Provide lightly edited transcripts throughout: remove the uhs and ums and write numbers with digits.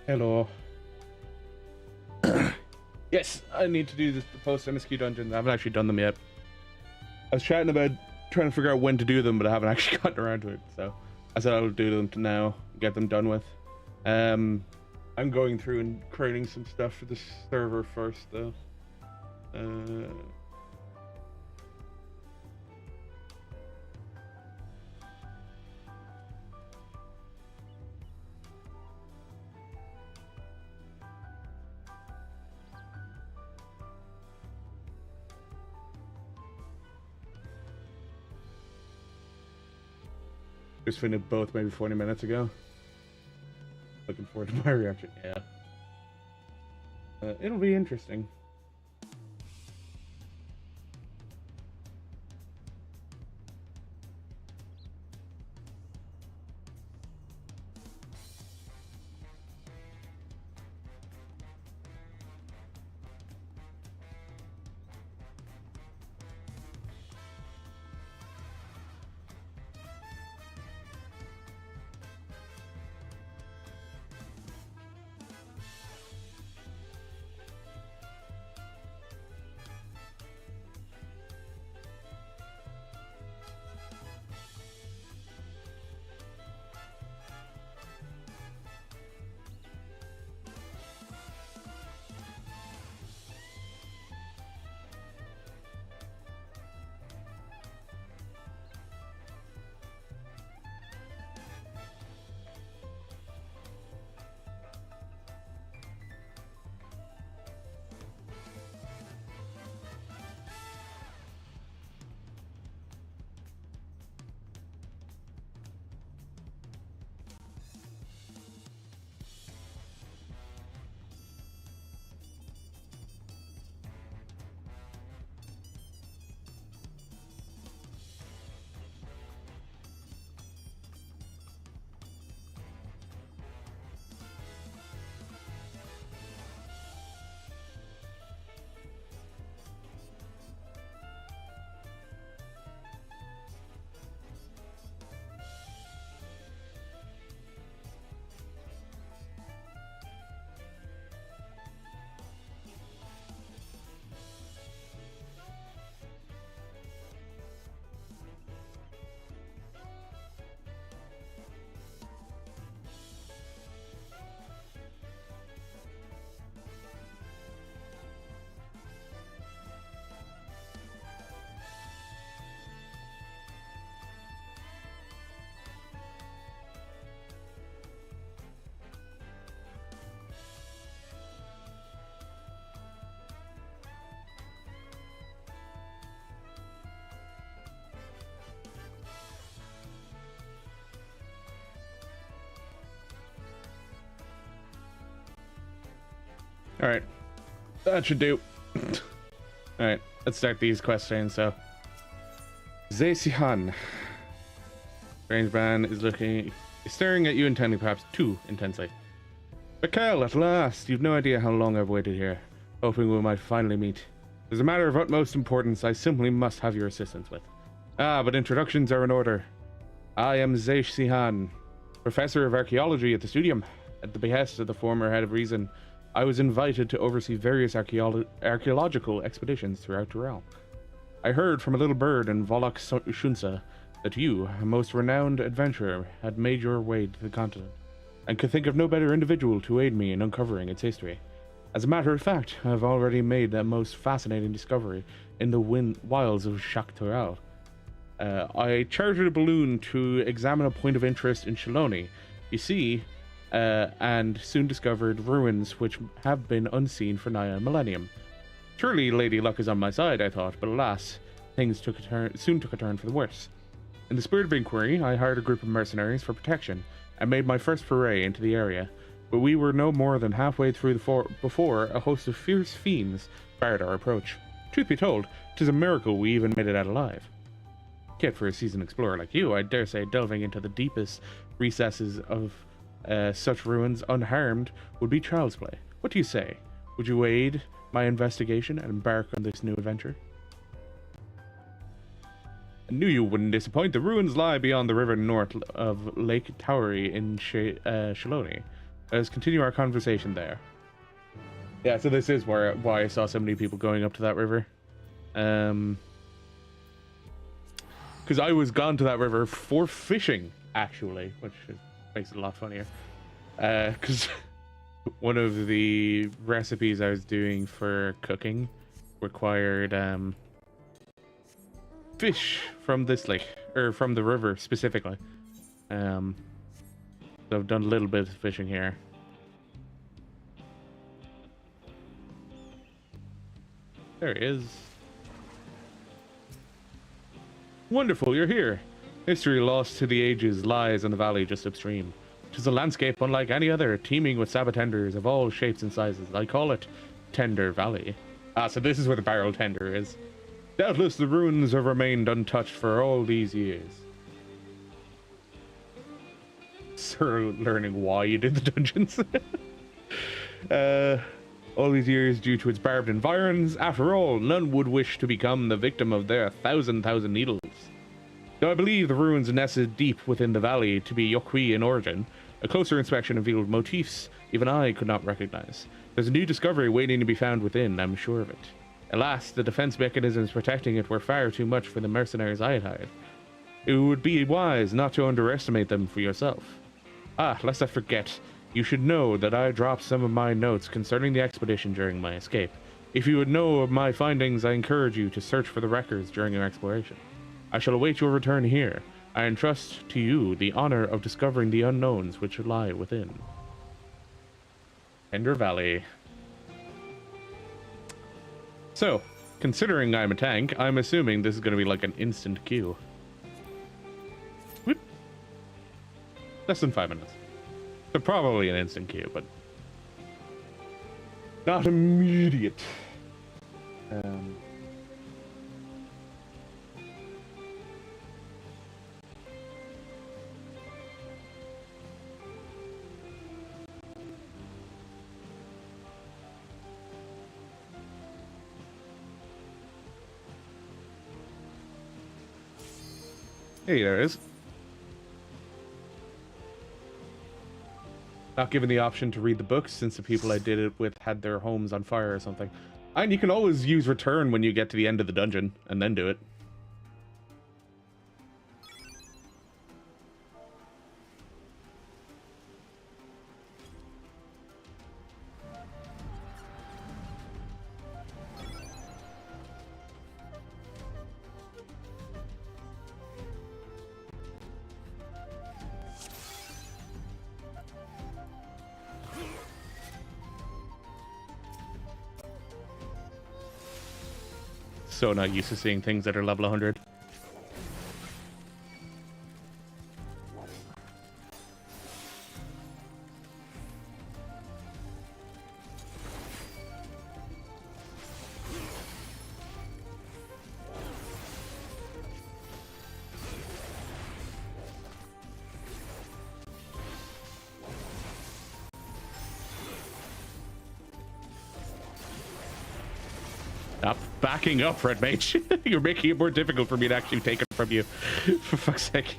Hello. Yes, I need to do the post MSQ dungeons. I haven't actually done them yet. I was chatting about trying to figure out when to do them, but I haven't actually gotten around to it. So I said I'll do them now, get them done with. I'm going through and creating some stuff for the server first, though. Just finished both maybe 40 minutes ago. Looking forward to my reaction. Yeah. It'll be interesting. Alright, that should do. Alright, let's start these questions. So, Zesihan. Strange man is staring at you intently, perhaps too intensely. Mikhail, at last! You've no idea how long I've waited here, hoping we might finally meet. There's a matter of utmost importance I simply must have your assistance with. But introductions are in order. I am Zesihan, professor of archaeology at the Studium. At the behest of the former head of Reason, I was invited to oversee various archaeological expeditions throughout the realm. I heard from a little bird in Volok Shunsa that you, a most renowned adventurer, had made your way to the continent, and could think of no better individual to aid me in uncovering its history. As a matter of fact, I have already made a most fascinating discovery in the wilds of Shaktoral. I chartered a balloon to examine a point of interest in Shaloni. You see, and soon discovered ruins which have been unseen for nigh a millennium. Surely Lady Luck is on my side, I thought, but alas, things soon took a turn for the worse. In the spirit of inquiry, I hired a group of mercenaries for protection and made my first foray into the area, but we were no more than halfway through before a host of fierce fiends barred our approach. Truth be told, 'tis a miracle we even made it out alive. Yet for a seasoned explorer like you, I dare say delving into the deepest recesses of such ruins unharmed would be child's play. What do you say? Would you aid my investigation and embark on this new adventure? I knew you wouldn't disappoint. The ruins lie beyond the river north of Lake Towery in Shaloni. Let's continue our conversation there. Yeah, so this is why I saw so many people going up to that river. Because I was gone to that river for fishing, actually, which makes it a lot funnier. Because one of the recipes I was doing for cooking required fish from this lake, or from the river specifically. So I've done a little bit of fishing here. There he is. Wonderful, you're here. History lost to the ages lies in the valley just upstream. 'Tis a landscape unlike any other, teeming with sabatenders of all shapes and sizes. I call it Tender Valley. Ah, so this is where the barrel tender is. Doubtless the ruins have remained untouched for all these years. Sort of learning why you did the dungeons. All these years due to its barbed environs. After all, none would wish to become the victim of their thousand needles. Though I believe the ruins nested deep within the valley to be Yokui in origin, a closer inspection revealed motifs even I could not recognize. There's a new discovery waiting to be found within, I'm sure of it. Alas, the defense mechanisms protecting it were far too much for the mercenaries I had hired. It would be wise not to underestimate them for yourself. Ah, lest I forget, you should know that I dropped some of my notes concerning the expedition during my escape. If you would know of my findings, I encourage you to search for the records during your exploration. I shall await your return here. I entrust to you the honor of discovering the unknowns which lie within. Tender Valley. So, considering I'm a tank, I'm assuming this is going to be like an instant queue. Whoop. Less than 5 minutes. So probably an instant queue, but not immediate. Hey, there it is. Not given the option to read the books since the people I did it with had their homes on fire or something. And you can always use return when you get to the end of the dungeon and then do it. So not used to seeing things that are level 100. Stop backing up, Red Mage. You're making it more difficult for me to actually take it from you. For fuck's sake.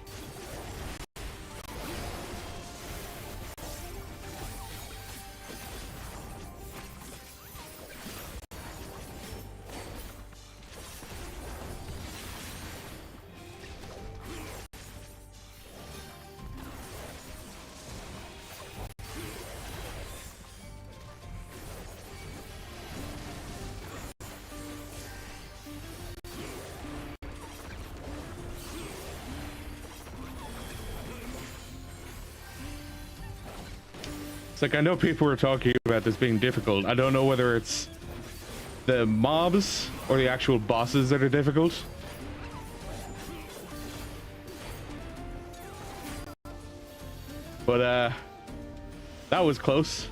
It's like, I know people were talking about this being difficult. I don't know whether it's the mobs or the actual bosses that are difficult. But, that was close.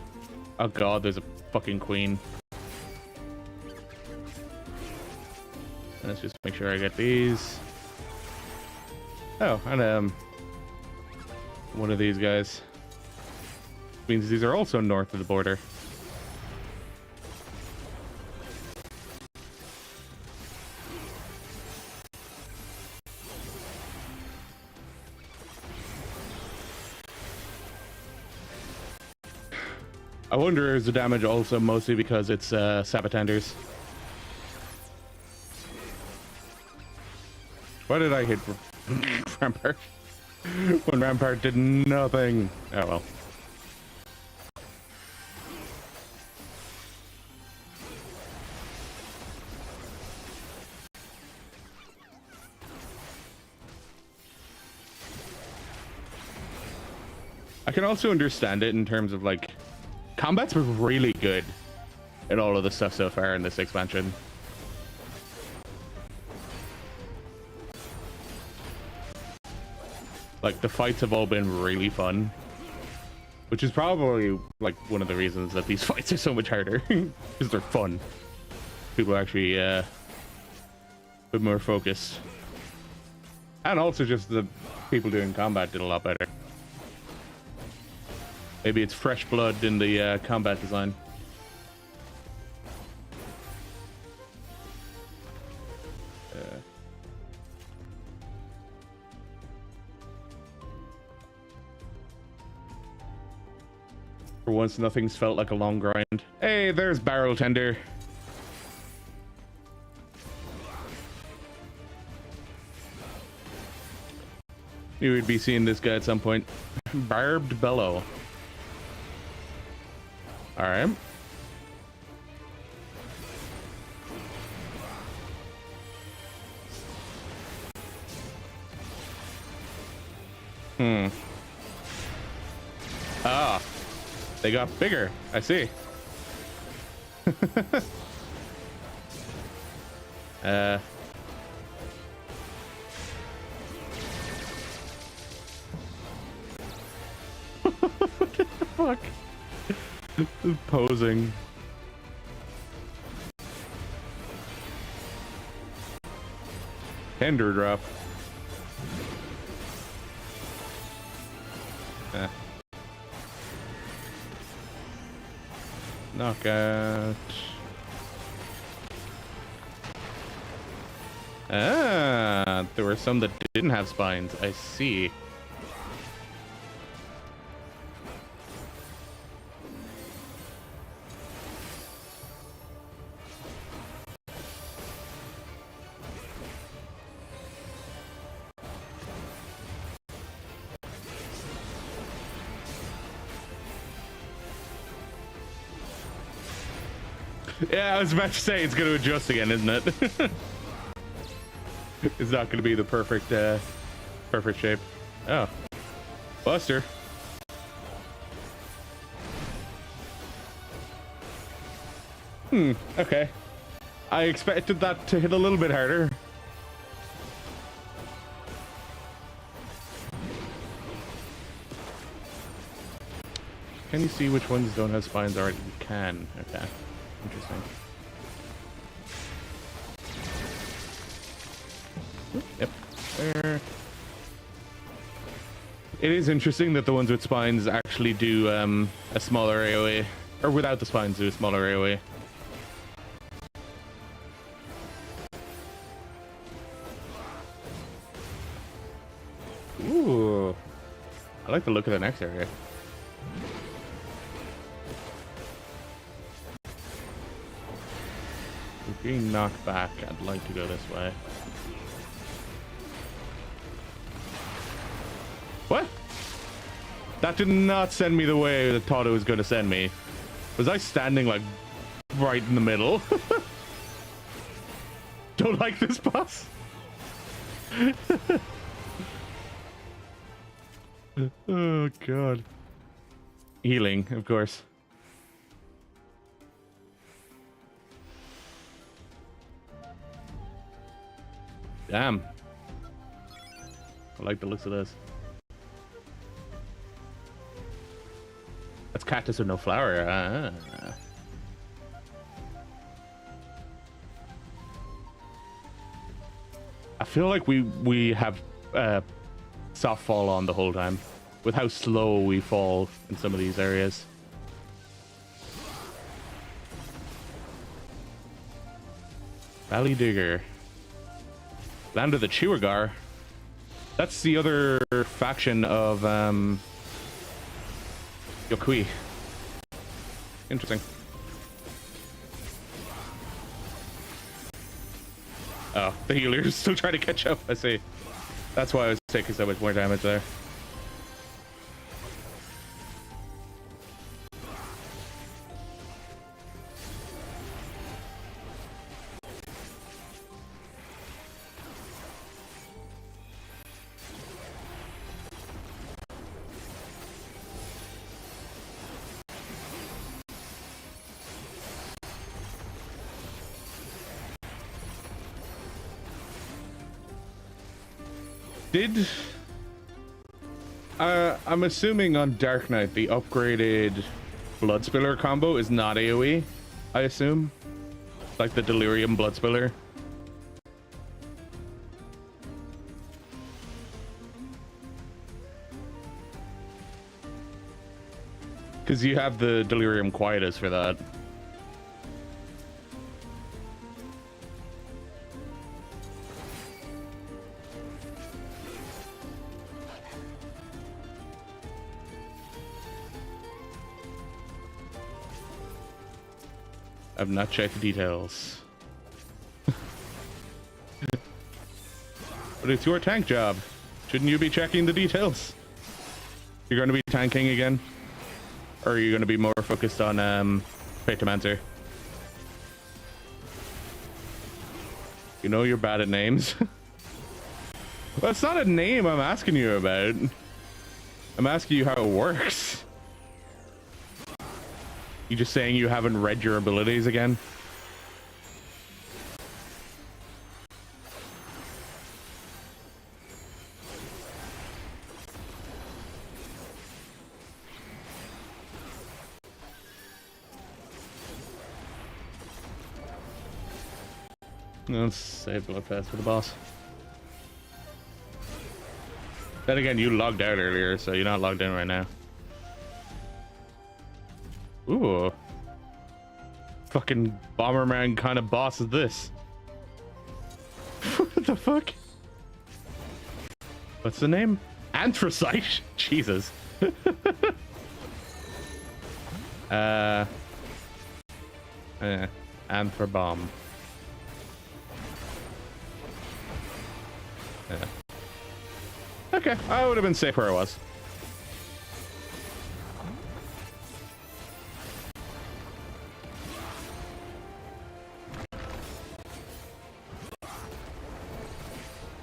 Oh god, there's a fucking queen. Let's just make sure I get these. Oh, and, one of these guys. Means these are also north of the border. I wonder is the damage also mostly because it's Sabotanders. Why did I hit Rampart? When Rampart did nothing. Oh well. I can also understand it in terms of like combat's been really good in all of the stuff so far in this expansion. Like the fights have all been really fun, which is probably like one of the reasons that these fights are so much harder because they're fun. People are actually a bit more focused, and also just the people doing combat did a lot better. Maybe it's fresh blood in the combat design. For once, nothing's felt like a long grind. Hey, there's Barrel Tender. You would be seeing this guy at some point. Barbed Bellow. All right. Ah, they got bigger. I see. What the fuck? Posing. Tender drop. Knockout. Ah, there were some that didn't have spines. I see. Yeah, I was about to say it's going to adjust again, isn't it? It's not going to be the perfect, perfect shape. Oh, Buster. Okay. I expected that to hit a little bit harder. Can you see which ones don't have spines already? You can. Okay. Interesting. Yep. There. It is interesting that the ones with spines actually do a smaller AoE, or without the spines do a smaller AoE. Ooh, I like the look of the next area. Being knocked back, I'd like to go this way. What? That did not send me the way that thought it was going to send me. Was I standing like right in the middle? Don't like this boss. Oh god. Healing, of course. Damn. I like the looks of this. That's cactus with no flower. Ah. I feel like we have soft fall on the whole time with how slow we fall in some of these areas. Valley Digger. Land of the Chewergar. That's the other faction of Yokui. Interesting. Oh, the healer's still trying to catch up. I see. That's why I was taking so much more damage there. I'm assuming on Dark Knight the upgraded Blood Spiller combo is not AoE, I assume, like the Delirium Blood Spiller. Because you have the Delirium Quietus for that. I've not checked the details. But it's your tank job. Shouldn't you be checking the details? You're going to be tanking again? Or are you going to be more focused on Paytomancer? You know you're bad at names. Well, it's not a name I'm asking you about. I'm asking you how it works. You just saying you haven't read your abilities again? Let's save Bloodfest for the boss. Then again, you logged out earlier, so you're not logged in right now. Ooh. Fucking Bomberman kind of boss is this? What the fuck? What's the name? Anthracite? Jesus. Anthrabomb. Yeah. Okay, I would have been safe where I was.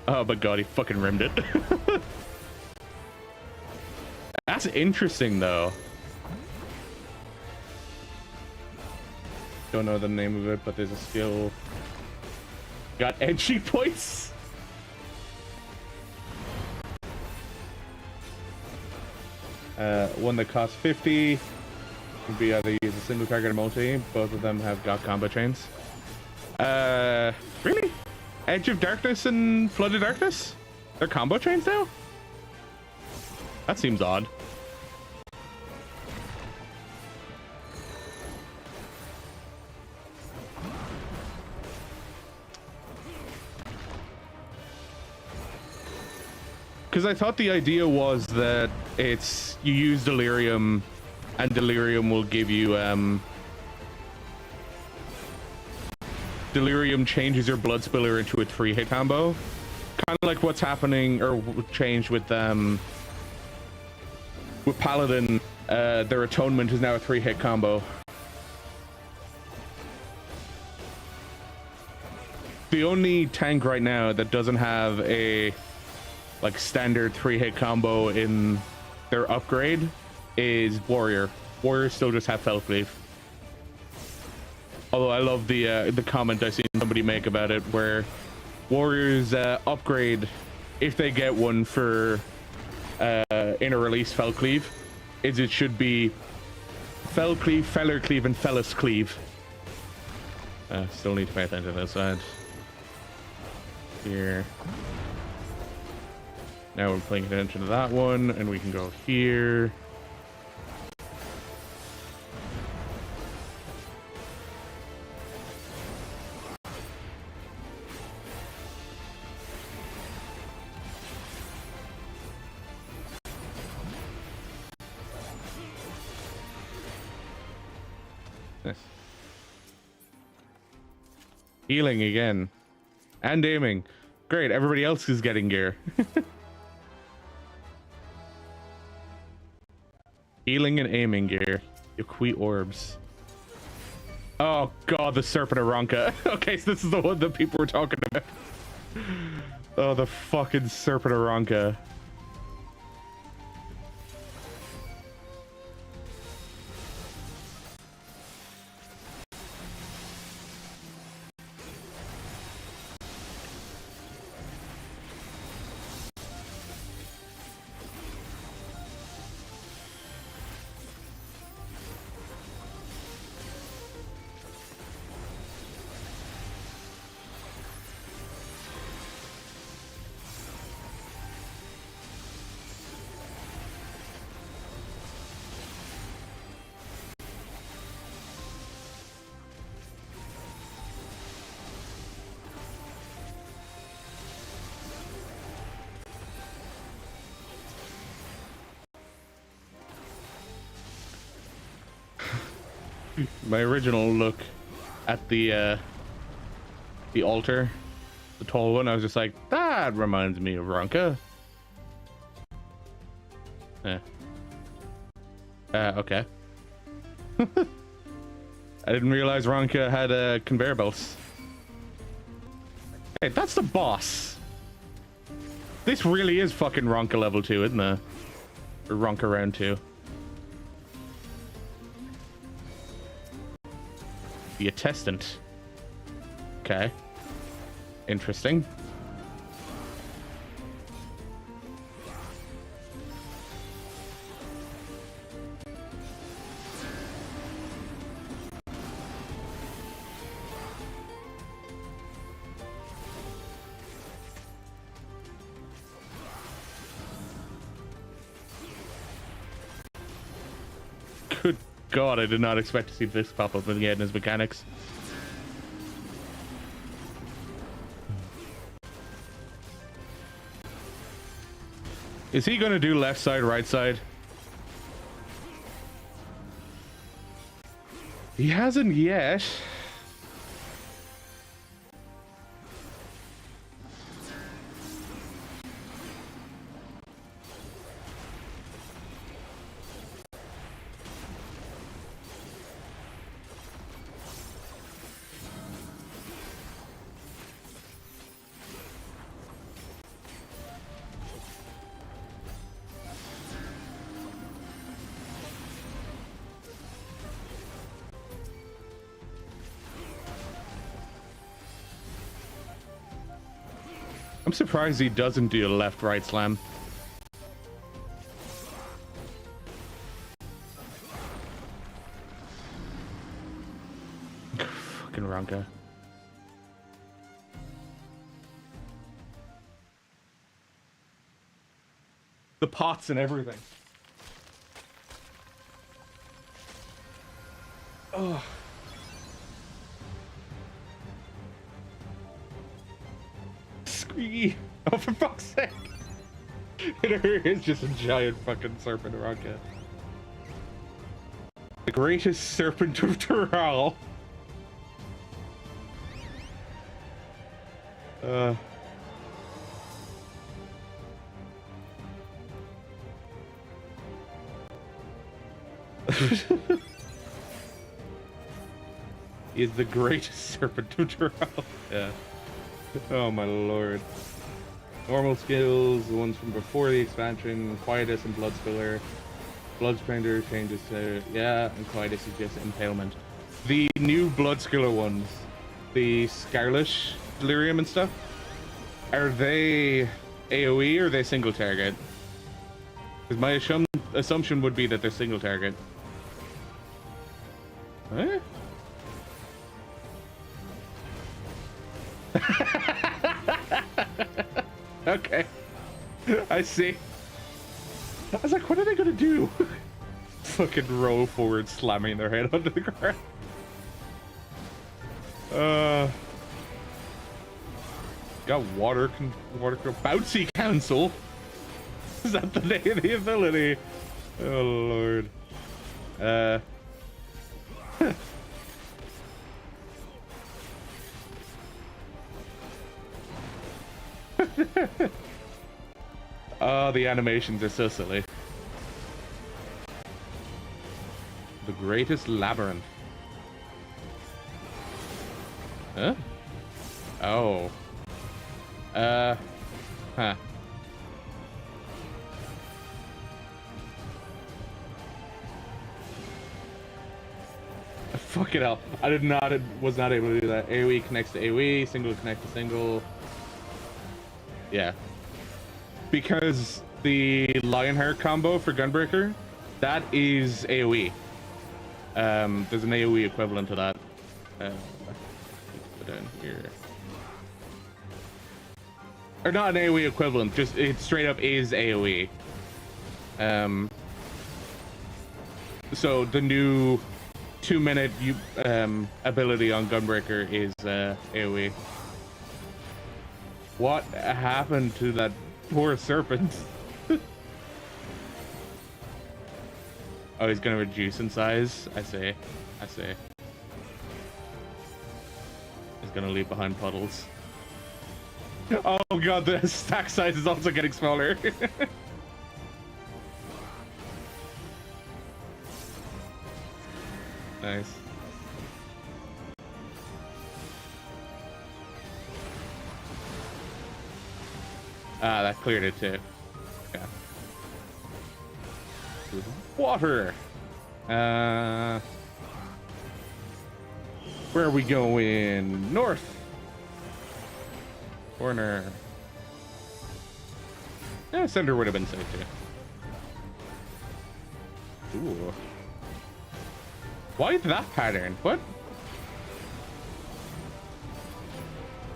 Oh, but God, he fucking rimmed it. That's interesting, though. Don't know the name of it, but there's a skill. Got entry points? One that costs 50. Would be either use a single target or multi. Both of them have got combo chains. Really? Edge of Darkness and Flood of Darkness? They're combo chains now? That seems odd. Because I thought the idea was that it's you use Delirium and Delirium will give you Delirium changes your Blood Spiller into a 3-hit combo. Kind of like what's happening or changed with Paladin. Their Atonement is now a 3-hit combo. The only tank right now that doesn't have a like standard 3-hit combo in their upgrade is Warrior. Warriors still just have Fell Cleave. Although I love the comment I seen somebody make about it, where Warriors upgrade if they get one for inner release Fell Cleave, is it should be Fell Cleave, Feller Cleave, and Fellas Cleave. Still need to pay attention to this side. Here. Now we're paying attention to that one, and we can go here. Nice. Healing again. And aiming. Great, everybody else is getting gear. Healing and aiming gear. Equi orbs. Oh god, the Serpent of Ronka. Okay, so this is the one that people were talking about. Oh, the fucking Serpent of Ronka. My original look at the altar, the tall one, I was just like, that reminds me of Ronka. Okay. I didn't realize Ronka had conveyor belts. Hey, that's the boss. This really is fucking Ronka level 2, isn't it? Or Ronka round 2. The attestant. Okay. Interesting. Good God, I did not expect to see this pop up again as mechanics. Is he gonna do left side, right side? He hasn't yet. I'm surprised he doesn't do a left-right slam. Fucking Ronka. The pots and everything. Oh. Oh, for fuck's sake. It is just a giant fucking serpent rocket. The greatest serpent of Tural. He is the greatest serpent of Tural. Yeah. Oh my lord. Normal skills, the ones from before the expansion, Quietus and Bloodspiller. Bloodspender changes to, yeah, and Quietus is just Impalement. The new Bloodspiller ones, the Scarlet Delirium and stuff, are they AoE or are they single target? Because my assumption would be that they're single target. Huh? Okay, I see. I was like, what are they gonna do? Fucking roll forward, slamming their head onto the ground. Got water bouncy council. Is that the name of the ability? Oh lord. the animations are so silly. The greatest labyrinth. Huh? Oh. Huh. Fuck it hell. Was not able to do that. AoE connects to AoE, single connect to single. Yeah. Because the Lionheart combo for Gunbreaker, that is AoE. There's an AoE equivalent to that. Put down here. Or not an AoE equivalent, just it straight up is AoE. So the new 2-minute ability on Gunbreaker is AoE. What happened to that poor serpent? Oh, he's gonna reduce in size. I see. He's gonna leave behind puddles. Oh god, the stack size is also getting smaller. Nice. Ah, that cleared it too. Yeah. Water. Where are we going? North. Corner. Yeah, center would have been safe too. Ooh. Why that pattern? What?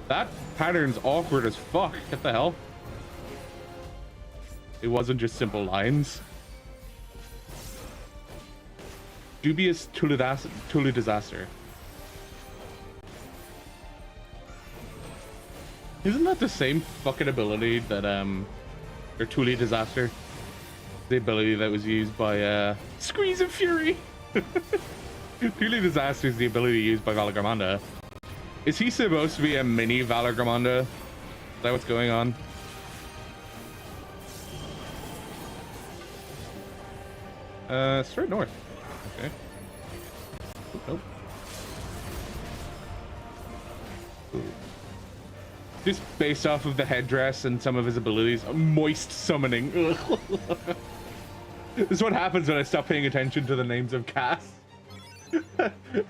That pattern's awkward as fuck. What the hell? It wasn't just simple lines. Dubious Tulu disaster. Isn't that the same fucking ability that or Tulu disaster? The ability that was used by Squeeze of Fury. Tulu disaster is the ability used by Valagramanda. Is he supposed to be a mini Valagramanda? Is that what's going on? Straight north. Okay. Nope. Ooh. Just based off of the headdress and some of his abilities, moist summoning. This is what happens when I stop paying attention to the names of casts.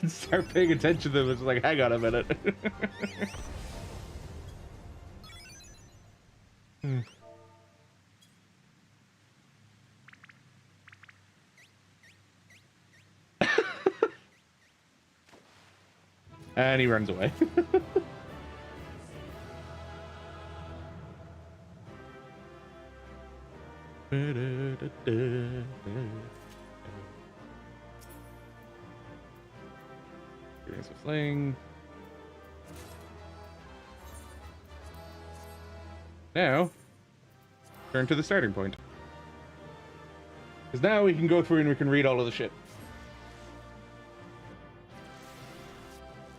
Start paying attention to them. It's like, hang on a minute. And he runs away. Here's a fling. Now, turn to the starting point. Because now we can go through and we can read all of the shit.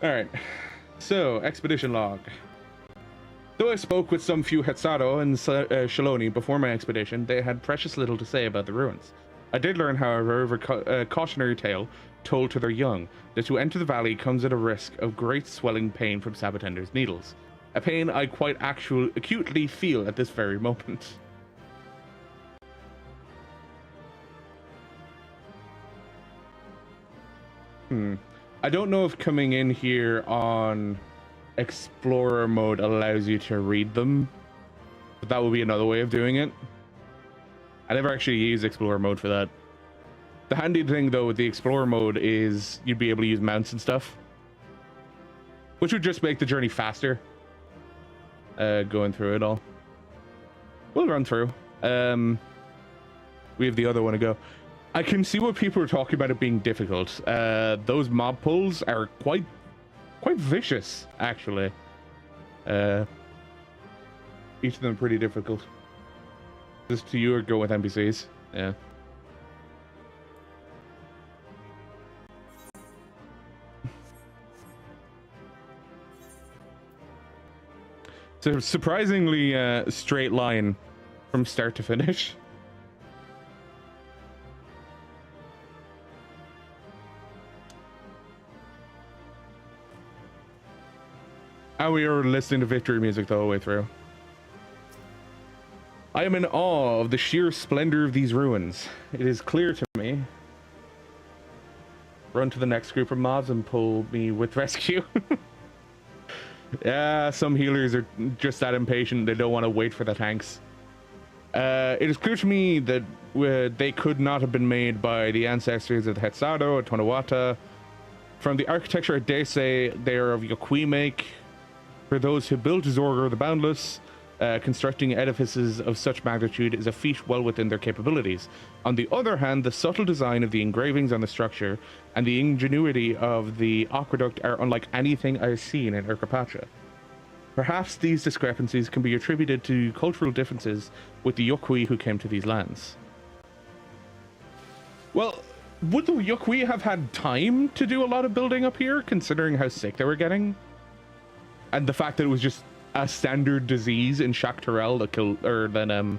Alright, so, expedition log. Though I spoke with some few Hetzato and Shaloni before my expedition, they had precious little to say about the ruins. I did learn, however, of a cautionary tale told to their young, that to enter the valley comes at a risk of great swelling pain from Sabatender's needles. A pain I quite acutely feel at this very moment. I don't know if coming in here on Explorer mode allows you to read them, but that would be another way of doing it. I never actually used Explorer mode for that. The handy thing though with the Explorer mode is you'd be able to use mounts and stuff, which would just make the journey faster. Going through it all. We'll run through. We have the other one to go. I can see what people are talking about it being difficult. Those mob pulls are quite vicious, actually. Each of them pretty difficult. Just to you or go with NPCs. Yeah. It's a surprisingly straight line from start to finish. And we are listening to victory music the whole way through. I am in awe of the sheer splendor of these ruins. It is clear to me. Run to the next group of mobs and pull me with rescue. Yeah, some healers are just that impatient. They don't want to wait for the tanks. It is clear to me that they could not have been made by the ancestors of the Hetzato or Tonawata. From the architecture, they say they are of Yokui make. For those who built Zorgo the Boundless, constructing edifices of such magnitude is a feat well within their capabilities. On the other hand, the subtle design of the engravings on the structure and the ingenuity of the aqueduct are unlike anything I have seen in Urquapacha. Perhaps these discrepancies can be attributed to cultural differences with the Yokui who came to these lands. Well, would the Yokui have had time to do a lot of building up here, considering how sick they were getting? And the fact that it was just a standard disease in Shak Turel that killed, or then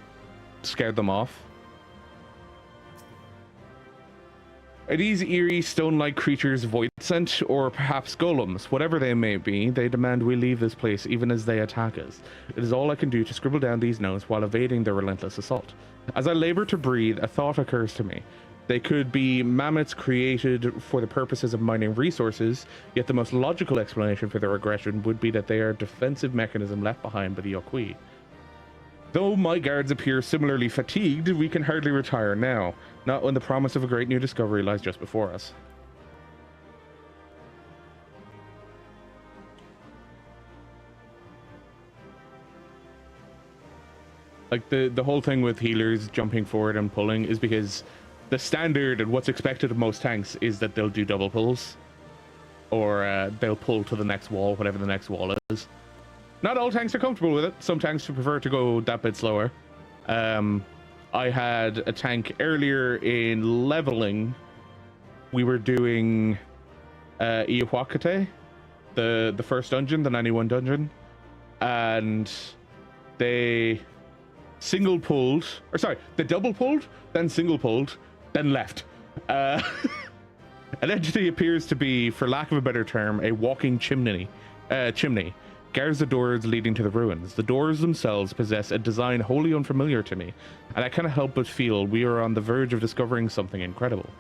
scared them off. Are these eerie stone-like creatures void sent, or perhaps golems? Whatever they may be, they demand we leave this place even as they attack us. It is all I can do to scribble down these notes while evading their relentless assault. As I labor to breathe, a thought occurs to me. They could be mammoths created for the purposes of mining resources, yet the most logical explanation for their aggression would be that they are a defensive mechanism left behind by the Yokui. Though my guards appear similarly fatigued, we can hardly retire now, not when the promise of a great new discovery lies just before us. Like, the whole thing with healers jumping forward and pulling is because the standard and what's expected of most tanks is that they'll do double pulls, or they'll pull to the next wall, whatever the next wall is. Not all tanks are comfortable with it. Some tanks prefer to go that bit slower. I had a tank earlier in leveling. We were doing Iwakate, the first dungeon, the 91 dungeon, and they single pulled, or sorry, they double pulled, then single pulled, then left. An entity appears to be, for lack of a better term, a walking chimney. Guards the doors leading to the ruins. The doors themselves possess a design wholly unfamiliar to me, and I cannot help but feel we are on the verge of discovering something incredible.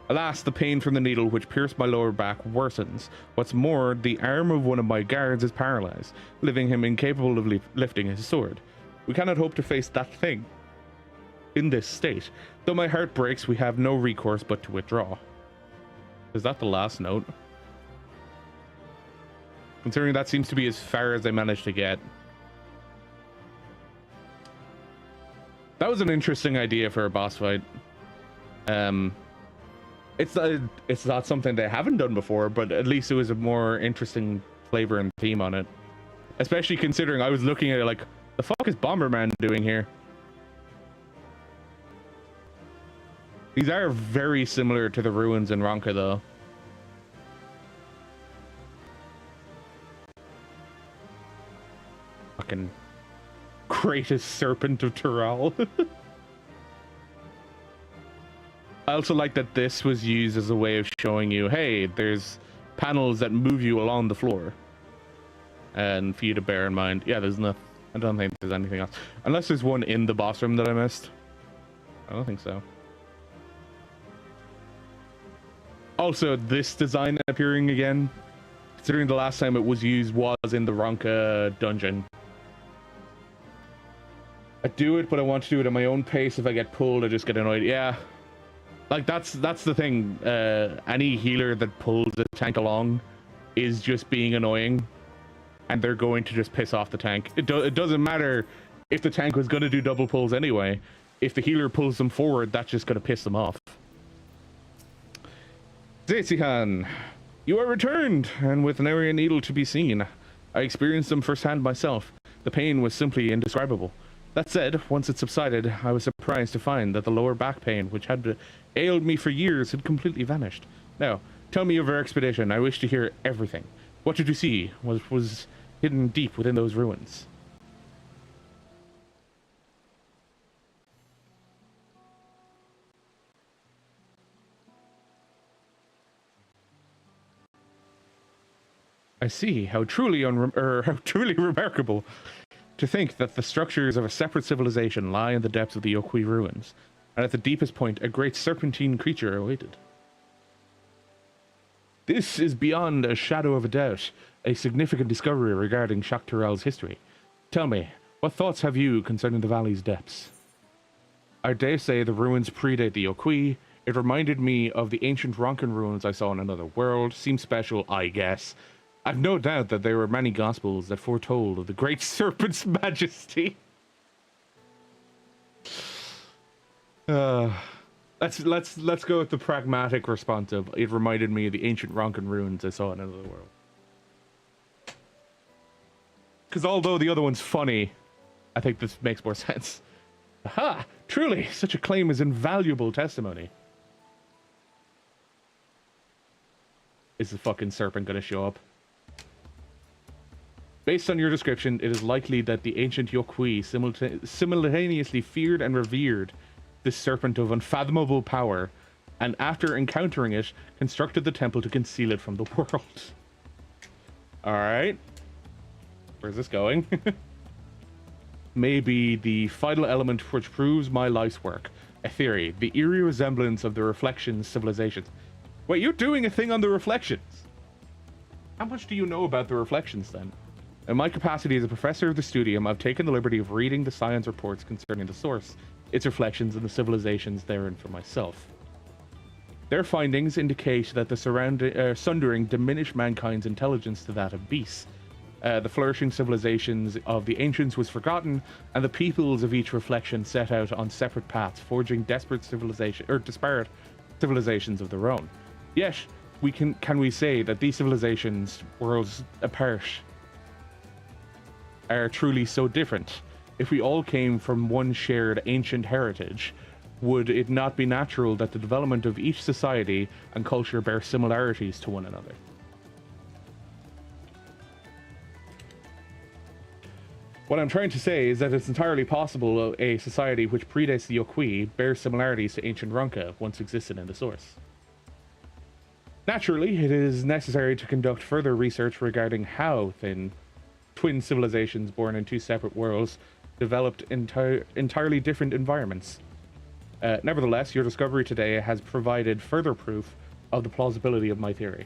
Alas, the pain from the needle which pierced my lower back worsens. What's more, the arm of one of my guards is paralyzed, leaving him incapable of lifting his sword. We cannot hope to face that thing in this state. Though my heart breaks, we have no recourse but to withdraw. Is that the last note? Considering that seems to be as far as I managed to get. That was an interesting idea for a boss fight. It's not something they haven't done before, but at least it was a more interesting flavor and theme on it. Especially considering I was looking at it like, the fuck is Bomberman doing here? These are very similar to the ruins in Ronka, though. Fucking greatest serpent of Tural. I also like that this was used as a way of showing you, hey, there's panels that move you along the floor. And for you to bear in mind, yeah, there's no, I don't think there's anything else. Unless there's one in the boss room that I missed. I don't think so. Also, this design appearing again, considering the last time it was used was in the Ronka dungeon. I do it, but I want to do it at my own pace. If I get pulled, I just get annoyed. Yeah, like that's the thing. Any healer that pulls a tank along is just being annoying, and they're going to just piss off the tank. It doesn't matter if the tank was going to do double pulls anyway. If the healer pulls them forward, that's just going to piss them off. Zetsuhan, you are returned, and with nary a needle to be seen. I experienced them firsthand myself. The pain was simply indescribable. That said, once it subsided, I was surprised to find that the lower back pain, which had ailed me for years, had completely vanished. Now, tell me of your expedition. I wish to hear everything. What did you see? What was hidden deep within those ruins? I see. How truly how truly remarkable to think that the structures of a separate civilization lie in the depths of the Yoqui ruins, and at the deepest point, a great serpentine creature awaited. This is beyond a shadow of a doubt a significant discovery regarding Shak Turel's history. Tell me, what thoughts have you concerning the valley's depths? I dare say the ruins predate the Yoqui. It reminded me of the ancient Ronkan ruins I saw in another world. Seems special, I guess. I've no doubt that there were many gospels that foretold of the great serpent's majesty. Let's go with the pragmatic response of it reminded me of the ancient Ronkan ruins I saw in another world. Because although the other one's funny, I think this makes more sense. Aha! Truly, such a claim is invaluable testimony. Is the fucking serpent gonna show up? Based on your description, it is likely that the ancient Yoqui simultaneously feared and revered this serpent of unfathomable power, and after encountering it, constructed the temple to conceal it from the world. Alright. Where's this going? Maybe the final element which proves my life's work. A theory. The eerie resemblance of the Reflections civilizations. Wait, you're doing a thing on the Reflections? How much do you know about the Reflections, then? In my capacity as a professor of the studium, I've taken the liberty of reading the science reports concerning the source, its reflections, and the civilizations therein for myself. Their findings indicate that the sundering diminish mankind's intelligence to that of beasts. The flourishing civilizations of the ancients was forgotten, and the peoples of each reflection set out on separate paths, forging disparate civilizations of their own. Yet, can we say that these civilizations, worlds apart, are truly so different? If we all came from one shared ancient heritage, would it not be natural that the development of each society and culture bear similarities to one another? What I'm trying to say is that it's entirely possible a society which predates the Yoqui bears similarities to ancient Ronka once existed in the source. Naturally, it is necessary to conduct further research regarding how twin civilizations born in two separate worlds developed entirely different environments. Nevertheless, your discovery today has provided further proof of the plausibility of my theory.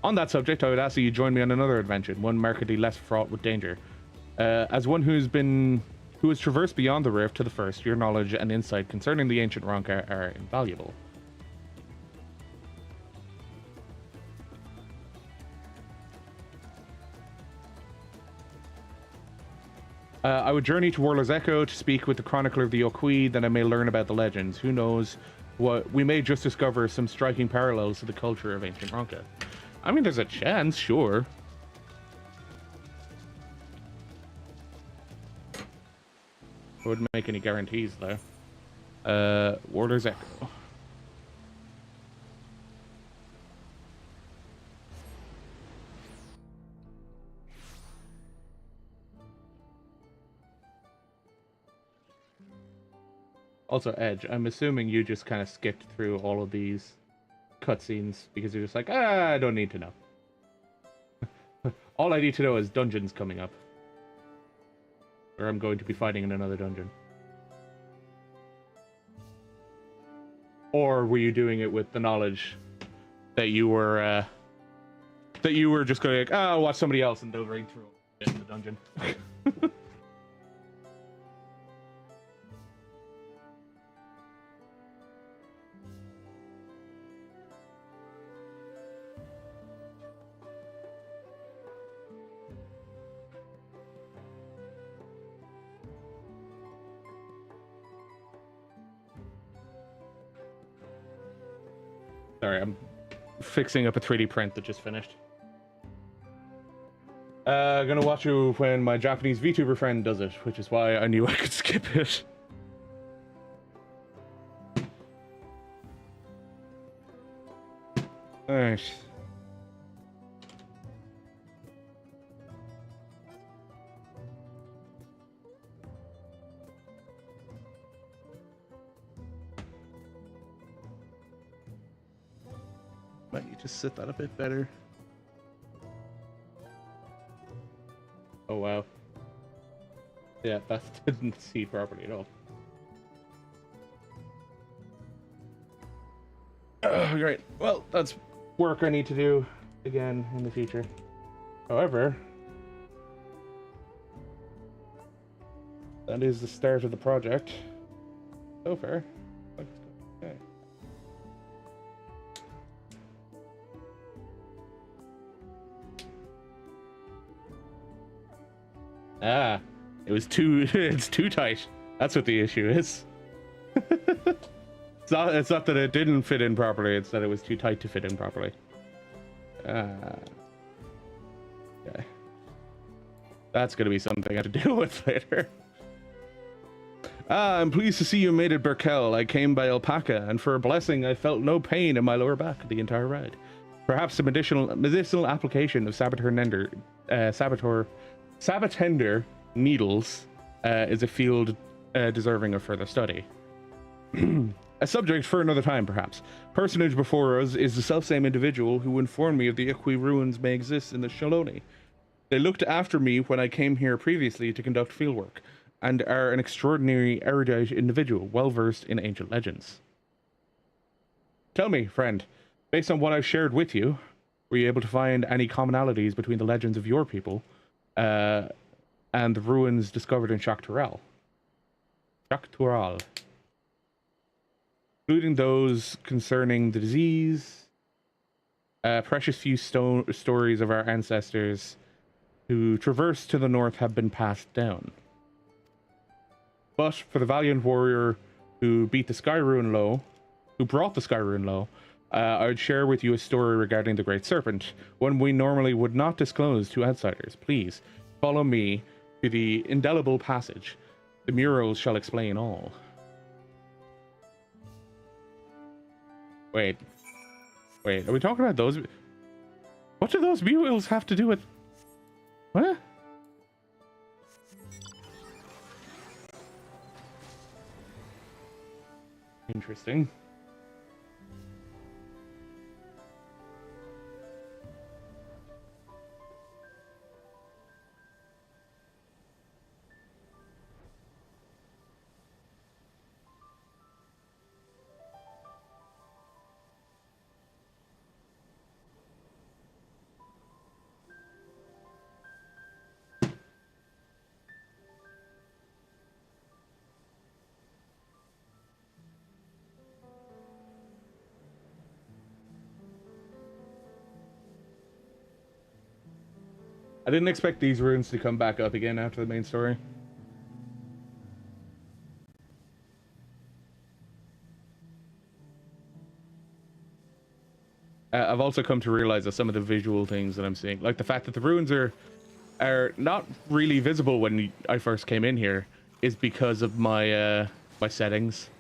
On that subject, I would ask that you join me on another adventure, one markedly less fraught with danger. As one who has traversed beyond the rift to the first, your knowledge and insight concerning the ancient Ronka are invaluable. I would journey to Warler's Echo to speak with the chronicler of the Yoqui, that I may learn about the legends. Who knows, we may just discover some striking parallels to the culture of ancient Ronka. I mean, there's a chance, sure. I wouldn't make any guarantees, though. Warler's Echo. Also, Edge, I'm assuming you just kind of skipped through all of these cutscenes because you're just like, I don't need to know. All I need to know is dungeons coming up. Or I'm going to be fighting in another dungeon. Or were you doing it with the knowledge that you were just going like, I'll watch somebody else and they'll raid through in the dungeon. Sorry, I'm fixing up a 3D print that just finished. Gonna watch you when my Japanese VTuber friend does it, which is why I knew I could skip it. Alright. just set that a bit better. Oh wow. Yeah, that didn't see properly at all. Great. Well, that's work I need to do again in the future. However, that is the start of the project. So far, okay. Ah, it was too. It's too tight. That's what the issue is. It's not that it didn't fit in properly. It's that it was too tight to fit in properly. Okay. That's gonna be something I have to deal with later. I'm pleased to see you made it, Berkel. I came by alpaca, and for a blessing, I felt no pain in my lower back the entire ride. Perhaps some medicinal application of Sabatender needles is a field deserving of further study. A subject for another time, perhaps. Personage before us is the selfsame individual who informed me of the Iqui ruins may exist in the Shaloni. They looked after me when I came here previously to conduct fieldwork, and are an extraordinary erudite individual, well-versed in ancient legends. Tell me, friend, based on what I've shared with you, were you able to find any commonalities between the legends of your people and the ruins discovered in Shaktural? Including those concerning the disease, precious few stories of our ancestors who traversed to the north have been passed down. But for the valiant warrior who beat the Sky Rune low, who brought the Sky Rune low, I would share with you a story regarding the Great Serpent, one we normally would not disclose to outsiders. Please, follow me to the indelible passage. The murals shall explain all. Wait, are we talking about those? What do those murals have to do with... What? Interesting. I didn't expect these runes to come back up again after the main story. I've also come to realize that some of the visual things that I'm seeing, like the fact that the runes are not really visible when I first came in here, is because of my my settings.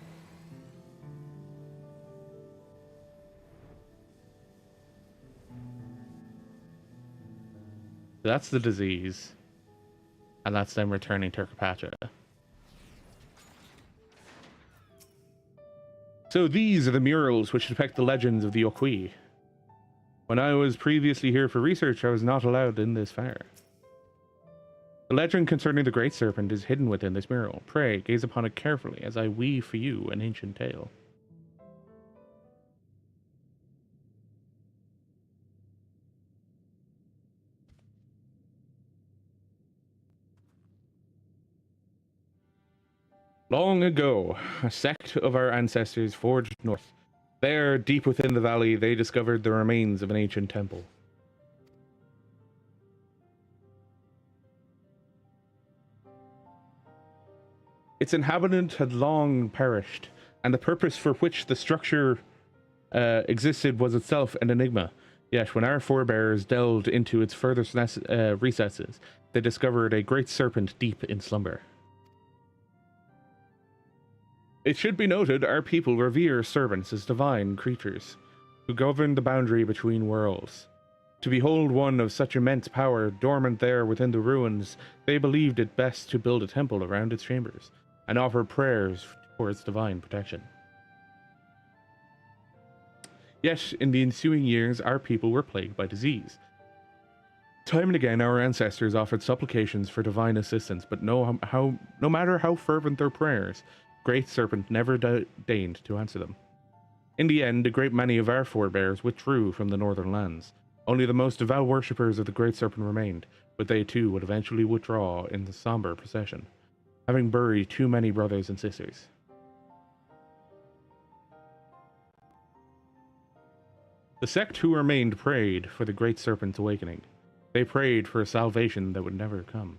That's the disease, and that's them returning to Carpathia. So these are the murals which depict the legends of the Oqui. When I was previously here for research, I was not allowed in this far. The legend concerning the Great Serpent is hidden within this mural. Pray, gaze upon it carefully as I weave for you an ancient tale. Long ago, a sect of our ancestors forged north. There, deep within the valley, they discovered the remains of an ancient temple. Its inhabitant had long perished, and the purpose for which the structure existed was itself an enigma. Yet, when our forebears delved into its further recesses, they discovered a great serpent deep in slumber. It should be noted, our people revere serpents as divine creatures, who govern the boundary between worlds. To behold one of such immense power dormant there within the ruins, they believed it best to build a temple around its chambers, and offer prayers for its divine protection. Yet, in the ensuing years, our people were plagued by disease. Time and again, our ancestors offered supplications for divine assistance, but no matter how fervent their prayers, Great Serpent never deigned to answer them. In the end, a great many of our forebears withdrew from the northern lands. Only the most devout worshippers of the Great Serpent remained, but they too would eventually withdraw in the somber procession, having buried too many brothers and sisters. The sect who remained prayed for the Great Serpent's awakening. They prayed for a salvation that would never come.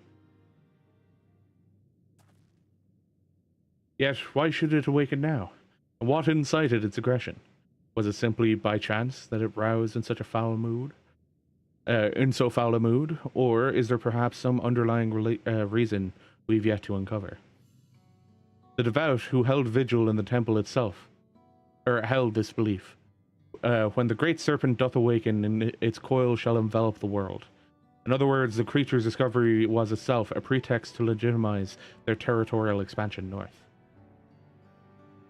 Yet, why should it awaken now? And what incited its aggression? Was it simply by chance that it roused in such a foul mood? Or is there perhaps some underlying reason we've yet to uncover? The devout who held vigil in the temple itself, held this belief. When the Great Serpent doth awaken, and its coil shall envelop the world. In other words, the creature's discovery was itself a pretext to legitimize their territorial expansion north.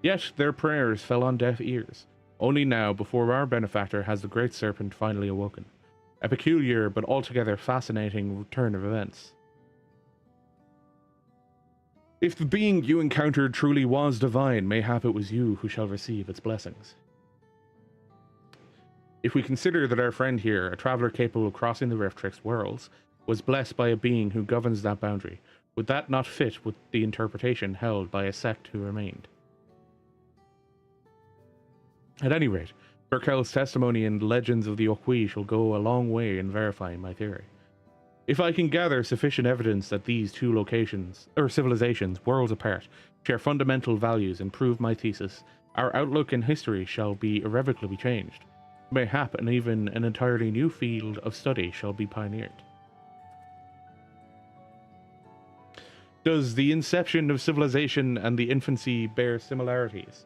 Yet their prayers fell on deaf ears. Only now, before our benefactor, has the Great Serpent finally awoken. A peculiar but altogether fascinating turn of events. If the being you encountered truly was divine, mayhap it was you who shall receive its blessings. If we consider that our friend here, a traveler capable of crossing the rift twixt worlds, was blessed by a being who governs that boundary, would that not fit with the interpretation held by a sect who remained? At any rate, Burkel's testimony and legends of the Oqui shall go a long way in verifying my theory. If I can gather sufficient evidence that these two civilizations, worlds apart, share fundamental values and prove my thesis, our outlook in history shall be irrevocably changed. Mayhap and even an entirely new field of study shall be pioneered. Does the inception of civilization and the infancy bear similarities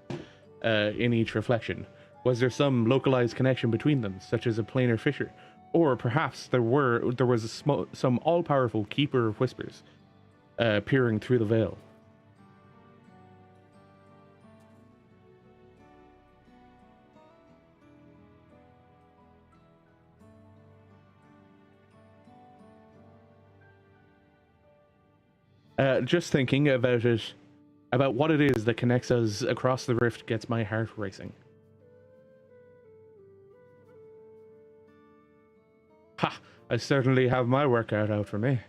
in each reflection? Was there some localized connection between them, such as a planar fissure? Or perhaps there was some all-powerful keeper of whispers peering through the veil? Just thinking about it, about what it is that connects us across the rift gets my heart racing. Ha! I certainly have my work cut out for me.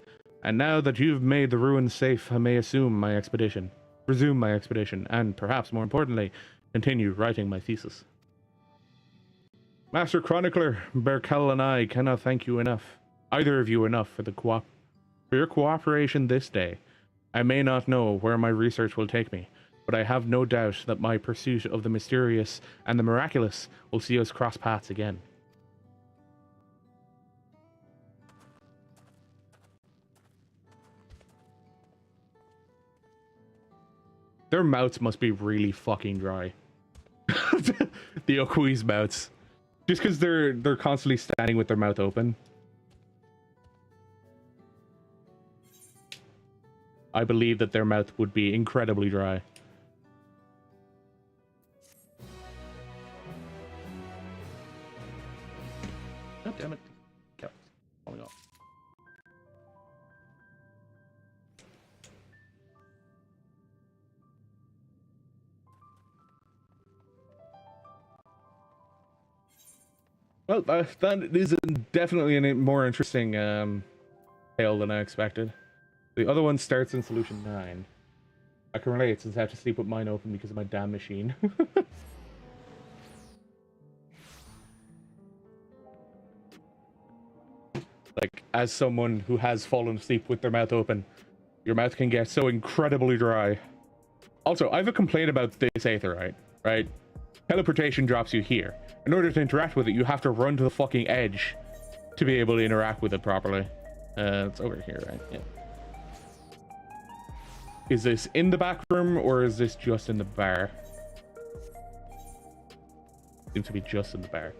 And now that you've made the ruins safe, I may resume my expedition, and perhaps more importantly, continue writing my thesis. Master Chronicler, Burkel and I cannot thank you enough, either of you enough, for your cooperation this day. I may not know where my research will take me, but I have no doubt that my pursuit of the mysterious and the miraculous will see us cross paths again. Their mouths must be really fucking dry. The Okui's mouths. Just because they're constantly standing with their mouth open. I believe that their mouth would be incredibly dry. God damn it. Kept falling off. Well, that is definitely a more interesting tale than I expected. The other one starts in solution 9. I can relate since I have to sleep with mine open because of my damn machine. Like, as someone who has fallen asleep with their mouth open, your mouth can get so incredibly dry. Also, I have a complaint about this aetherite, right? Teleportation drops you here. In order to interact with it, you have to run to the fucking edge to be able to interact with it properly. It's over here, right? Yeah. Is this in the back room, or is this just in the bar? Seems to be just in the bar.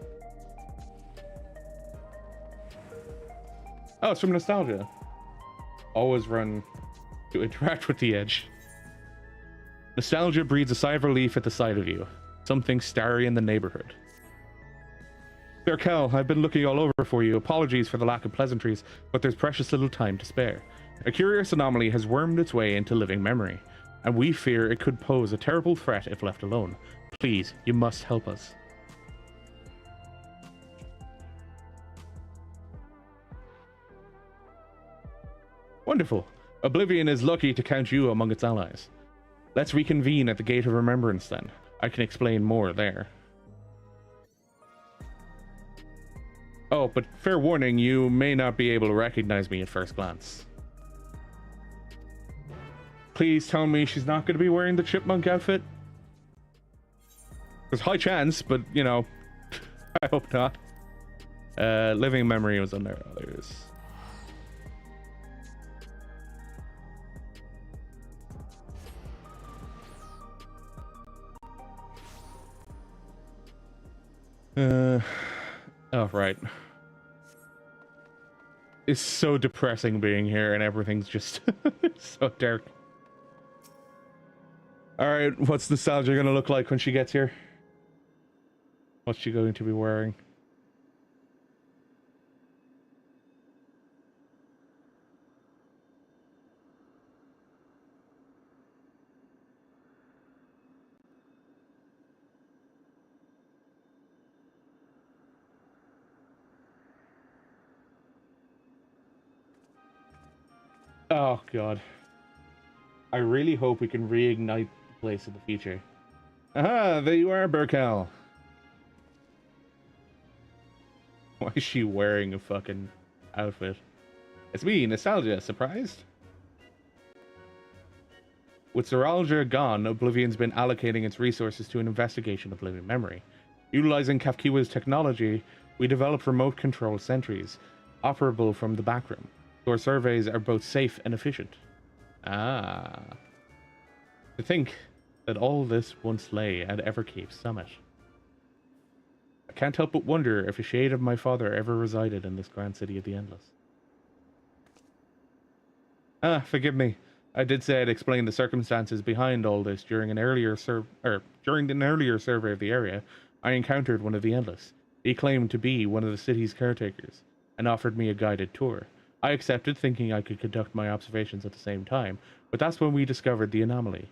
Oh, it's from Nostalgia. Always run to interact with the edge. Nostalgia breeds a sigh of relief at the sight of you. Something starry in the neighborhood. Berkel, I've been looking all over for you. Apologies for the lack of pleasantries, but there's precious little time to spare. A curious anomaly has wormed its way into living memory, and we fear it could pose a terrible threat if left alone. Please, you must help us. Wonderful. Oblivion is lucky to count you among its allies. Let's reconvene at the Gate of Remembrance then. I can explain more there. Oh, but fair warning, you may not be able to recognize me at first glance. Please tell me she's not going to be wearing the chipmunk outfit? There's high chance, but, you know, I hope not. Living memory was on there. Others. Oh, right. It's so depressing being here and everything's just so dark. Alright, what's Nostalgia gonna look like when she gets here? What's she going to be wearing? Oh, God. I really hope we can reignite the place in the future. Aha, there you are, Berkel. Why is she wearing a fucking outfit? It's me, Nostalgia. Surprised? With Zeralgia gone, Oblivion's been allocating its resources to an investigation of living memory. Utilizing Kafkiwa's technology, we developed remote control sentries, operable from the backroom. So our surveys are both safe and efficient. Ah. To think that all this once lay at Everkeep's summit. I can't help but wonder if a shade of my father ever resided in this grand city of the Endless. Ah, forgive me. I did say I'd explain the circumstances behind all this during an earlier survey of the area. I encountered one of the Endless. He claimed to be one of the city's caretakers and offered me a guided tour. I accepted, thinking I could conduct my observations at the same time, but that's when we discovered the anomaly.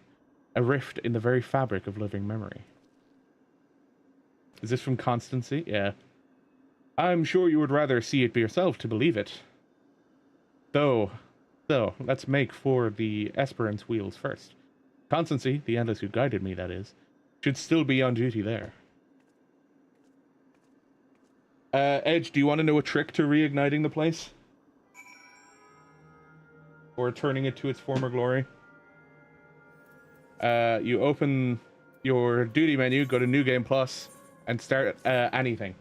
A rift in the very fabric of living memory. Is this from Constancy? Yeah. I'm sure you would rather see it yourself to believe it. So, let's make for the Esperance wheels first. Constancy, the Endless who guided me, that is, should still be on duty there. Edge, do you want to know a trick to reigniting the place? Or turning it to its former glory? You open your duty menu, go to New Game Plus, and start anything.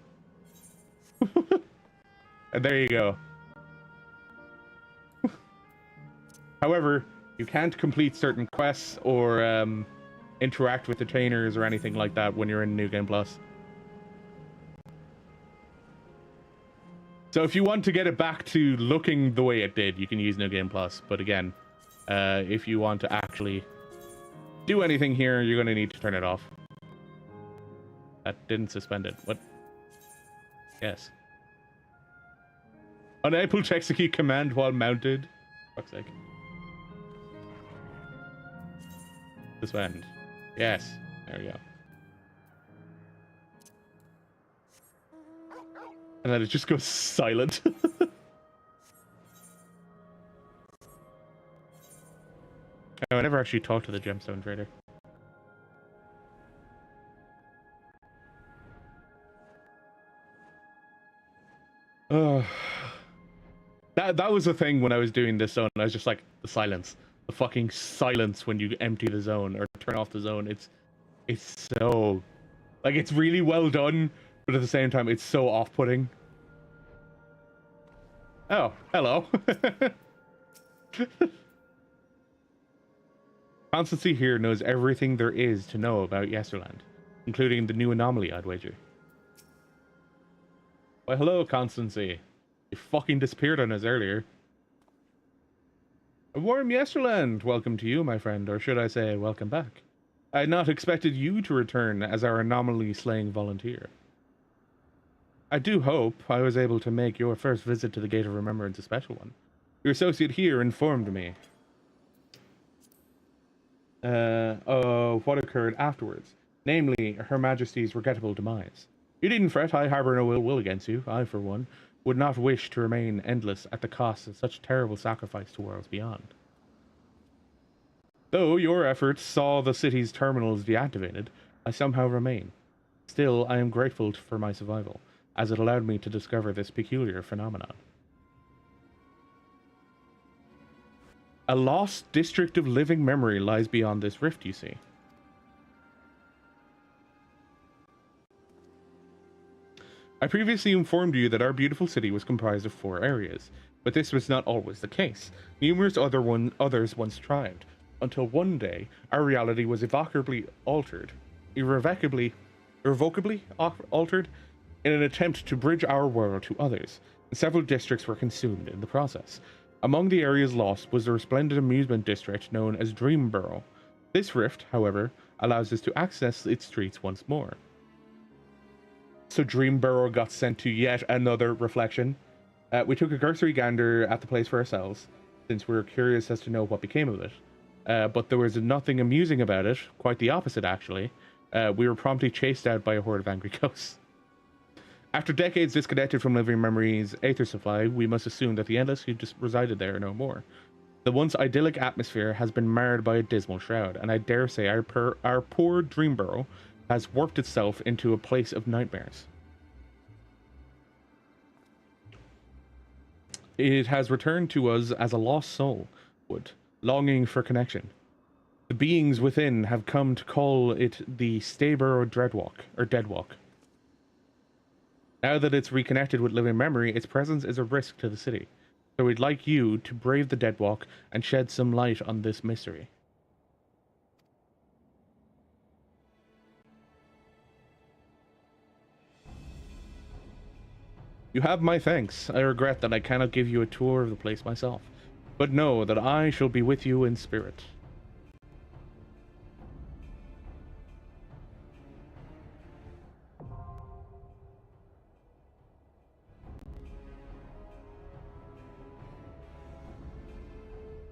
And there you go. However, you can't complete certain quests or interact with the trainers or anything like that when you're in New Game Plus. So if you want to get it back to looking the way it did, you can use New Game Plus. But again, if you want to actually do anything here, you're going to need to turn it off. That didn't suspend it. What? Yes. Unable to execute command while mounted. For fuck's sake. Suspend. Yes. There we go. And then it just goes silent. Oh, I never actually talked to the gemstone trader. That was the thing when I was doing this zone. I was just like, the silence. The fucking silence when you empty the zone or turn off the zone. It's so... like, it's really well done, but at the same time, it's so off-putting. Oh, hello. Constancy here knows everything there is to know about Yesterland, including the new anomaly, I'd wager. Why, hello, Constancy. You fucking disappeared on us earlier. A warm Yesterland! Welcome to you, my friend, or should I say, welcome back. I had not expected you to return as our anomaly-slaying volunteer. I do hope I was able to make your first visit to the Gate of Remembrance a special one. Your associate here informed me of what occurred afterwards, namely Her Majesty's regrettable demise. You needn't fret, I harbour no ill will against you. I, for one, would not wish to remain endless at the cost of such terrible sacrifice to worlds beyond. Though your efforts saw the city's terminals deactivated, I somehow remain. Still, I am grateful for my survival, as it allowed me to discover this peculiar phenomenon. A lost district of living memory lies beyond this rift, you see. I previously informed you that our beautiful city was comprised of 4 areas, but this was not always the case. Numerous others once thrived, until one day our reality was irrevocably altered in an attempt to bridge our world to others, and several districts were consumed in the process. Among the areas lost was the resplendent amusement district known as Dreamborough. This rift, however, allows us to access its streets once more. So Dreamborough got sent to yet another reflection. We took a cursory gander at the place for ourselves, since we were curious as to know what became of it. But there was nothing amusing about it, quite the opposite actually. We were promptly chased out by a horde of angry ghosts. After decades disconnected from living memories' aether supply, we must assume that the endless who just resided there are no more. The once idyllic atmosphere has been marred by a dismal shroud, and I dare say our poor Dreamborough has warped itself into a place of nightmares. It has returned to us as a lost soul would, longing for connection. The beings within have come to call it the Stayborough Deadwalk. Now that it's reconnected with living memory, its presence is a risk to the city. So we'd like you to brave the Deadwalk and shed some light on this mystery. You have my thanks. I regret that I cannot give you a tour of the place myself, but know that I shall be with you in spirit.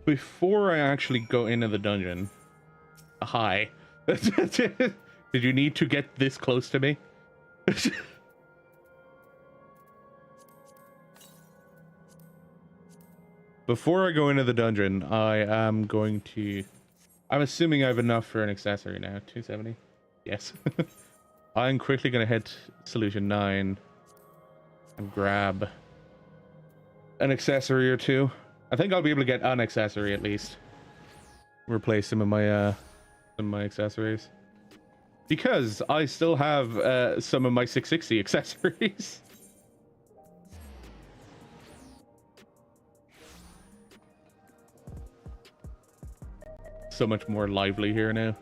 Before I actually go into the dungeon, hi. Did you need to get this close to me? Before I go into the dungeon, I am going to... I'm assuming I have enough for an accessory now. 270? Yes. I'm quickly going to hit Solution 9 and grab an accessory or two. I think I'll be able to get an accessory at least. Replace some of my accessories. Because I still have some of my 660 accessories. So much more lively here now.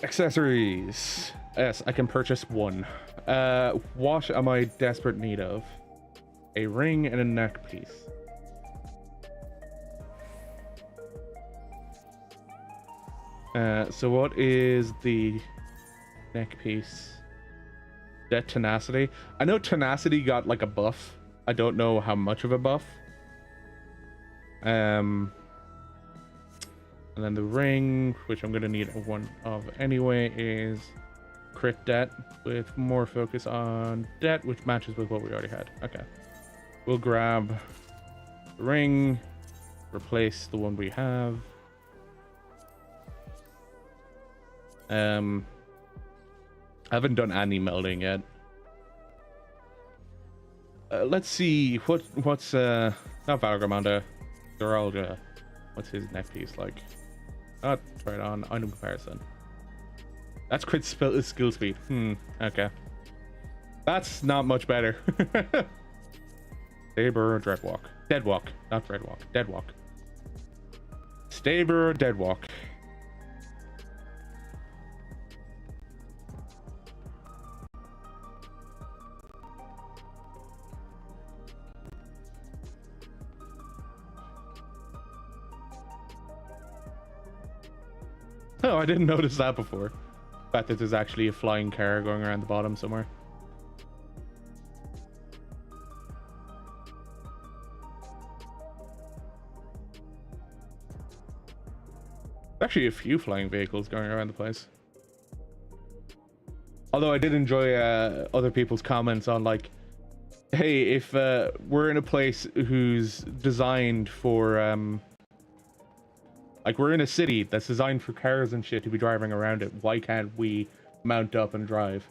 Accessories. Yes, I can purchase one. What am I desperate need of? A ring and a neck piece. So what is the neck piece? That tenacity. I know tenacity got like a buff. I don't know how much of a buff. And then the ring, which I'm gonna need one of anyway, is crit debt with more focus on debt, which matches with what we already had. Okay, we'll grab the ring, replace the one we have. I haven't done any melding yet. Let's see what's not Valgramanda, Doralga. What's his neck piece like? Oh, try it on item comparison. That's crit skill speed. Okay. That's not much better. Staber or Deadwalk, not Dreadwalk. Deadwalk. Staber or Deadwalk. Oh, I didn't notice that before. The fact that there's actually a flying car going around the bottom somewhere. Actually a few flying vehicles going around the place. Although I did enjoy other people's comments on like, hey, if we're in a place who's designed for like we're in a city that's designed for cars and shit to be driving around it, why can't we mount up and drive?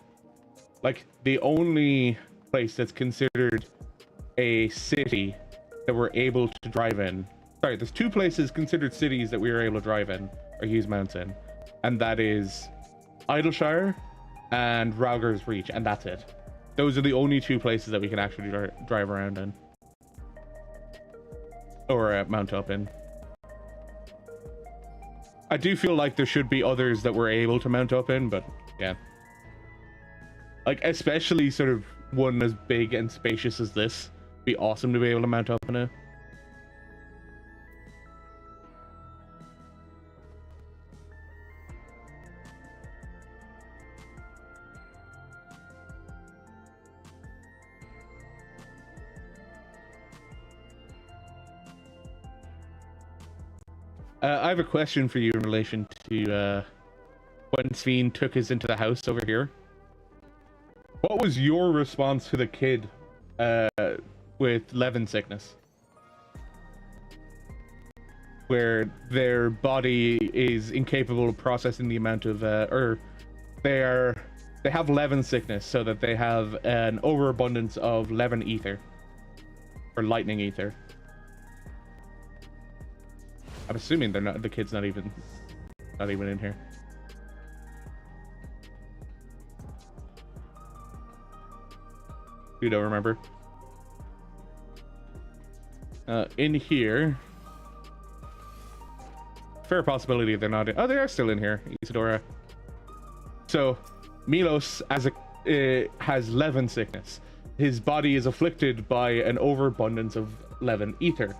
Like the only place that's considered a city that we're able to drive in. Sorry, there's two places considered cities that we are able to drive in or use mounts in, and that is Idleshire and Rauger's Reach, and that's it. Those are the only two places that we can actually drive around in. Or mount up in. I do feel like there should be others that we're able to mount up in, but yeah. Like, especially sort of one as big and spacious as this. Be awesome to be able to mount up in it. I have a question for you in relation to when Sveen took us into the house over here. What was your response to the kid with Levin sickness? Where their body is incapable of processing the amount of, or they have Levin sickness, so that they have an overabundance of Levin ether, or lightning ether. I'm assuming they're not. The kid's not even in here. You don't remember? In here, fair possibility they're not in. Oh, they are still in here, Isadora. So, Milos has Levin sickness. His body is afflicted by an overabundance of Levin ether.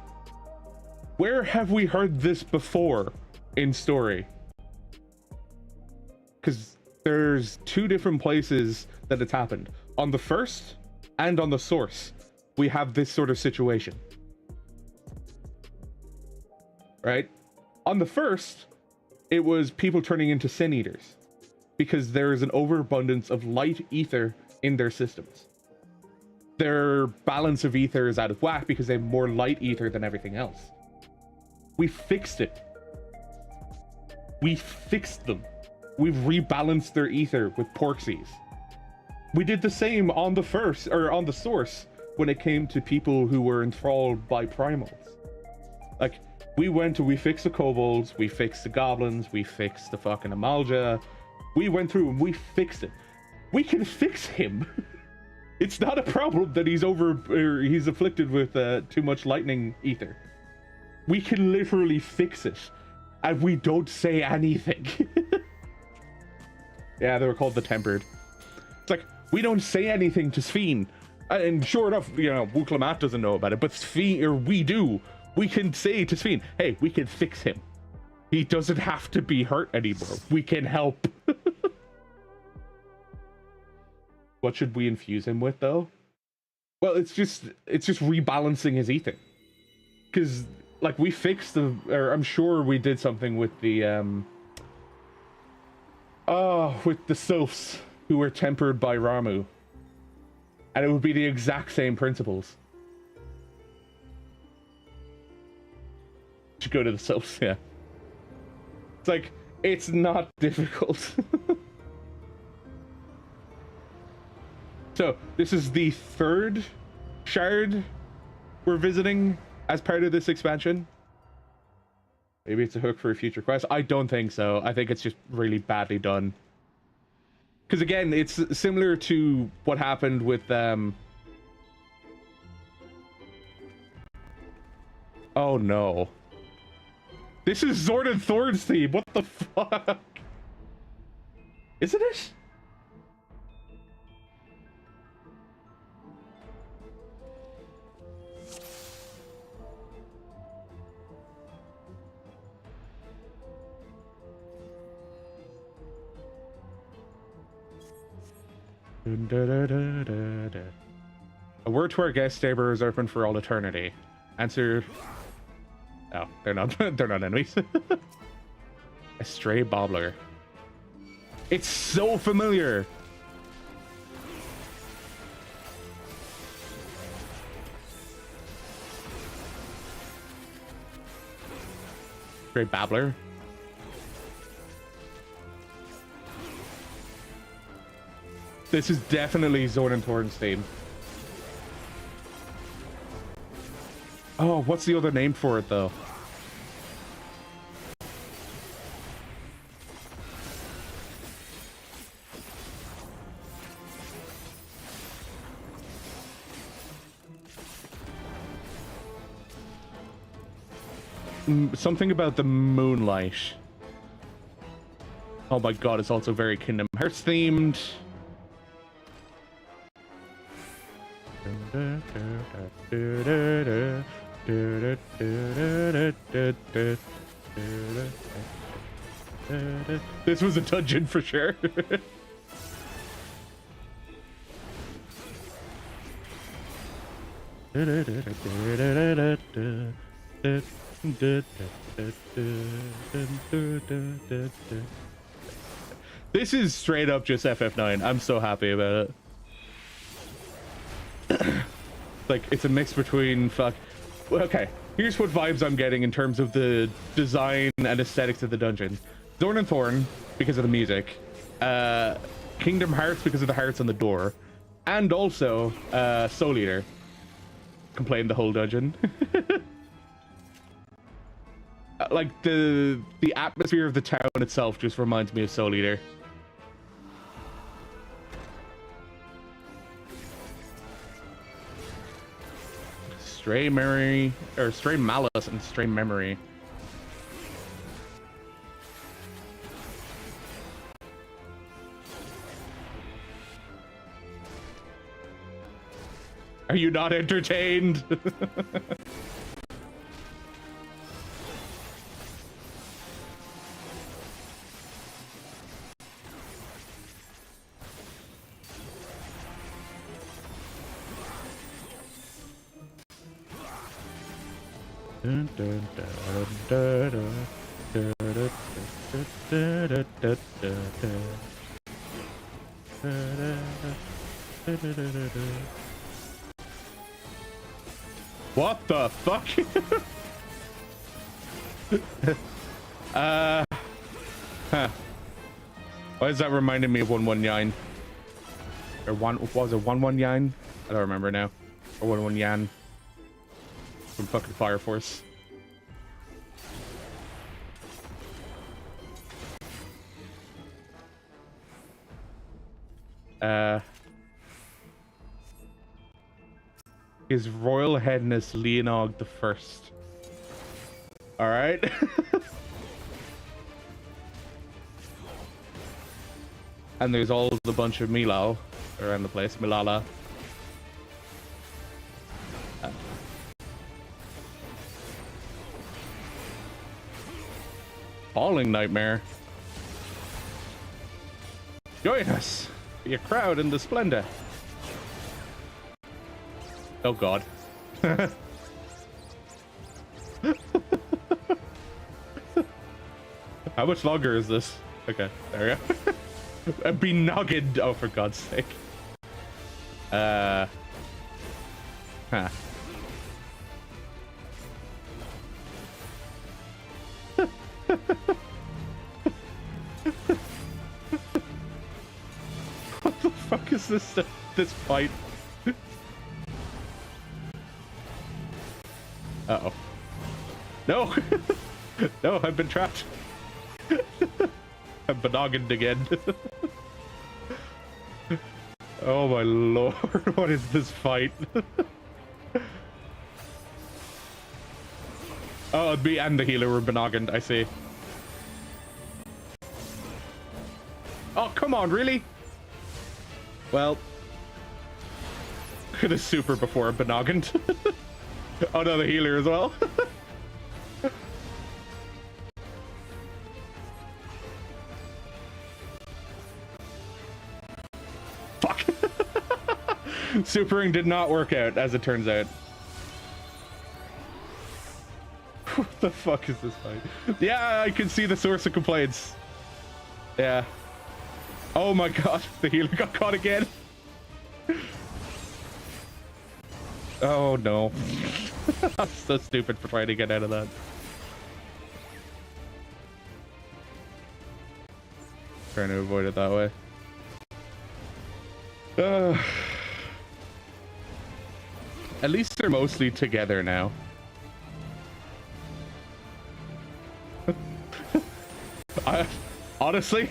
Where have we heard this before in story? Because there's two different places that it's happened. On the first and on the source, we have this sort of situation. Right? On the first, it was people turning into sin eaters because there is an overabundance of light ether in their systems. Their balance of ether is out of whack because they have more light ether than everything else. We fixed it. We fixed them. We've rebalanced their ether with Porxies. We did the same on the first, or on the source, when it came to people who were enthralled by primals. Like, we went and we fixed the kobolds, we fixed the goblins, we fixed the fucking Amalja. We went through and we fixed it. We can fix him. It's not a problem that he's afflicted with too much lightning ether. We can literally fix it, and we don't say anything. Yeah, they were called the Tempered. It's like, we don't say anything to Sveen. And sure enough, you know, Wuklamat doesn't know about it, but Sveen, or we do. We can say to Sveen, hey, we can fix him. He doesn't have to be hurt anymore. We can help. What should we infuse him with, though? Well, it's just rebalancing his ether. Because, like, we fixed or I'm sure we did something with the, with the sylphs who were tempered by Ramu. And it would be the exact same principles. Should go to the sylphs, yeah. It's like, it's not difficult. So, this is the third shard we're visiting as part of this expansion. Maybe it's a hook for a future quest. I don't think so. I think it's just really badly done. Because again, it's similar to what happened with oh no. This is Zord and Thorn's theme. What the fuck? Isn't it? A word to our guest neighbor is open for all eternity. Answer. Oh, they're not. They're not enemies. A stray bobbler. It's so familiar. Stray babbler. This is definitely Zorn and Thorn's theme. Oh, what's the other name for it though? Something about the moonlight. Oh my god, it's also very Kingdom Hearts themed. This was a dungeon for sure. This is straight up just FF9. I'm so happy about it. Like, it's a mix between okay, here's what vibes I'm getting in terms of the design and aesthetics of the dungeon. Zorn and Thorn because of the music, Kingdom Hearts because of the hearts on the door, and also Soul Eater complained the whole dungeon. Like the atmosphere of the town itself just reminds me of Soul Eater. Stray memory, or stray malice and stray memory. Are you not entertained? What the fuck? Huh. Why is that reminding me of 119? Or what was it, 119? I don't remember now. Or 119 Yan. From fucking Fire Force. His Royal Highness Leonog the First. All right. And there's all the bunch of Milal around the place. Milala. Falling Nightmare. Join us. Be a crowd in the splendor. Oh god. How much longer is this? Okay, there we go. Be noggin. Oh, for God's sake. Huh. What the fuck is this fight? Uh-oh. No! No, I've been trapped. I'm benoggined again. Oh my lord, what is this fight? Oh, me and the healer were benoggined, I see. Oh, come on, really? Well, could have super before I'm benoggined. Oh no, the healer as well. Fuck. Supering did not work out, as it turns out. What the fuck is this fight? Yeah, I can see the source of complaints. Yeah. Oh my god, the healer got caught again. Oh no. I'm so stupid for trying to get out of that. Trying to avoid it that way. At least they're mostly together now. Honestly,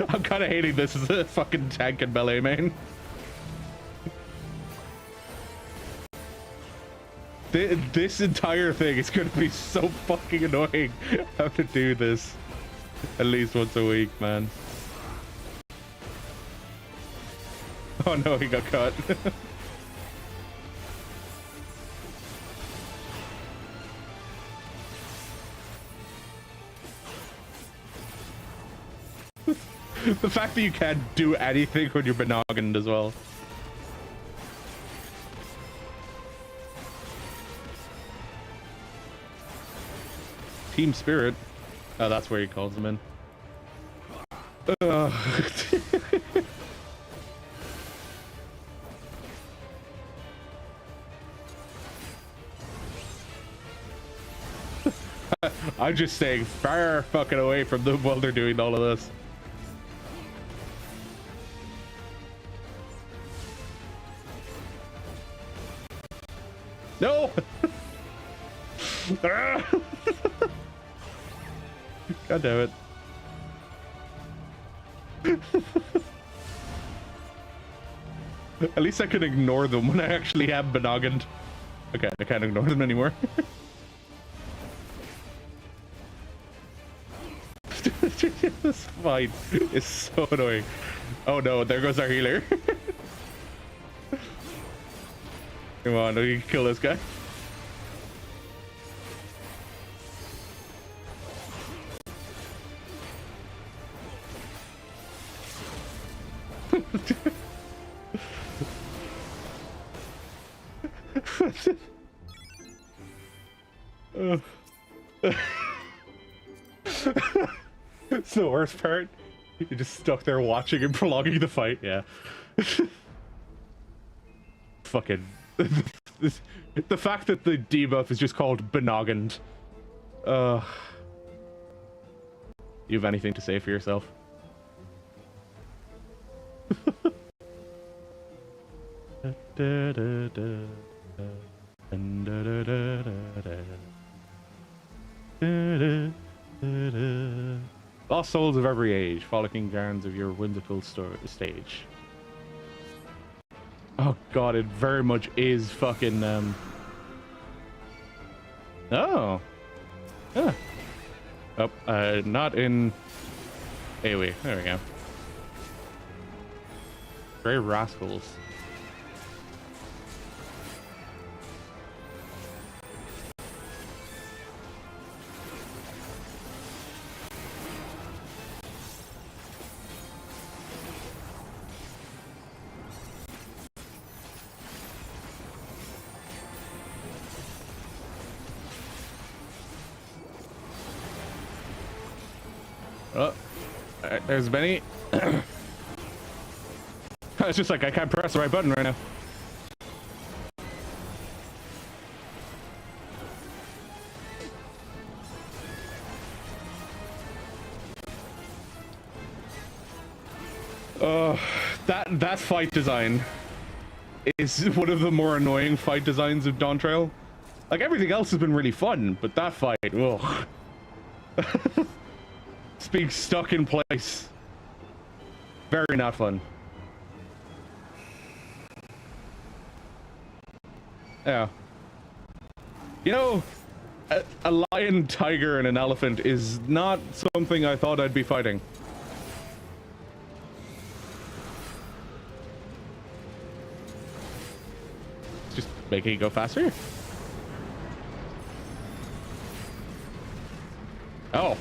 I'm kind of hating this as a fucking tank and melee main. This entire thing is going to be so fucking annoying. I have to do this at least once a week, man. Oh no, he got caught. The fact that you can't do anything when you're benoggined as well. Team Spirit. Oh, that's where he calls them in. I'm just staying far fucking away from them while they're doing all of this. No! God damn it. At least I can ignore them when I actually am benoggined. Okay, I can't ignore them anymore. This fight is so annoying. Oh no, there goes our healer. Come on, we can kill this guy. It's the worst part. You're just stuck there watching and prolonging the fight. Yeah. Fucking. The fact that the debuff is just called benoggined. You have anything to say for yourself? Lost souls of every age, frolicking gardens of your whimsical stage. Oh god, it very much is fucking Oh. Yeah. Oh, not in AoE. There we go. Grey rascals. Oh, there's Benny. It's just like I can't press the right button right now. That fight design is one of the more annoying fight designs of Dawn Trail. Like everything else has been really fun, but that fight, ugh. It's being stuck in place. Very not fun. Yeah. You know, a lion, tiger, and an elephant is not something I thought I'd be fighting. Just making it go faster. Oh.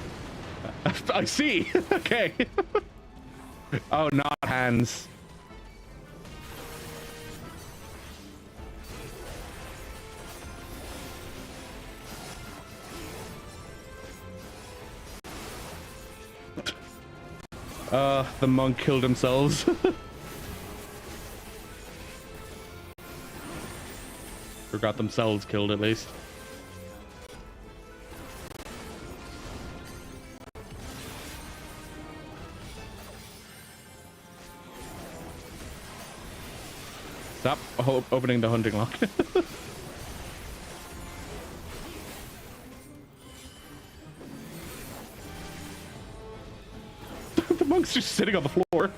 I see. Okay. Oh, not hands. The monk killed themselves. Or got themselves killed at least. Stop opening the hunting lock. The monk's just sitting on the floor.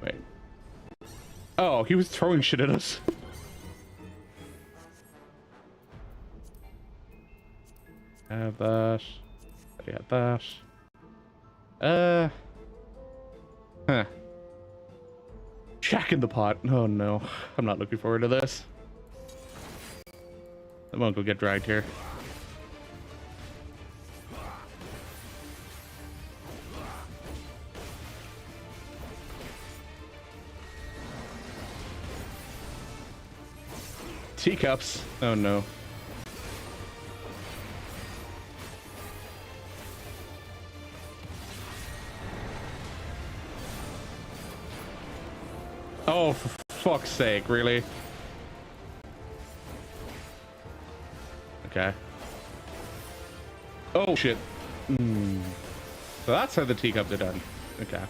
Wait. Oh, he was throwing shit at us. Have that. I got that. Huh. Jack in the pot. Oh no. I'm not looking forward to this. The monk will get dragged here. Teacups. Oh no. Oh, for fuck's sake, really? Okay. Oh shit. So that's how the teacups are done. Okay.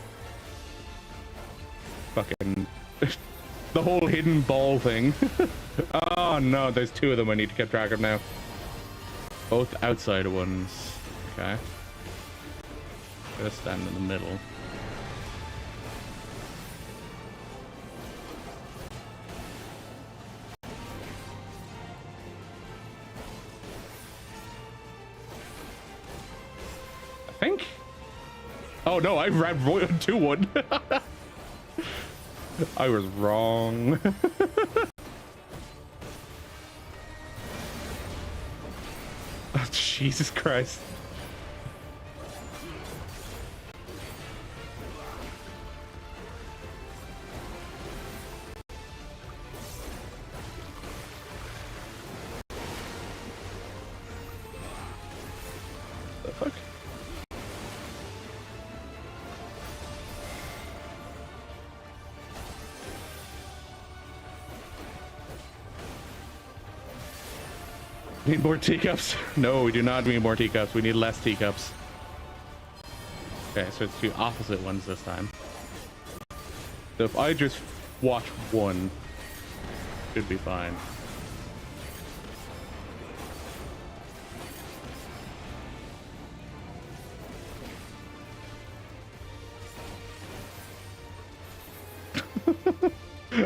Fucking the whole hidden ball thing. Oh no, there's two of them I need to get track of now. Both outside ones. Okay. Gotta stand in the middle. I think. Oh no, I ran 2-1. I was wrong. Oh, Jesus Christ. The fuck? Need more teacups? No, we do not need more teacups. We need less teacups. Okay, so it's two opposite ones this time. So if I just watch one, should be fine.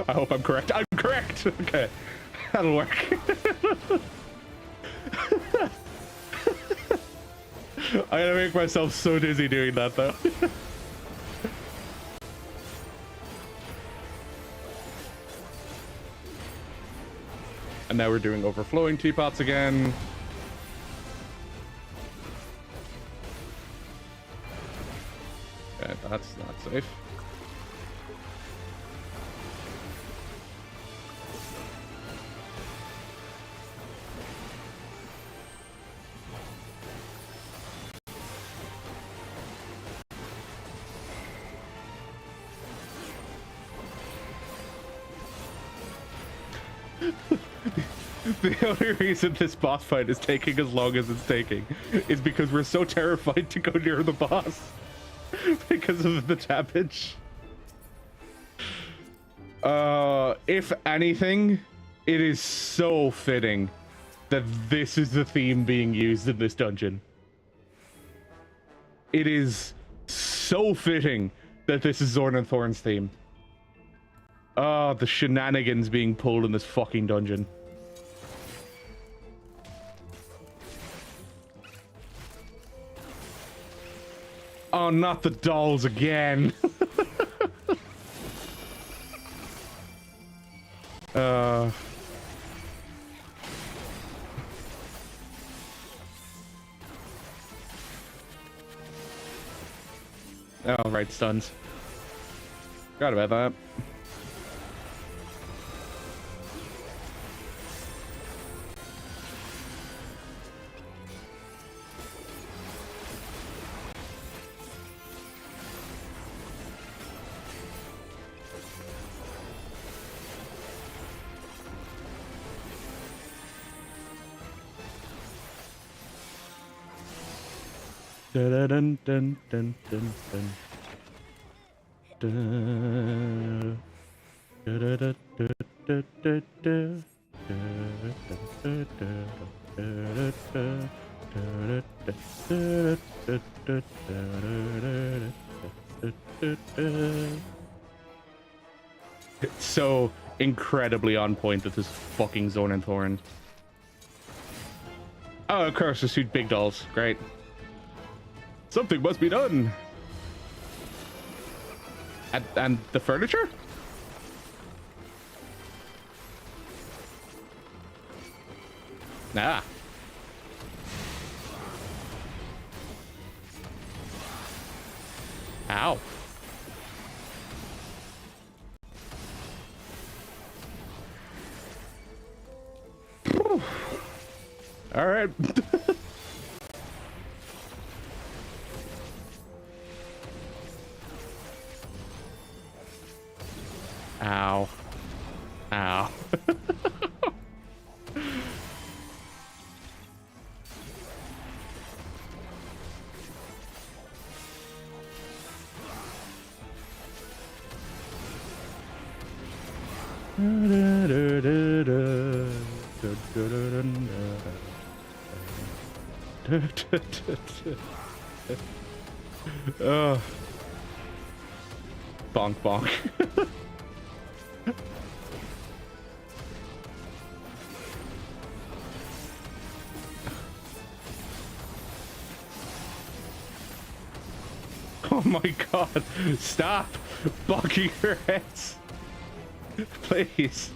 I hope I'm correct. I'm correct! Okay, that'll work. I'm gonna make myself so dizzy doing that though. And now we're doing overflowing teapots again. Okay, that's not safe. The only reason this boss fight is taking as long as it's taking is because we're so terrified to go near the boss because of the damage. If anything, it is so fitting that this is the theme being used in this dungeon. It is so fitting that this is Zorn and Thorn's theme. The shenanigans being pulled in this fucking dungeon. Oh, not the dolls again. Oh, right, stuns. Forgot about that. Dun dun dun dun dun dun. Dun. Dun dun dun dun dun dun. It's so incredibly on point that this fucking Zorn and Thorn. Oh, of course, just shoot big dolls. Great. Something must be done. And the furniture? Nah. Ow. All right. Ow. Ow. Bonk bonk. Oh my god, stop bonking your heads. Please.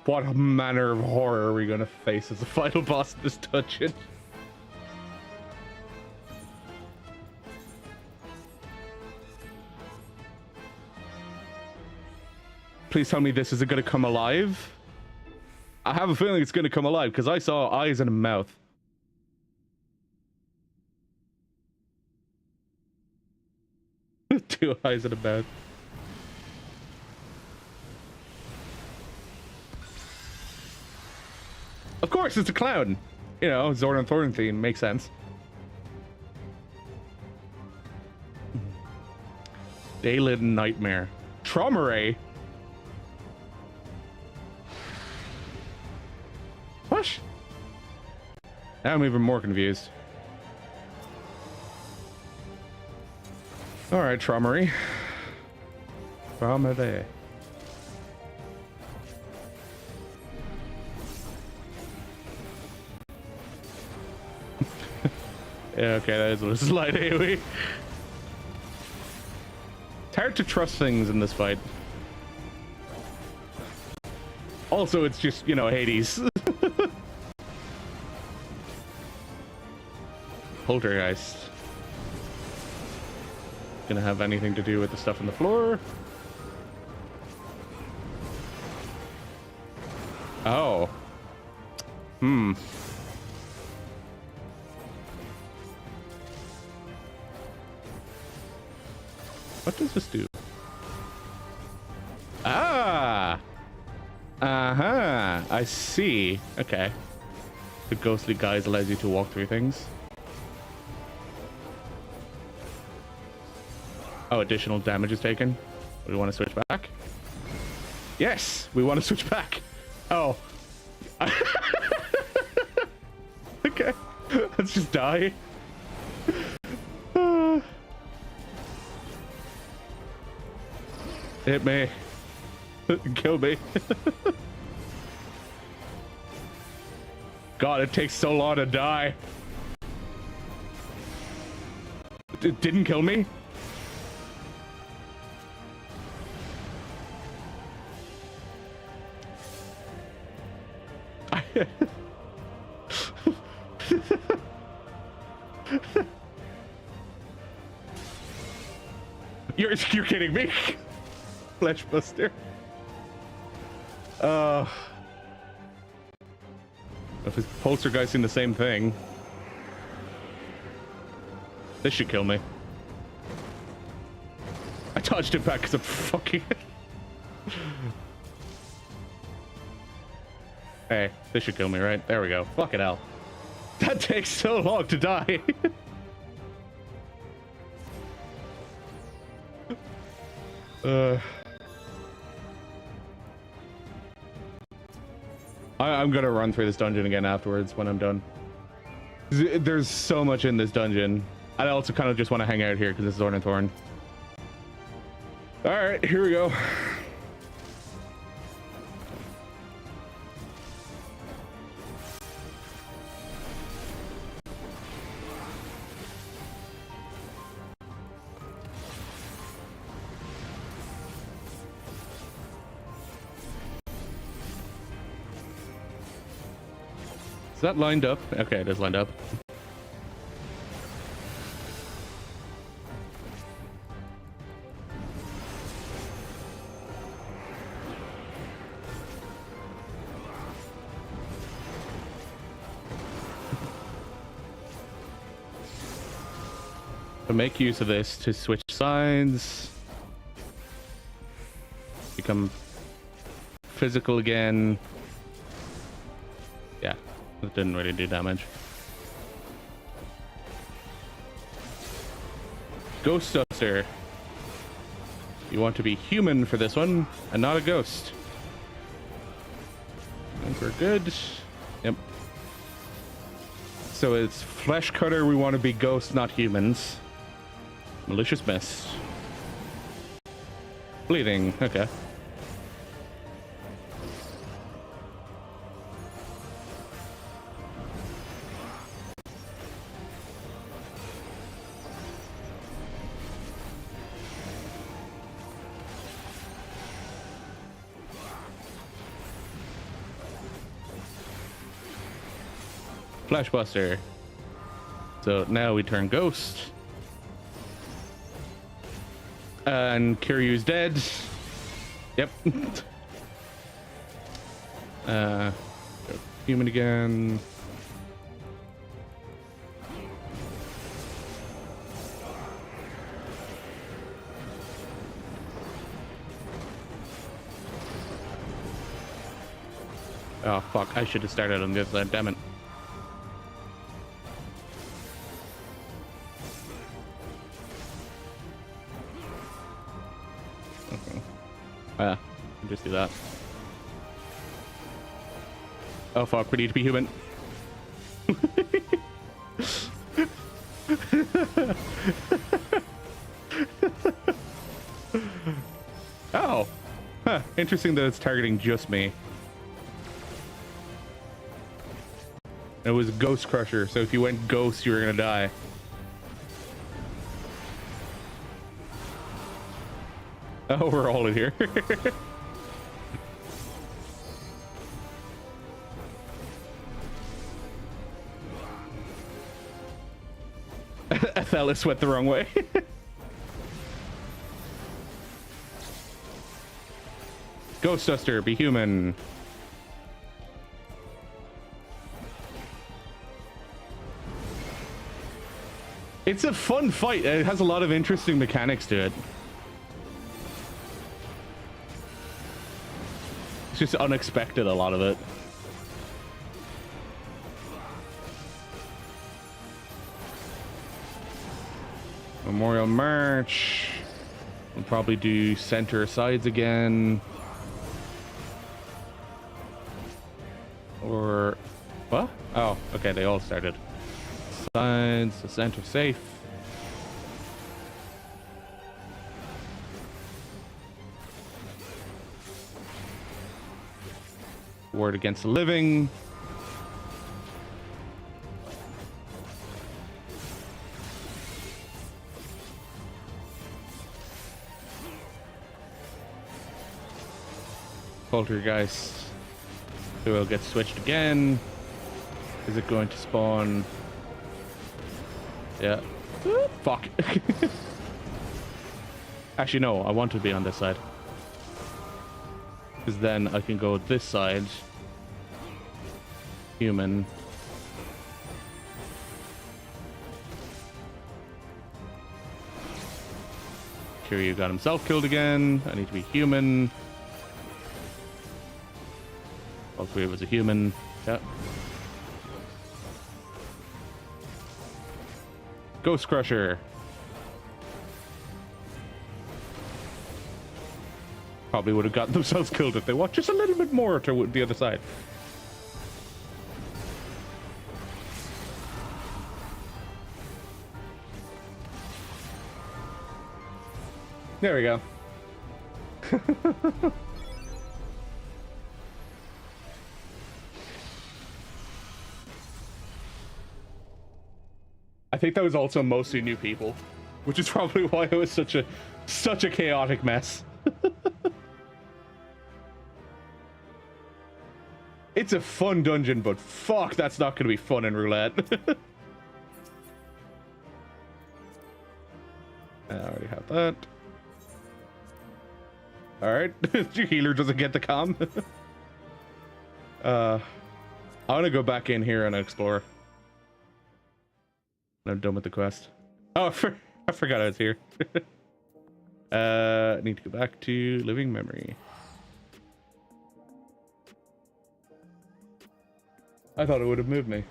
What manner of horror are we gonna face as the final boss of this dungeon? Please tell me this isn't gonna come alive. I have a feeling it's gonna come alive because I saw eyes and a mouth. Two eyes and a mouth. Of course, it's a clown. You know, Zorn and Thorn theme makes sense. Daylid Nightmare. Trauma Ray. What? Now I'm even more confused. Alright, Trauma Ray. Trauma Ray. Yeah, okay, that is a slight AoE. It's hard to trust things in this fight. Also, it's just, you know, Hades. Poltergeist. Gonna have anything to do with the stuff on the floor? Oh. Hmm. What does this do? Ah! Uh-huh. I see. Okay. The ghostly guise allows you to walk through things. Oh, additional damage is taken. We want to switch back? Yes! We want to switch back! Oh. Okay. Let's just die. Hit me. Kill me. God, it takes so long to die. It didn't kill me? You're kidding me? Fleshbuster. If his poltergeisting the same thing. This should kill me. I dodged it back because I'm fucking... Hey, this should kill me, right? There we go. Fucking hell. That takes so long to die. I'm gonna run through this dungeon again afterwards when I'm done. There's so much in this dungeon. I also kind of just want to hang out here because this is Ornithorn. Alright, here we go. Is that lined up? Okay, it is lined up. So make use of this to switch sides. Become physical again. Yeah. It didn't really do damage. Ghost Duster. You want to be human for this one, and not a ghost. I think we're good. Yep. So it's Flesh Cutter, we want to be ghosts, not humans. Malicious Mist. Bleeding, okay. Flashbuster. So now we turn ghost. And Kiryu's dead. Yep. Human again. Oh fuck, I should have started on this side, damn it. Just do that. Oh fuck, we need to be human. Oh, huh. Interesting that it's targeting just me. It was Ghost Crusher, so if you went ghost, you were gonna die. Oh, we're all in here. Athalis went the wrong way. Ghost Duster, be human. It's a fun fight. It has a lot of interesting mechanics to it. It's just unexpected, a lot of it. Memorial March. We'll probably do center sides again. Or what? Oh, okay, they all started. Sides, the center safe. Ward against the living. Poltergeist. So it'll get switched again. Is it going to spawn? Yeah. Fuck. Actually, no, I want to be on this side. Because then I can go this side. Human. Kiryu got himself killed again. I need to be human. Hopefully it was a human. Yeah. Ghost Crusher. Probably would have gotten themselves killed if they walked just a little bit more to the other side. There we go. I think that was also mostly new people, which is probably why it was such a chaotic mess. It's a fun dungeon, but fuck, that's not going to be fun in roulette. I already have that. Alright, your healer doesn't get the comm. I want to go back in here and explore. I'm done with the quest. Oh, I forgot I was here. I need to go back to living memory. I thought it would have moved me.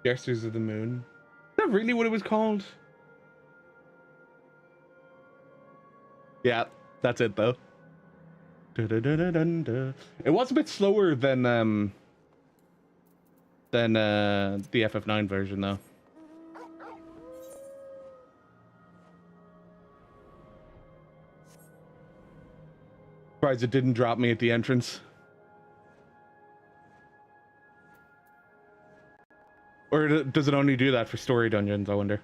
Jesters of the Moon. Is that really what it was called? Yeah, that's it though. It was a bit slower than the FF9 version though. Surprised it didn't drop me at the entrance. Or does it only do that for story dungeons, I wonder?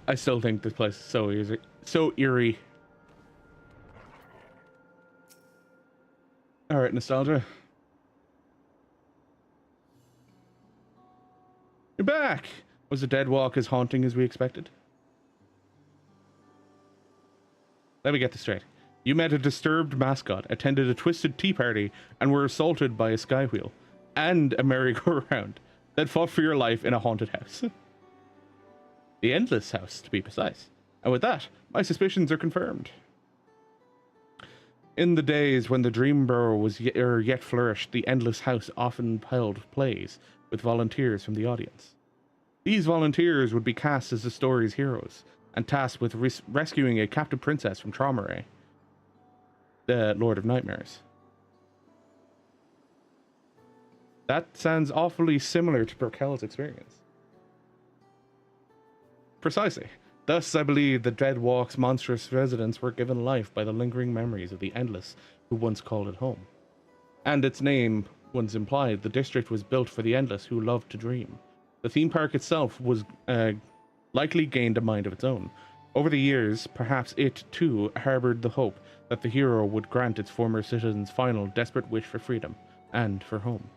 I still think this place is so easy, so eerie. All right, nostalgia. You're back. Was the dead walk as haunting as we expected? Let me get this straight. You met a disturbed mascot, attended a twisted tea party, and were assaulted by a skywheel and a merry-go-round, then fought for your life in a haunted house. The Endless House, to be precise. And with that, my suspicions are confirmed. In the days when the Dream Burrow was yet flourished, the Endless House often held plays with volunteers from the audience. These volunteers would be cast as the story's heroes, and tasked with rescuing a captive princess from Traumaray, the Lord of Nightmares. That sounds awfully similar to Burkel's experience. Precisely. Thus, I believe the Dead Walk's monstrous residents were given life by the lingering memories of the Endless, who once called it home. And its name once implied, the district was built for the Endless, who loved to dream. The theme park itself was likely gained a mind of its own. Over the years, perhaps it, too, harbored the hope that the hero would grant its former citizens' final desperate wish for freedom and for home.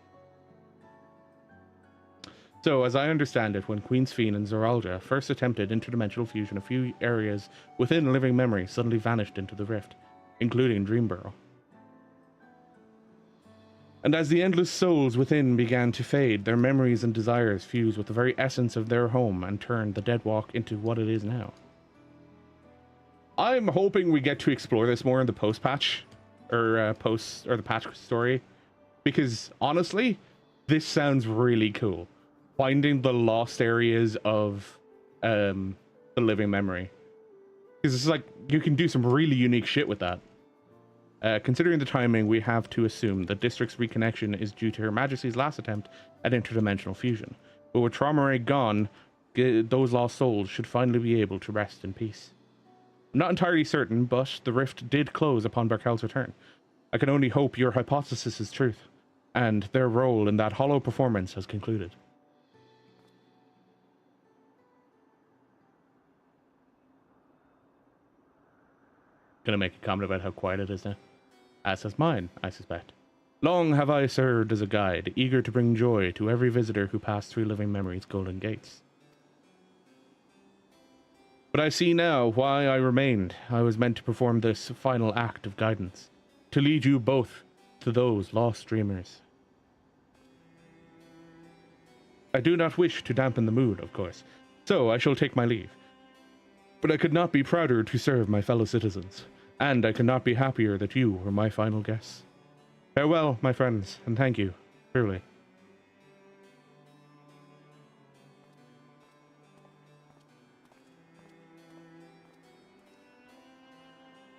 So, as I understand it, when Queen's Fiend and Zoralja first attempted interdimensional fusion, a few areas within living memory suddenly vanished into the rift, including Dreamburrow. And as the endless souls within began to fade, their memories and desires fused with the very essence of their home and turned the Dead Walk into what it is now. I'm hoping we get to explore this more in the post-patch, or the patch story, because honestly, this sounds really cool. Finding the lost areas of the living memory, because it's like you can do some really unique shit with that. Considering the timing, we have to assume the district's reconnection is due to Her Majesty's last attempt at interdimensional fusion. But with Traumaray gone, those lost souls should finally be able to rest in peace. I'm not entirely certain, but the rift did close upon Barkel's return. I can only hope your hypothesis is truth, and their role in that hollow performance has concluded. Gonna make a comment about how quiet it is now. As has mine, I suspect. Long have I served as a guide, eager to bring joy to every visitor who passed through living memory's golden gates. But I see now why I remained. I was meant to perform this final act of guidance, to lead you both to those lost dreamers. I do not wish to dampen the mood, of course, so I shall take my leave. But I could not be prouder to serve my fellow citizens, and I could not be happier that you were my final guests. Farewell, my friends, and thank you, truly.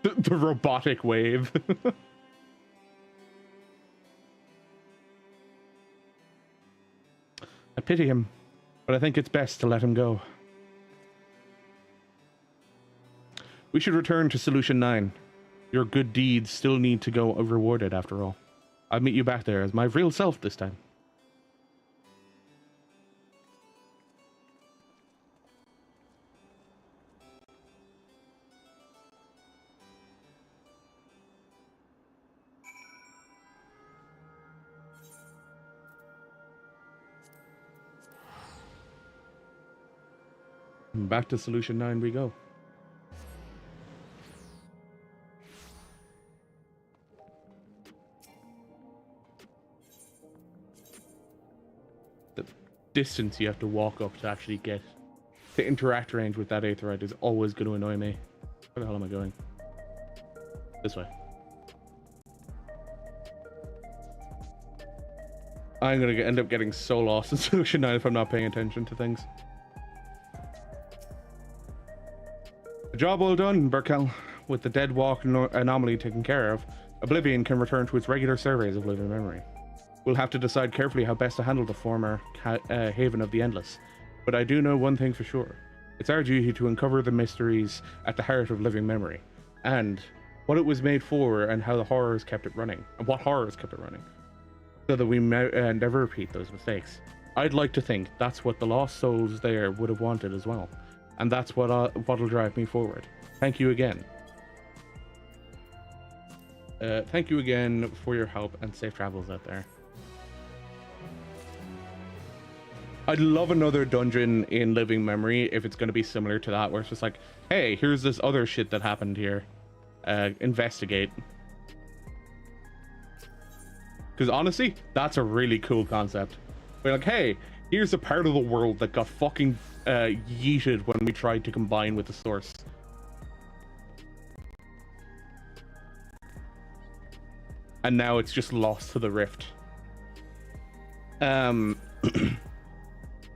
The robotic wave. I pity him, but I think it's best to let him go. We should return to Solution 9. Your good deeds still need to go rewarded after all. I'll meet you back there as my real self this time. Back to Solution 9 we go. The distance you have to walk up to actually get to interact range with that Aetheryte is always going to annoy me. Where the hell am I going? This way. I'm going to end up getting so lost in Solution 9 if I'm not paying attention to things. A job well done, Barkel. With the dead walk anomaly taken care of, Oblivion can return to its regular surveys of living memory. We'll have to decide carefully how best to handle the former Haven of the Endless, but I do know one thing for sure. It's our duty to uncover the mysteries at the heart of living memory, and what it was made for, and how the horrors kept it running, and what horrors kept it running, so that we never repeat those mistakes. I'd like to think that's what the lost souls there would have wanted as well. And that's what'll drive me forward. Thank you again. Thank you again for your help and safe travels out there. I'd love another dungeon in Living Memory if it's going to be similar to that, where it's just like, hey, here's this other shit that happened here. Investigate. Because honestly, that's a really cool concept. We're like, hey, here's a part of the world that got fucking yeeted when we tried to combine with the source. And now it's just lost to the rift.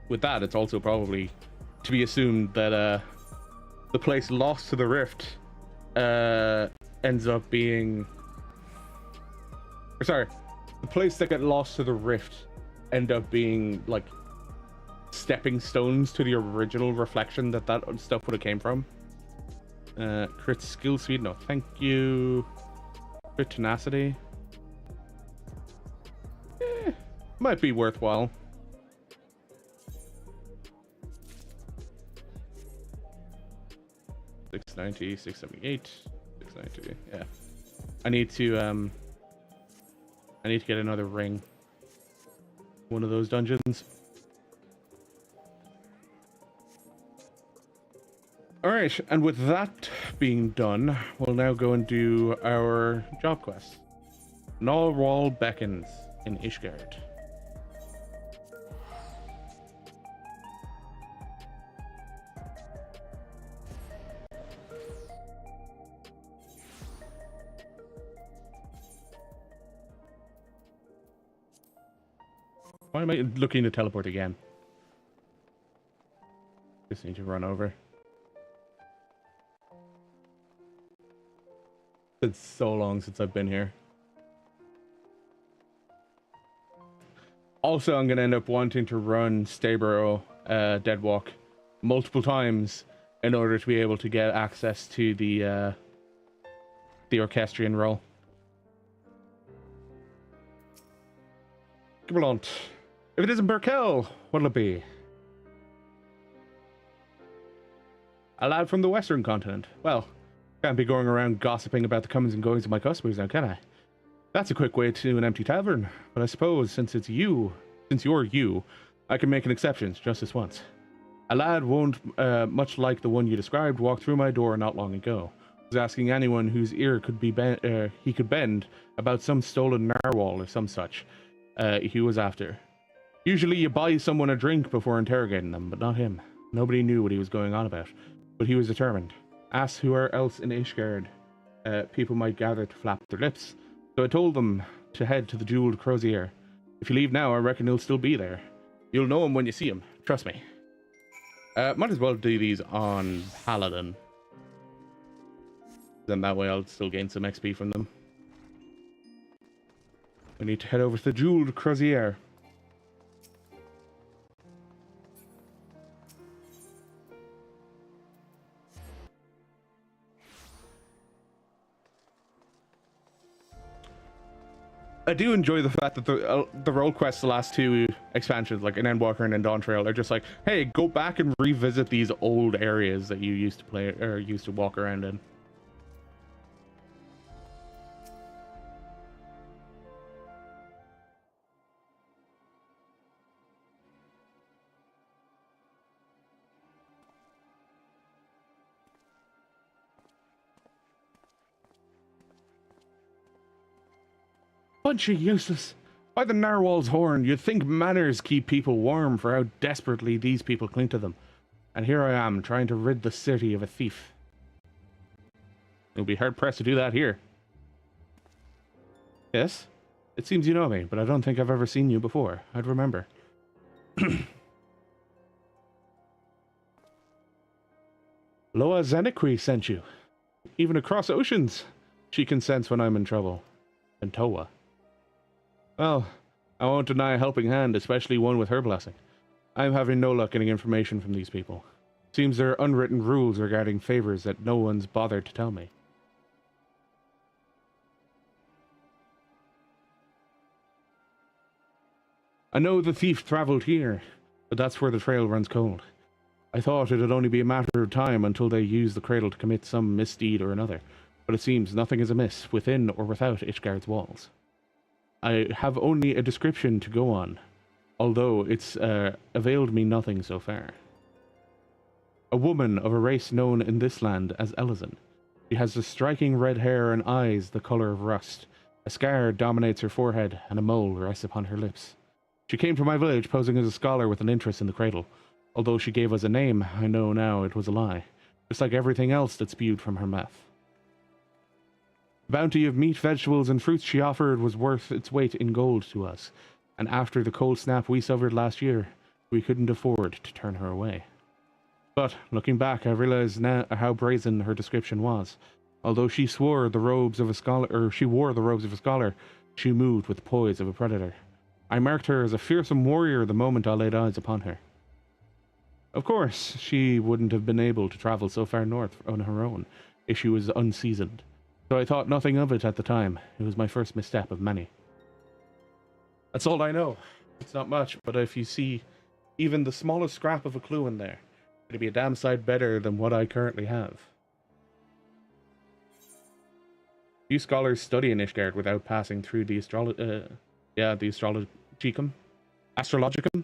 With that, it's also probably to be assumed that the place lost to the rift ends up being... Or sorry, the place that got lost to the rift end up being like stepping stones to the original reflection that stuff would have came from. Crit skill speed, no thank you. Crit tenacity, might be worthwhile. $690, $678, $690. Yeah, I need to get another ring. One of those dungeons. Alright, and with that being done, we'll now go and do our job quest. Narwhal Beckons in Ishgard. Why am I looking to teleport again? Just need to run over. It's so long since I've been here. Also, I'm going to end up wanting to run Stayborough Deadwalk multiple times in order to be able to get access to the orchestrion role. Gibralont. If it isn't Berkel, what'll it be? A lad from the Western continent. Well, can't be going around gossiping about the comings and goings of my customers now, can I? That's a quick way to an empty tavern, but I suppose since you're you, I can make an exception just this once. A lad won't, much like the one you described, walked through my door not long ago. Was asking anyone whose ear could be he could bend about some stolen narwhal or some such. He was after. Usually you buy someone a drink before interrogating them, but not him. Nobody knew what he was going on about, but he was determined. Asked who else in Ishgard people might gather to flap their lips. So I told them to head to the jeweled crozier. If you leave now, I reckon he'll still be there. You'll know him when you see him. Trust me. Might as well do these on Paladin. Then that way I'll still gain some XP from them. We need to head over to the jeweled crozier. I do enjoy the fact that the role quests, the last two expansions, like in Endwalker and in Dawn Trail, are just like, hey, go back and revisit these old areas that you used to play or used to walk around in. Bunch of useless. By the narwhal's horn, you'd think manners keep people warm for how desperately these people cling to them. And here I am, trying to rid the city of a thief. You'll be hard-pressed to do that here. Yes? It seems you know me, but I don't think I've ever seen you before. I'd remember. Loa Zeniqui sent you. Even across oceans. She can sense when I'm in trouble. And Toa. Well, I won't deny a helping hand, especially one with her blessing. I'm having no luck getting information from these people. Seems there are unwritten rules regarding favors that no one's bothered to tell me. I know the thief traveled here, but that's where the trail runs cold. I thought it'd only be a matter of time until they use the cradle to commit some misdeed or another, but it seems nothing is amiss within or without Ishgard's walls. I have only a description to go on, although it's availed me nothing so far. A woman of a race known in this land as Elizan. She has the striking red hair and eyes the color of rust. A scar dominates her forehead, and a mole rests upon her lips. She came to my village posing as a scholar with an interest in the cradle. Although she gave us a name, I know now it was a lie, just like everything else that spewed from her mouth. The bounty of meat, vegetables, and fruits she offered was worth its weight in gold to us, and after the cold snap we suffered last year, we couldn't afford to turn her away. But, looking back, I realize now how brazen her description was. Although she wore the robes of a scholar, she moved with the poise of a predator. I marked her as a fearsome warrior the moment I laid eyes upon her. Of course, she wouldn't have been able to travel so far north on her own if she was unseasoned. So I thought nothing of it at the time. It was my first misstep of many. That's all I know. It's not much, but if you see even the smallest scrap of a clue in there, it'd be a damn sight better than what I currently have. Few scholars study in Ishgard without passing through the astrologicum.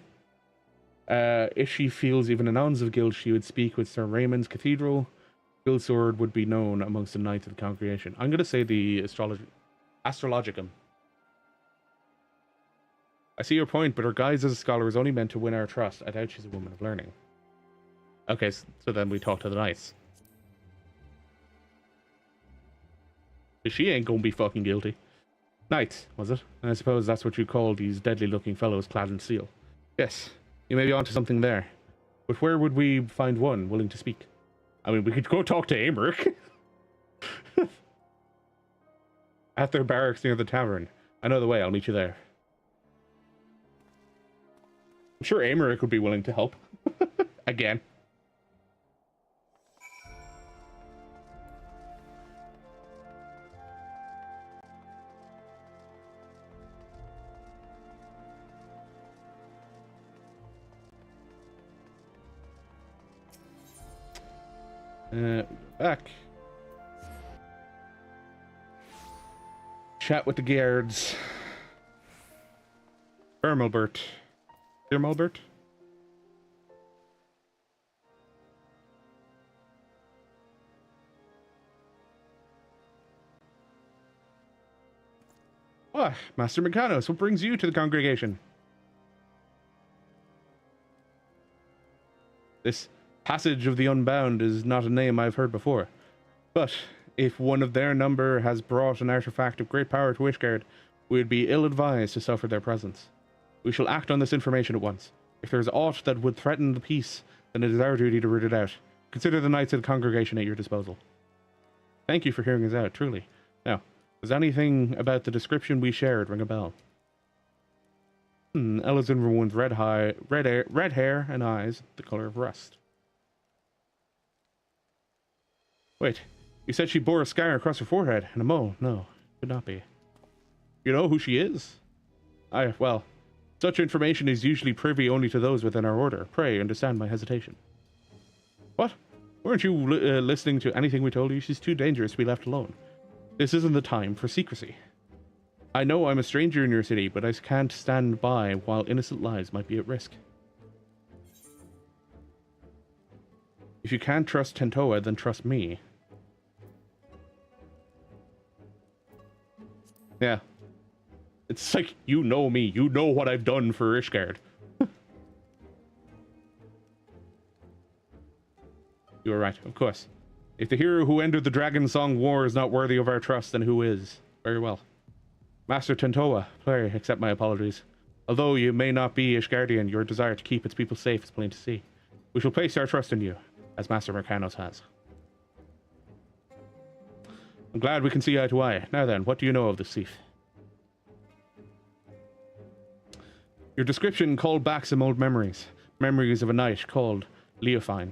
If she feels even an ounce of guilt, she would speak with Sir Raymond's cathedral. Guildsword would be known amongst the knights of the congregation. I'm going to say the astrologicum. I see your point, but her guise as a scholar is only meant to win our trust. I doubt she's a woman of learning. Okay, so then we talk to the knights. She ain't gonna be fucking guilty. Knights, was it? I suppose that's what you call these deadly-looking fellows clad in steel. Yes, you may be onto something there. But where would we find one willing to speak? I mean, we could go talk to Amaric. At their barracks near the tavern. I know the way, I'll meet you there. I'm sure Amaric would be willing to help. Again. Back. Chat with the guards. Ermelbert. Ermelbert? Ah, Master Mechanos, what brings you to the congregation? This Passage of the Unbound is not a name I've heard before. But if one of their number has brought an artifact of great power to Ishgard, we would be ill-advised to suffer their presence. We shall act on this information at once. If there is aught that would threaten the peace, then it is our duty to root it out. Consider the Knights of the Congregation at your disposal. Thank you for hearing us out, truly. Now, does anything about the description we shared ring a bell? Elizabeth red hair and eyes, the color of rust. Wait, you said she bore a scar across her forehead and a mole. No, could not be. You know who she is? Well, such information is usually privy only to those within our order. Pray understand my hesitation. What? Weren't you listening to anything we told you? She's too dangerous to be left alone. This isn't the time for secrecy. I know I'm a stranger in your city, but I can't stand by while innocent lives might be at risk. If you can't trust Tentoa, then trust me. Yeah. It's like, you know me. You know what I've done for Ishgard. You are right, of course. If the hero who ended the Dragon Song War is not worthy of our trust, then who is? Very well. Master Tentoa, pray accept my apologies. Although you may not be Ishgardian, your desire to keep its people safe is plain to see. We shall place our trust in you, as Master Mercanos has. I'm glad we can see eye to eye. Now then, what do you know of this thief? Your description called back some old memories. Memories of a knight called Leofine.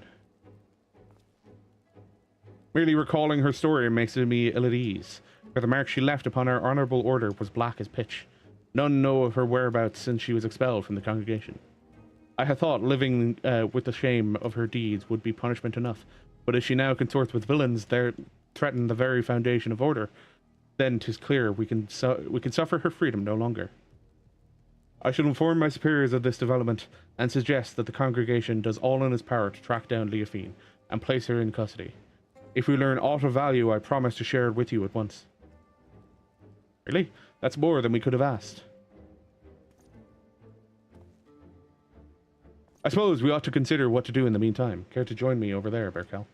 Merely recalling her story makes me ill at ease, for the mark she left upon our honourable order was black as pitch. None know of her whereabouts since she was expelled from the congregation. I had thought living with the shame of her deeds would be punishment enough, but if she now consorts with villains that threaten the very foundation of order, then 'tis clear we can suffer her freedom no longer. I shall inform my superiors of this development and suggest that the congregation does all in its power to track down Leofine and place her in custody. If we learn aught of value, I promise to share it with you at once. Really? That's more than we could have asked. I suppose we ought to consider what to do in the meantime. Care to join me over there, Berkel?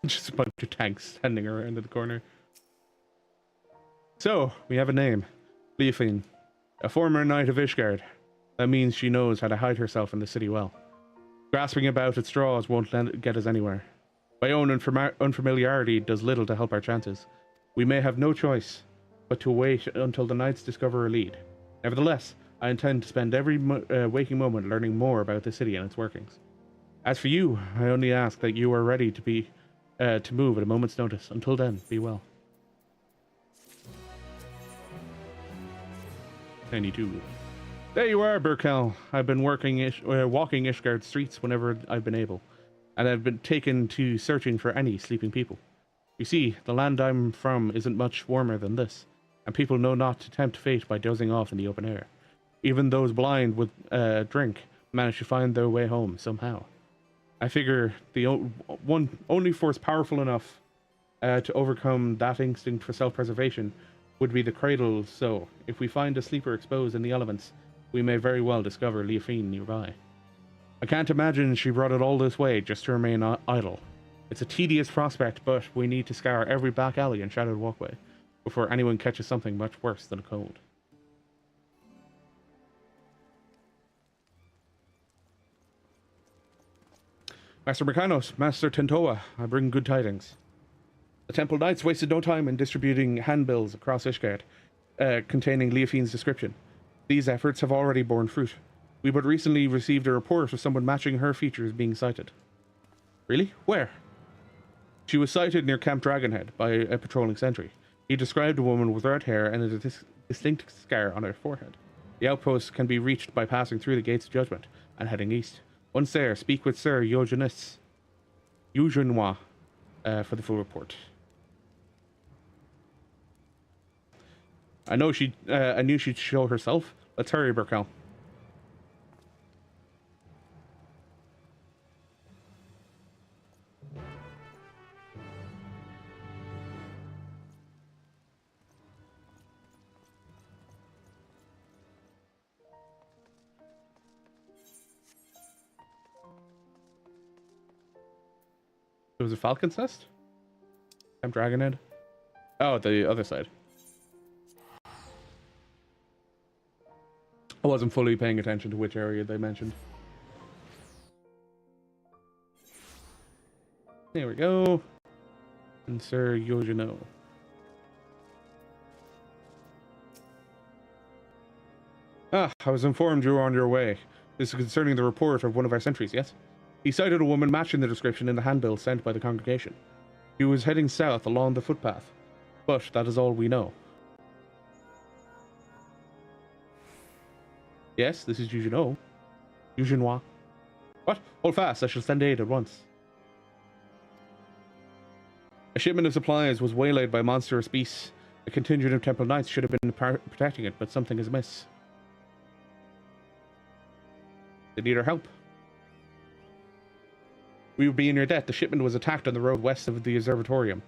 Just a bunch of tanks standing around in the corner. So, we have a name. Leofine. A former knight of Ishgard. That means she knows how to hide herself in the city well. Grasping about at straws won't get us anywhere. My own unfamiliarity does little to help our chances. We may have no choice but to wait until the knights discover a lead. Nevertheless, I intend to spend every waking moment learning more about the city and its workings. As for you, I only ask that you are ready to move at a moment's notice. Until then, be well. 92. There you are, Berkel. I've been walking Ishgard streets whenever I've been able, and I've been taken to searching for any sleeping people. You see, the land I'm from isn't much warmer than this, and people know not to tempt fate by dozing off in the open air. Even those blind with drink manage to find their way home somehow. I figure the only force powerful enough to overcome that instinct for self-preservation would be the cradle, so if we find a sleeper exposed in the elements, we may very well discover Leofine nearby. I can't imagine she brought it all this way just to remain idle. It's a tedious prospect, but we need to scour every back alley and shadowed walkway before anyone catches something much worse than a cold. Master Mercanos, Master Tentoa, I bring good tidings. The Temple Knights wasted no time in distributing handbills across Ishgard, containing Leofine's description. These efforts have already borne fruit. We but recently received a report of someone matching her features being sighted. Really? Where? She was sighted near Camp Dragonhead by a patrolling sentry. He described a woman with red hair and a distinct scar on her forehead. The outpost can be reached by passing through the Gates of Judgment and heading east. Once there, speak with Sir Eugenois for the full report. I knew she'd show herself. Let's hurry, Burkel. It was a falcon's nest? Camp Dragonhead? Oh, the other side. I wasn't fully paying attention to which area they mentioned. There we go. And Sir Eugeno. Ah, I was informed you were on your way. This is concerning the report of one of our sentries, yes? He cited a woman matching the description in the handbill sent by the congregation. She was heading south along the footpath, but that is all we know. Yes, this is Eugeno. Eugenois. What? Hold fast, I shall send aid at once. A shipment of supplies was waylaid by monstrous beasts. A contingent of Temple Knights should have been protecting it, but something is amiss. They need our help. We would be in your debt. The shipment was attacked on the road west of the observatorium.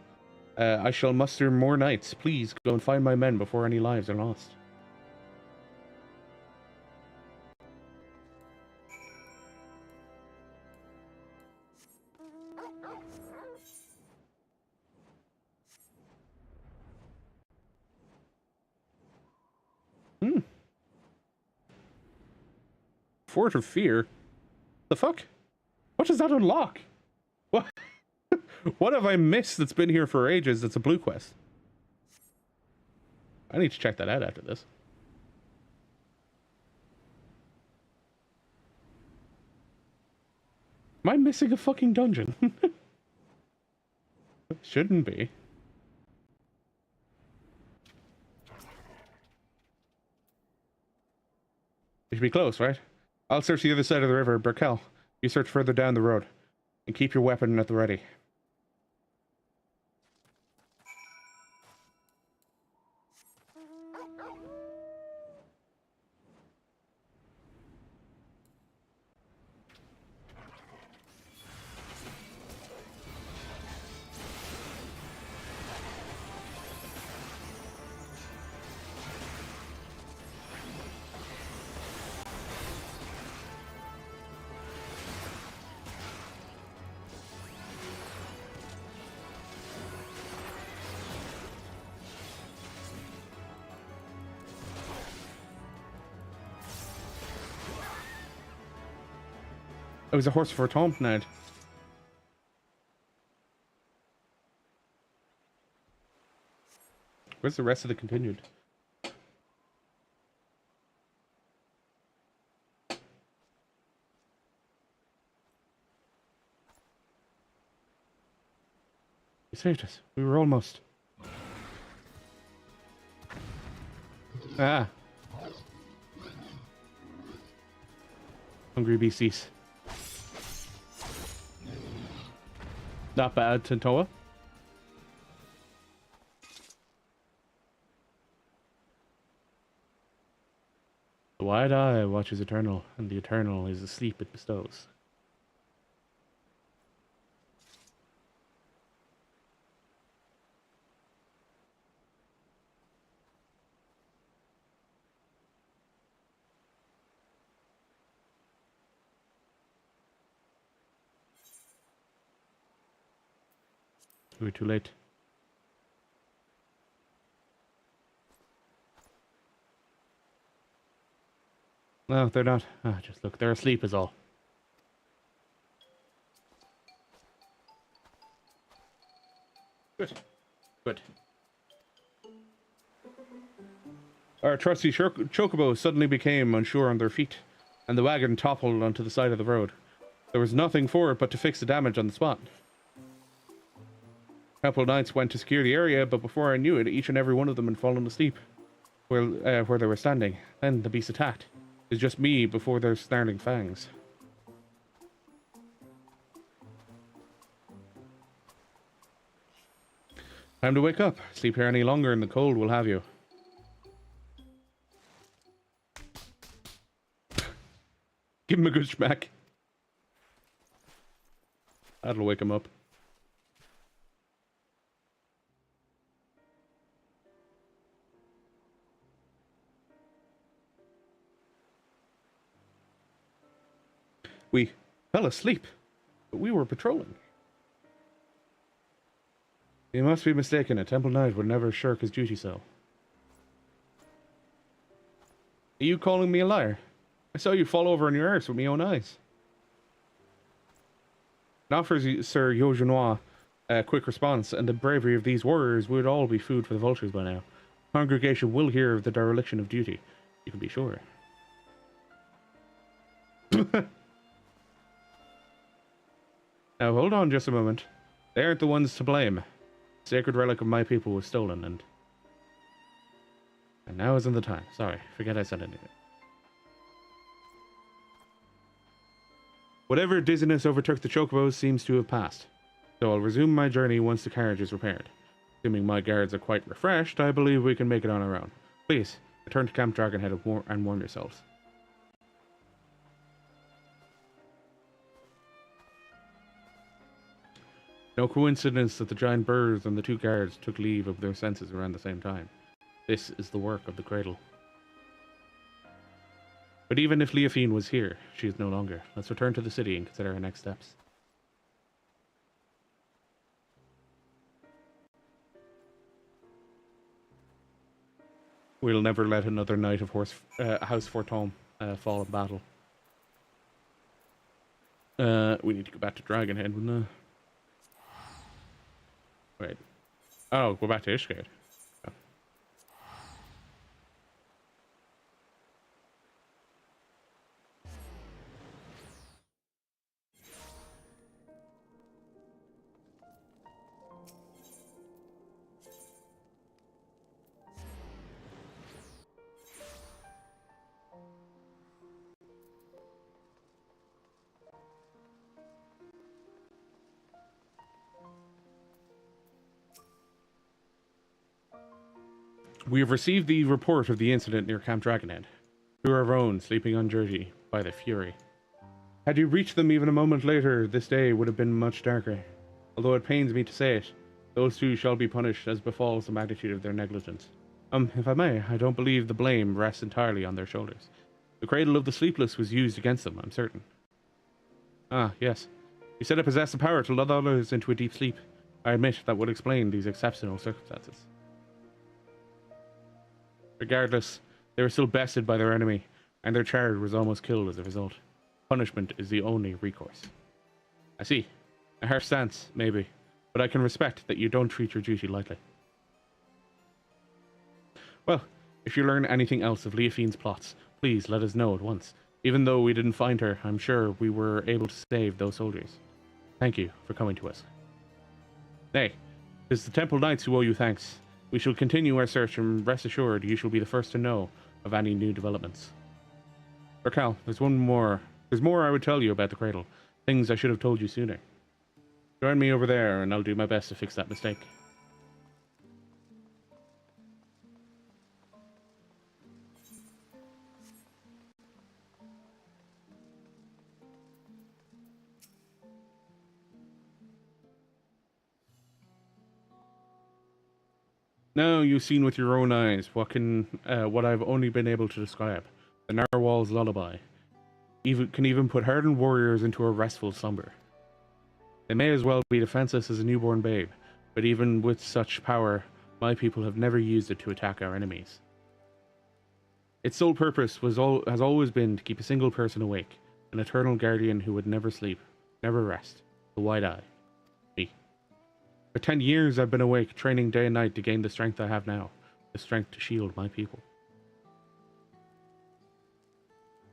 I shall muster more knights. Please go and find my men before any lives are lost. Fort of Fear? The fuck? What does that unlock? What? What have I missed that's been here for ages that's a blue quest? I need to check that out after this. Am I missing a fucking dungeon? Shouldn't be. We should be close, right? I'll search the other side of the river. Burkel, you search further down the road. And keep your weapon at the ready. It was a horse for a tomb, Ned. Where's the rest of the continued? You saved us. We were almost. Ah. Hungry beasties. Not bad, Tintoa. The wide eye watches eternal, and the eternal is the sleep it bestows. We're too late. No, they're not. Ah, just look, they're asleep is all. Good. Good. Our trusty chocobos suddenly became unsure on their feet, and the wagon toppled onto the side of the road. There was nothing for it but to fix the damage on the spot. Temple Knights went to secure the area, but before I knew it, each and every one of them had fallen asleep where they were standing. Then the beast attacked. It was just me before their snarling fangs. Time to wake up. Sleep here any longer and the cold will have you. Give him a good smack. That'll wake him up. We fell asleep, but we were patrolling. You must be mistaken. A Temple Knight would never shirk his duty so. Are you calling me a liar? I saw you fall over on your arse with my own eyes. It offers Sir Yojanois a quick response, and the bravery of these warriors would all be food for the vultures by now. The congregation will hear of the dereliction of duty. You can be sure. Now hold on just a moment. They aren't the ones to blame. The sacred relic of my people was stolen, and now isn't the time. Sorry, forget I said anything. Whatever dizziness overtook the chocobos seems to have passed, so I'll resume my journey once the carriage is repaired. Assuming my guards are quite refreshed, I believe we can make it on our own. Please, return to Camp Dragonhead and warm yourselves. No coincidence that the giant birds and the two guards took leave of their senses around the same time. This is the work of the cradle. But even if Leofine was here, she is no longer. Let's return to the city and consider our next steps. We'll never let another knight of House Fortome fall in battle. We need to go back to Dragonhead, wouldn't we? Wait. Oh, go back to Ishgard. Oh. We have received the report of the incident near Camp Dragonhead. Two of our own sleeping on Jersey by the Fury. Had you reached them even a moment later, this day would have been much darker. Although it pains me to say it, those two shall be punished as befalls the magnitude of their negligence. If I may, I don't believe the blame rests entirely on their shoulders. The cradle of the sleepless was used against them, I'm certain. Ah, yes. You said it possessed the power to lull others into a deep sleep. I admit that would explain these exceptional circumstances. Regardless, they were still bested by their enemy, and their charge was almost killed as a result. Punishment is the only recourse. I see. A harsh stance, maybe, but I can respect that you don't treat your duty lightly. Well, if you learn anything else of Leofine's plots, please let us know at once. Even though we didn't find her, I'm sure we were able to save those soldiers. Thank you for coming to us. Nay, it is the Temple Knights who owe you thanks. We shall continue our search, and rest assured you shall be the first to know of any new developments. Raquel, there's more I would tell you about the cradle. Things I should have told you sooner. Join me over there, and I'll do my best to fix that mistake. Now you've seen with your own eyes what I've only been able to describe. The Narwhal's lullaby. Can even put hardened warriors into a restful slumber. They may as well be defenseless as a newborn babe, but even with such power, my people have never used it to attack our enemies. Its sole purpose has always been to keep a single person awake, an eternal guardian who would never sleep, never rest, the White Eye. Me. For 10 years I've been awake, training day and night to gain the strength I have now, the strength to shield my people.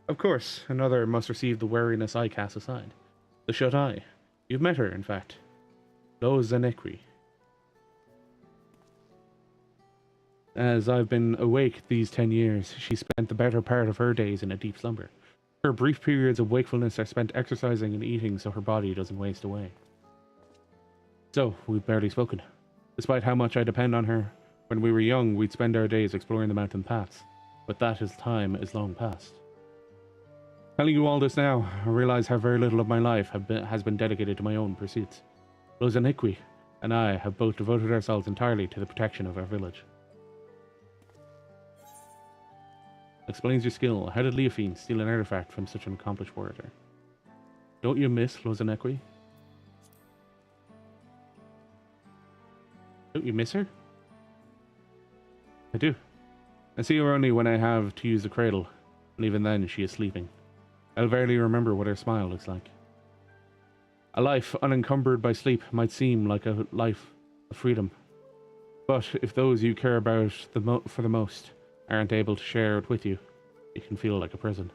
Of course, another must receive the wariness I cast aside. The Shut Eye. You've met her, in fact. Lo Zanequi. As I've been awake these 10 years, she spent the better part of her days in a deep slumber. Her brief periods of wakefulness are spent exercising and eating so her body doesn't waste away. So, we've barely spoken. Despite how much I depend on her, when we were young, we'd spend our days exploring the mountain paths. But that is time is long past. Telling you all this now, I realize how very little of my life has been dedicated to my own pursuits. Lozaniqui and I have both devoted ourselves entirely to the protection of our village. Explains your skill. How did Leofine steal an artifact from such an accomplished warrior? Don't you miss Lozaniqui? Don't you miss her? I do. I see her only when I have to use the cradle, and even then she is sleeping. I'll barely remember what her smile looks like. A life unencumbered by sleep might seem like a life of freedom. But if those you care about for the most aren't able to share it with you, it can feel like a prison.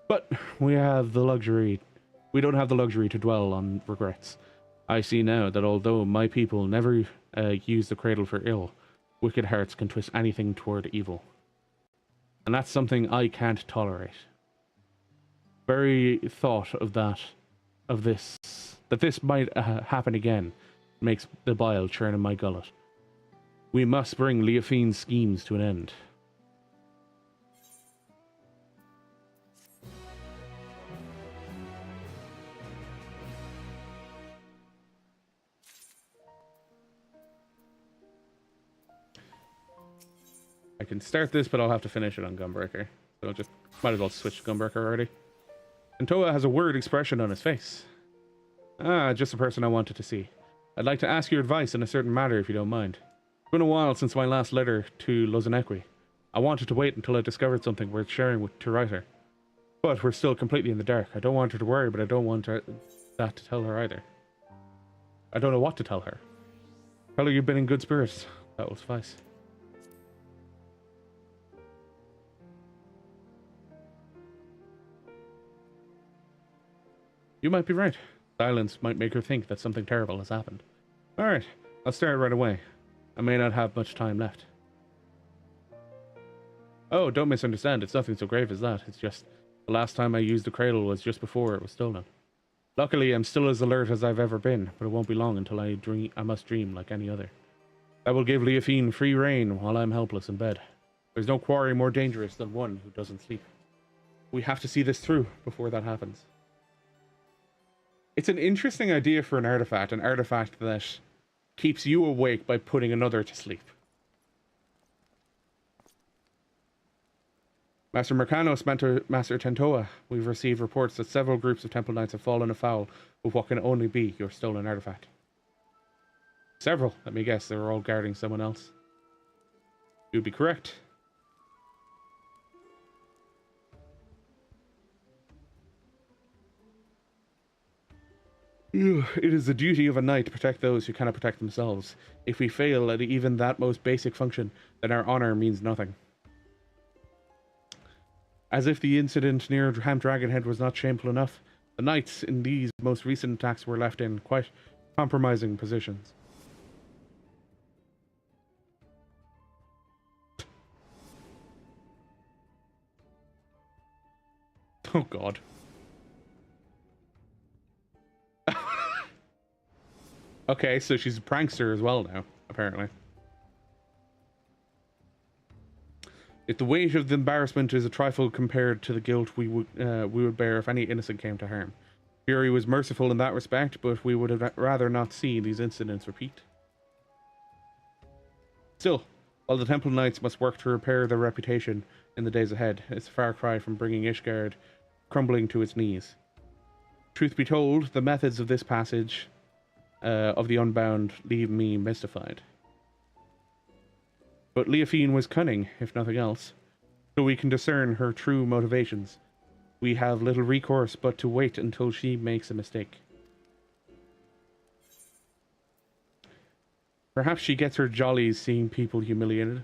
But we don't have the luxury to dwell on regrets. I see now that although my people never use the cradle for ill, wicked hearts can twist anything toward evil. And that's something I can't tolerate. Very thought of this might happen again, makes the bile churn in my gullet. We must bring Leofine's schemes to an end. I can start this, but I'll have to finish it on Gunbreaker. So just might as well switch to Gunbreaker already. And Toa has a worried expression on his face. Ah, just the person I wanted to see. I'd like to ask your advice in a certain matter, if you don't mind. It's been a while since my last letter to Lozaniqui. I wanted to wait until I discovered something worth sharing to write her. But we're still completely in the dark. I don't want her to worry, but I don't want that to tell her either. I don't know what to tell her. Tell her you've been in good spirits. That will suffice. You might be right. Silence might make her think that something terrible has happened. Alright, I'll start right away. I may not have much time left. Oh, don't misunderstand. It's nothing so grave as that. It's just the last time I used the cradle was just before it was stolen. Luckily, I'm still as alert as I've ever been, but it won't be long until I must dream like any other. That will give Leofine free rein while I'm helpless in bed. There's no quarry more dangerous than one who doesn't sleep. We have to see this through before that happens. It's an interesting idea for an artifact that keeps you awake by putting another to sleep. Master Mercano, Master Tentoa, we've received reports that several groups of Temple Knights have fallen afoul of what can only be your stolen artifact. Several, let me guess, they were all guarding someone else. You'd be correct. It is the duty of a knight to protect those who cannot protect themselves. If we fail at even that most basic function, then our honor means nothing. As if the incident near Ham Dragonhead was not shameful enough, the knights in these most recent attacks were left in quite compromising positions. Oh god. Okay, so she's a prankster as well now, apparently. If the weight of the embarrassment is a trifle compared to the guilt we would bear if any innocent came to harm. Fury was merciful in that respect, but we would have rather not see these incidents repeat. Still, while the Temple Knights must work to repair their reputation in the days ahead, it's a far cry from bringing Ishgard crumbling to its knees. Truth be told, the methods of this passage of the Unbound leave me mystified. But Leofine was cunning, if nothing else, so we can discern her true motivations. We have little recourse but to wait until she makes a mistake. Perhaps she gets her jollies seeing people humiliated.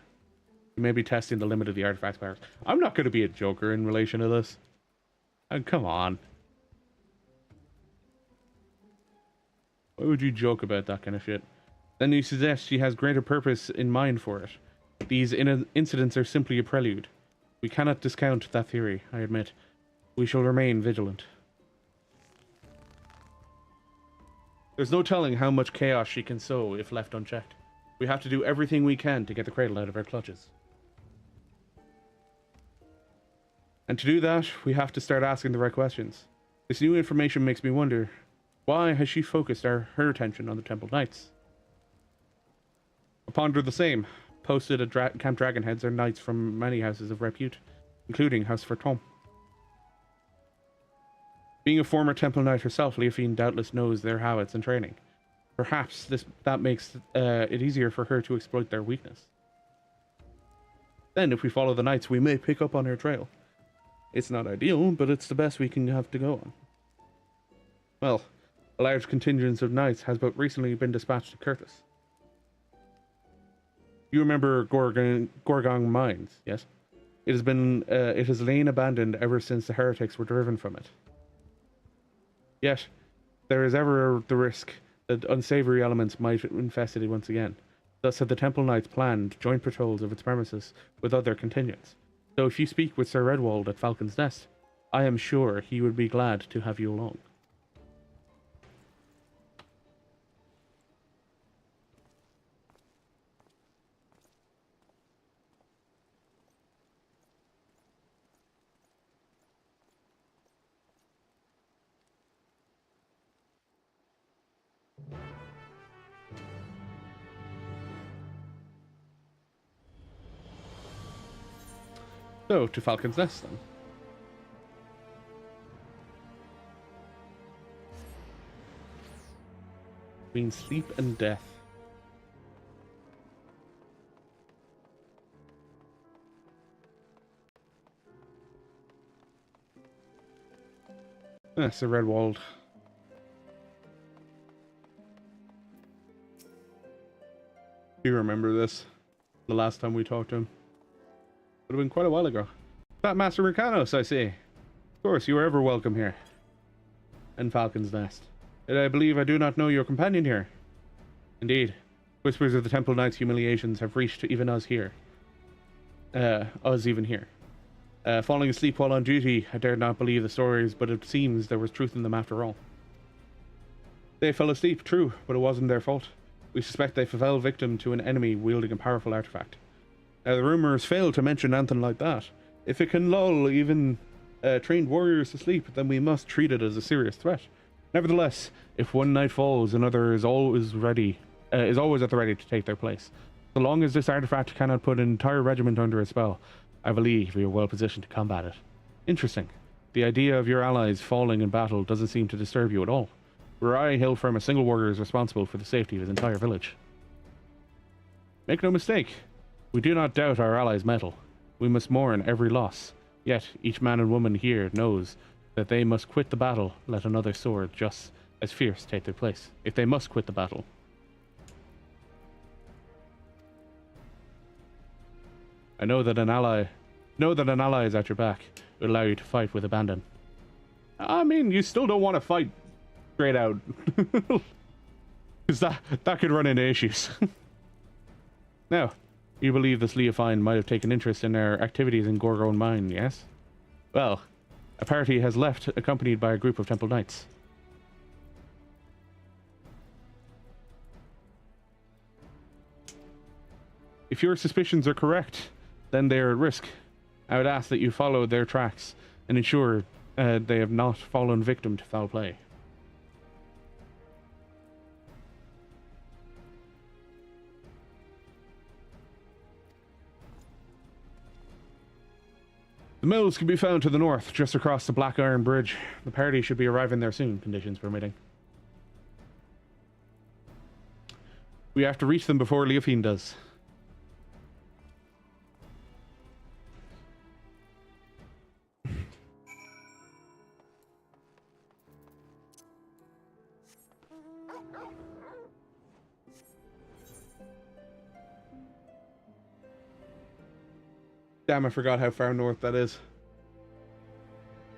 She may be testing the limit of the artifact's powers. I'm not going to be a joker in relation to this. Come on. Why would you joke about that kind of shit? Then you suggest she has greater purpose in mind for it. These incidents are simply a prelude. We cannot discount that theory, I admit. We shall remain vigilant. There's no telling how much chaos she can sow if left unchecked. We have to do everything we can to get the cradle out of her clutches. And to do that, we have to start asking the right questions. This new information makes me wonder, why has she focused her attention on the Temple Knights? I ponder the same. Posted at Camp Dragonheads are knights from many houses of repute, including House Verton. Being a former Temple Knight herself, Leofine doubtless knows their habits and training. Perhaps that makes it easier for her to exploit their weakness. Then, if we follow the Knights, we may pick up on her trail. It's not ideal, but it's the best we can have to go on. Well, a large contingent of Knights has but recently been dispatched to Curtis. You remember Gorgong Mines, yes? It has lain abandoned ever since the heretics were driven from it. Yet, there is ever the risk that unsavory elements might infest it once again. Thus have the Temple Knights planned joint patrols of its premises with other contingents. So if you speak with Sir Redwald at Falcon's Nest, I am sure he would be glad to have you along. So, to Falcon's Nest, then. Between sleep and death. Sir Redwald. Do you remember this? The last time we talked to him? Would have been quite a while ago. Fat Master Mercanos, I see. Of course, you are ever welcome here. And Falcon's Nest. Yet I believe I do not know your companion here. Indeed. Whispers of the Temple Knight's humiliations have reached even us here. Us even here. Falling asleep while on duty, I dared not believe the stories, but it seems there was truth in them after all. They fell asleep, true, but it wasn't their fault. We suspect they fell victim to an enemy wielding a powerful artifact. Now, the rumors fail to mention anything like that. If it can lull even trained warriors to sleep, then we must treat it as a serious threat. Nevertheless, if one knight falls, another is always at the ready to take their place. So long as this artifact cannot put an entire regiment under a spell, I believe we are well positioned to combat it. Interesting. The idea of your allies falling in battle doesn't seem to disturb you at all. Were I held firm, a single warrior is responsible for the safety of his entire village. Make no mistake. We do not doubt our allies' mettle. We must mourn every loss. Yet, each man and woman here knows that they must quit the battle, let another sword just as fierce take their place. If they must quit the battle. I know that an ally is at your back. It will allow you to fight with abandon. I mean, you still don't want to fight straight out. Because that could run into issues. Now, you believe this Leofine might have taken interest in our activities in Gorgon Mine, yes? Well, a party has left accompanied by a group of Temple Knights. If your suspicions are correct, then they are at risk. I would ask that you follow their tracks and ensure they have not fallen victim to foul play. The mills can be found to the north, just across the Black Iron Bridge. The party should be arriving there soon, conditions permitting. We have to reach them before Leofine does. Damn, I forgot how far north that is.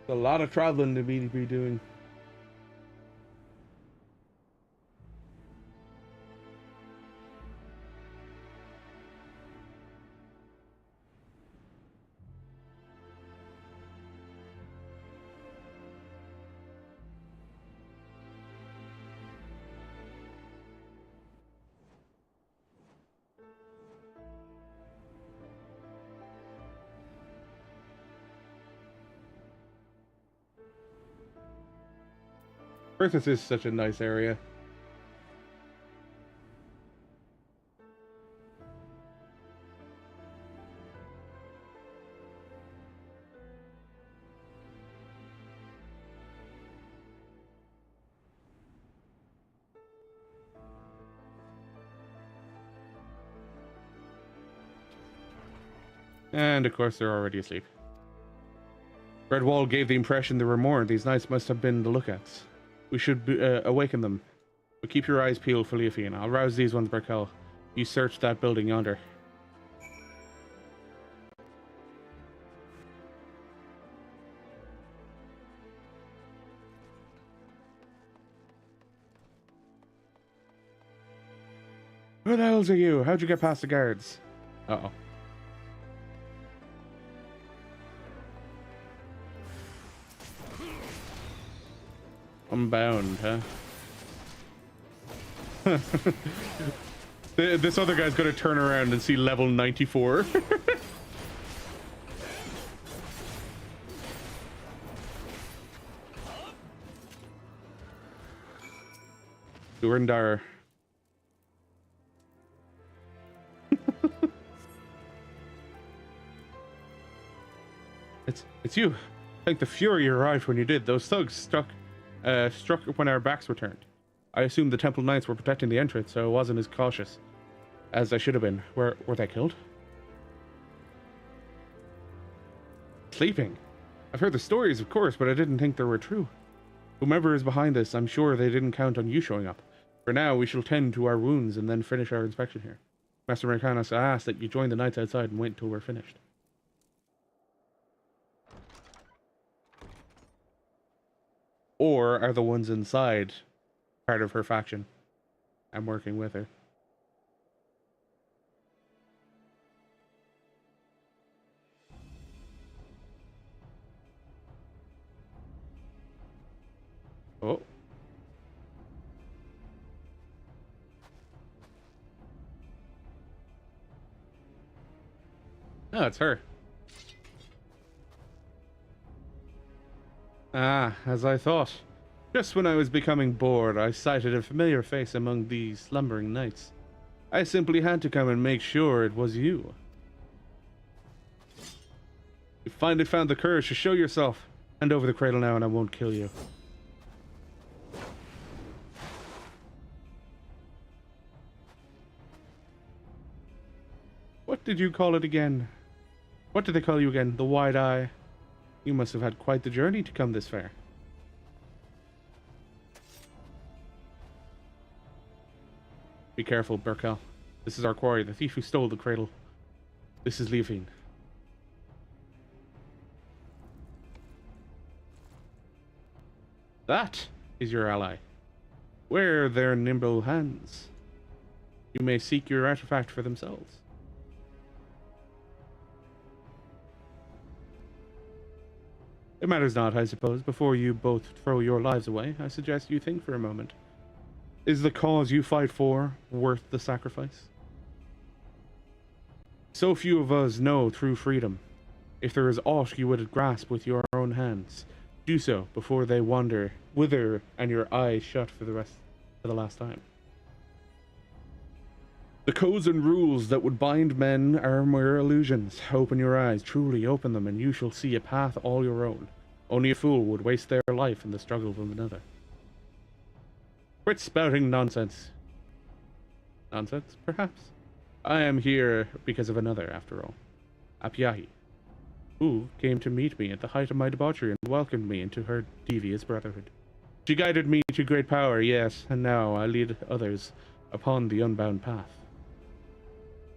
A lot of traveling to be doing. Earthus is such a nice area. And of course they're already asleep. Redwall gave the impression there were more. These knights must have been the lookouts. We should awaken them. But keep your eyes peeled for Leafine. I'll rouse these ones, Berkel. You search that building yonder. Who the hells are you? How'd you get past the guards? Uh-oh. Unbound, huh? This other guy's gonna turn around and see level 94. Durandar. It's you. I think the fury arrived when you did. Those thugs struck when our backs were turned. I assumed the Temple Knights were protecting the entrance, so I wasn't as cautious as I should have been. Were they killed? Sleeping. I've heard the stories, of course, but I didn't think they were true. Whomever is behind this, I'm sure they didn't count on you showing up. For now, we shall tend to our wounds and then finish our inspection here. Master Americanus asked that you join the knights outside and wait until we're finished. Or are the ones inside part of her faction? I'm working with her. Oh. Oh, it's her. Ah, as I thought. Just when I was becoming bored, I sighted a familiar face among these slumbering knights. I simply had to come and make sure it was you. You finally found the courage to show yourself. Hand over the cradle now and I won't kill you. What did you call it again? What did they call you again? The wide eye? You must have had quite the journey to come this far. Be careful, Berkel. This is our quarry, the thief who stole the cradle. This is Leafine. That is your ally. Wear their nimble hands. You may seek your artifact for themselves. It matters not, I suppose. Before you both throw your lives away, I suggest you think for a moment. Is the cause you fight for worth the sacrifice? So few of us know true freedom. If there is aught you would grasp with your own hands, do so before they wither and your eyes shut for the last time. The codes and rules that would bind men are mere illusions. Open your eyes, truly open them, and you shall see a path all your own. Only a fool would waste their life in the struggle with another. Quit spouting nonsense. Nonsense, perhaps? I am here because of another, after all. Apiahi, who came to meet me at the height of my debauchery and welcomed me into her devious brotherhood. She guided me to great power, yes, and now I lead others upon the unbound path.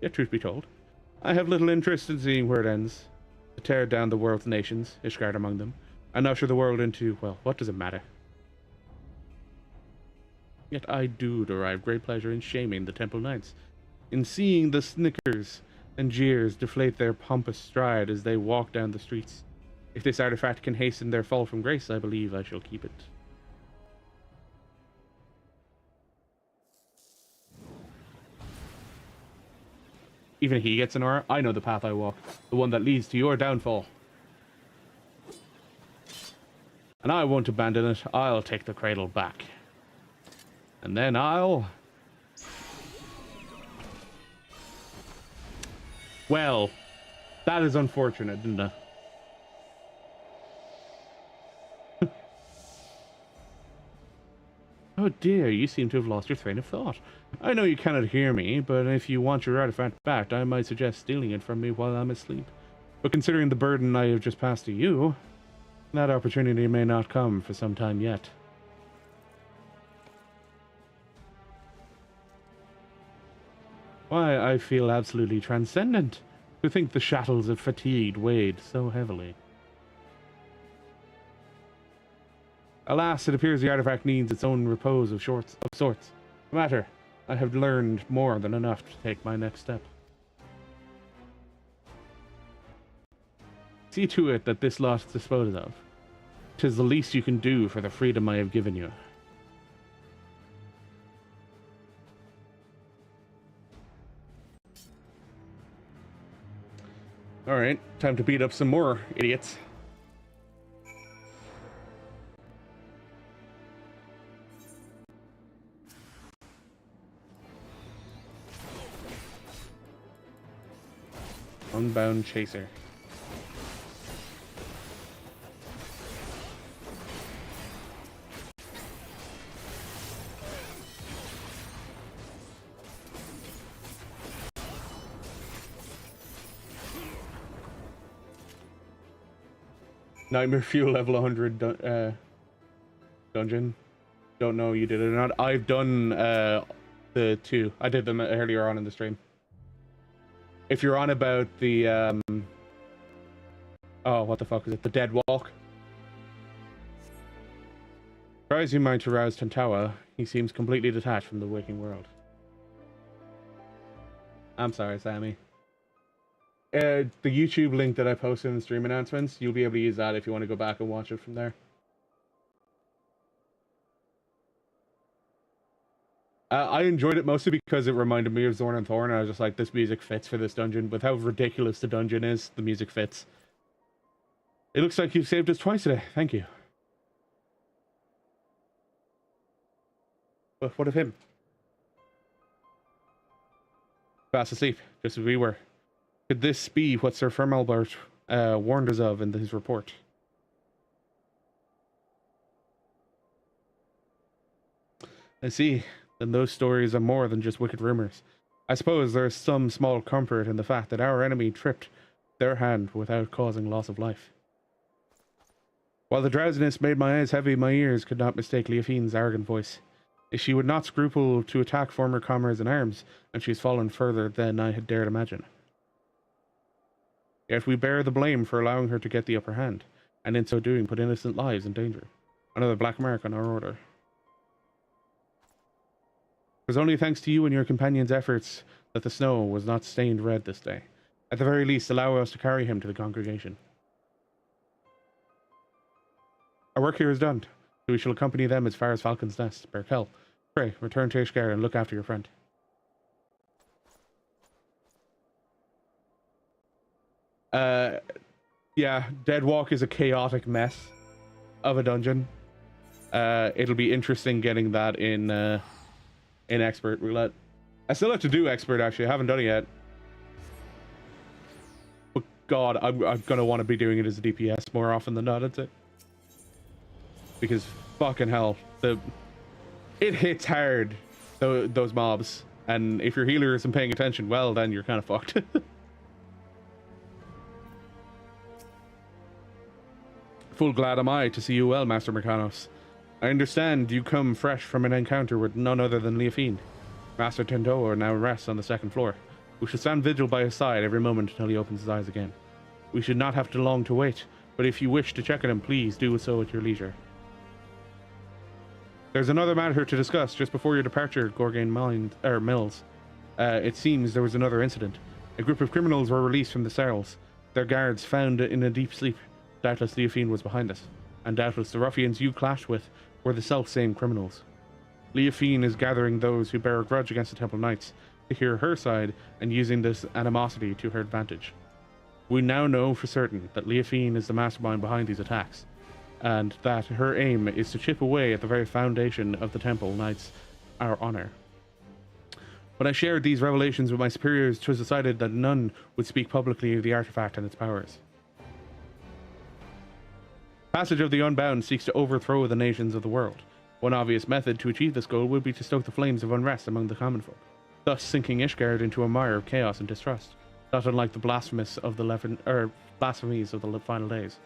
Yet, truth be told, I have little interest in seeing where it ends. To tear down the world's nations, Ishgard among them, and usher the world into, well, what does it matter? Yet I do derive great pleasure in shaming the Temple Knights, in seeing the snickers and jeers deflate their pompous stride as they walk down the streets. If this artifact can hasten their fall from grace, I believe I shall keep it. Even he gets an aura. I know the path I walk, the one that leads to your downfall. And I won't abandon it. I'll take the cradle back. And then I'll... Well, that is unfortunate, isn't it? Oh dear, you seem to have lost your train of thought. I know you cannot hear me, but if you want your artifact back, I might suggest stealing it from me while I'm asleep. But considering the burden I have just passed to you, that opportunity may not come for some time yet. Why, I feel absolutely transcendent. To think the shackles of fatigue weighed so heavily. Alas, it appears the artifact needs its own repose of sorts. No matter, I have learned more than enough to take my next step. See to it that this lot is disposed of. 'Tis the least you can do for the freedom I have given you. Alright, time to beat up some more idiots. Unbound Chaser. Nightmare Fuel level 100 dungeon. Don't know you did it or not. I've done the two. I did them earlier on in the stream. If you're on about the oh, what the fuck is it? The Dead Walk. Tries you might arouse Tantawa. He seems completely detached from the waking world. I'm sorry, Sammy. The YouTube link that I posted in the stream announcements, you'll be able to use that if you want to go back and watch it from there. I enjoyed it mostly because it reminded me of Zorn and Thorn, and I was just like, this music fits for this dungeon. With how ridiculous the dungeon is, the music fits. It looks like you've saved us twice today. Thank you. But what of him? Fast asleep, just as we were. Could this be what Sir Fermalbert warned us of in his report? I see. Then those stories are more than just wicked rumors. I suppose there is some small comfort in the fact that our enemy tripped their hand without causing loss of life. While the drowsiness made my eyes heavy, my ears could not mistake Leofine's arrogant voice. She would not scruple to attack former comrades in arms, and she's fallen further than I had dared imagine. Yet we bear the blame for allowing her to get the upper hand, and in so doing put innocent lives in danger. Another black mark on our order. It was only thanks to you and your companions' efforts that the snow was not stained red this day. At the very least, allow us to carry him to the congregation. Our work here is done, so we shall accompany them as far as Falcon's Nest. Berkel, pray, return to Ishgard and look after your friend. Yeah, Dead Walk is a chaotic mess of a dungeon. It'll be interesting getting that in Expert Roulette. I still have to do Expert, actually. I haven't done it yet. But God, I'm gonna want to be doing it as a DPS more often than not, that's it. Because fucking hell, it hits hard, those mobs. And if your healer isn't paying attention, well, then you're kind of fucked. Full glad am I to see you well, Master Mercanos. I understand you come fresh from an encounter with none other than Leofine. Master Tendoa now rests on the second floor. We shall stand vigil by his side every moment until he opens his eyes again. We should not have to long to wait, but if you wish to check on him, please do so at your leisure. There's another matter to discuss just before your departure, Gorgain Mills. It seems there was another incident. A group of criminals were released from the cells. Their guards found in a deep sleep. Doubtless Leofine was behind this, and doubtless the ruffians you clashed with were the self-same criminals. Leofine is gathering those who bear a grudge against the Temple Knights to hear her side and using this animosity to her advantage. We now know for certain that Leofine is the mastermind behind these attacks, and that her aim is to chip away at the very foundation of the Temple Knights, our honor. When I shared these revelations with my superiors, it was decided that none would speak publicly of the artifact and its powers. Passage of the Unbound seeks to overthrow the nations of the world. One obvious method to achieve this goal would be to stoke the flames of unrest among the common folk, thus sinking Ishgard into a mire of chaos and distrust, not unlike the blasphemies of the final days.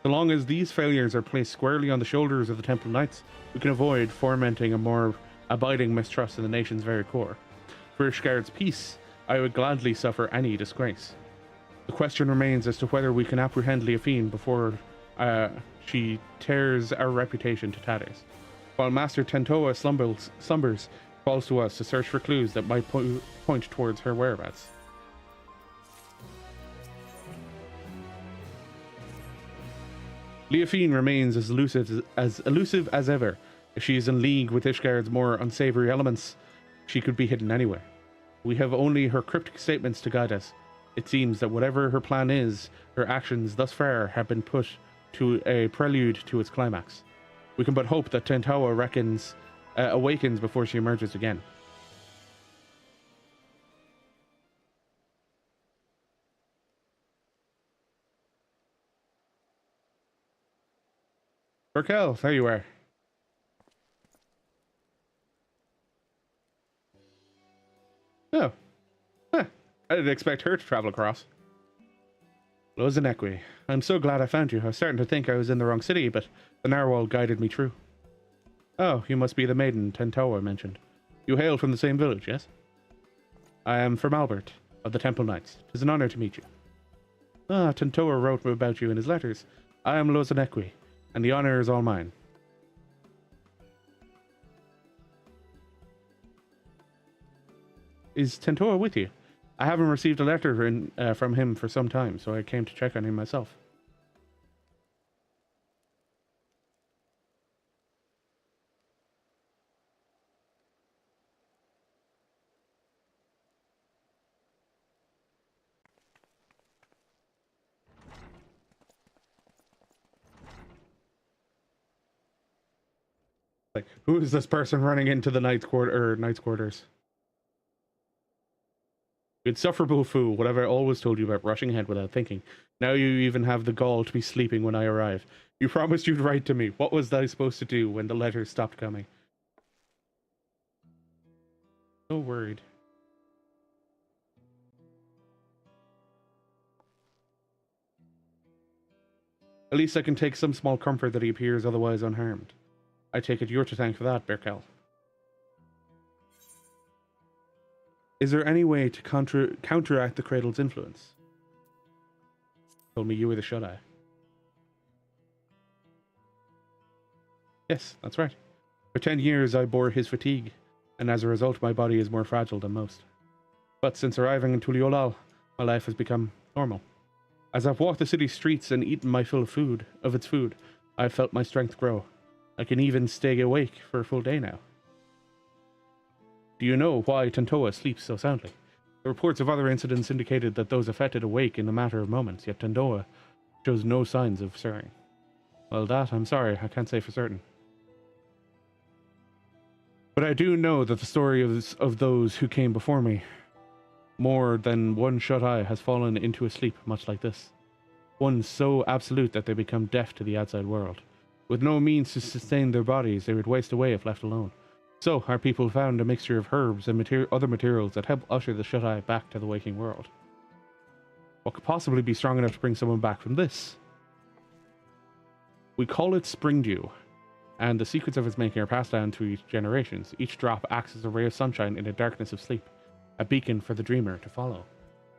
So long as these failures are placed squarely on the shoulders of the Temple Knights, we can avoid fomenting a more abiding mistrust in the nation's very core. For Ishgard's peace, I would gladly suffer any disgrace. The question remains as to whether we can apprehend Leofine before she tears our reputation to tatters. While Master Tentoa slumbers, falls to us to search for clues that might point towards her whereabouts. Leofine remains as elusive as ever. If she is in league with Ishgard's more unsavory elements, she could be hidden anywhere. We have only her cryptic statements to guide us. It seems that whatever her plan is, her actions thus far have been put to a prelude to its climax. We can but hope that Tentoa awakens before she emerges again. Raquel, there you are. Oh. Huh. I didn't expect her to travel across. Lozanequi, I'm so glad I found you. I was starting to think I was in the wrong city, but the narwhal guided me through. Oh, you must be the maiden Tentoa mentioned. You hail from the same village, yes? I am from Albert, of the Temple Knights. 'Tis an honor to meet you. Ah, Tentoa wrote about you in his letters. I am Lozanequi, and the honor is all mine. Is Tentoa with you? I haven't received a letter from him for some time, so I came to check on him myself. Like, who is this person running into the knight's quarters? Insufferable fool, what have I always told you about rushing ahead without thinking? Now you even have the gall to be sleeping when I arrive. You promised you'd write to me. What was I supposed to do when the letters stopped coming? So worried. At least I can take some small comfort that he appears otherwise unharmed. I take it you're to thank for that, Birkel. Is there any way to counteract the Cradle's influence? Told me you were the Shut-Eye. Yes, that's right. For 10 years I bore his fatigue, and as a result my body is more fragile than most. But since arriving in Tuliolal, my life has become normal. As I've walked the city streets and eaten my fill of its food, I've felt my strength grow. I can even stay awake for a full day now. Do you know why Tentoa sleeps so soundly? The reports of other incidents indicated that those affected awake in a matter of moments, yet Tentoa shows no signs of stirring. Well, that, I'm sorry, I can't say for certain. But I do know that the story of those who came before me, more than one shut-eye has fallen into a sleep much like this. One so absolute that they become deaf to the outside world. With no means to sustain their bodies, they would waste away if left alone. So, our people found a mixture of herbs and other materials that help usher the shut-eye back to the waking world. What could possibly be strong enough to bring someone back from this? We call it spring dew, and the secrets of its making are passed down through generations. Each drop acts as a ray of sunshine in the darkness of sleep, a beacon for the dreamer to follow.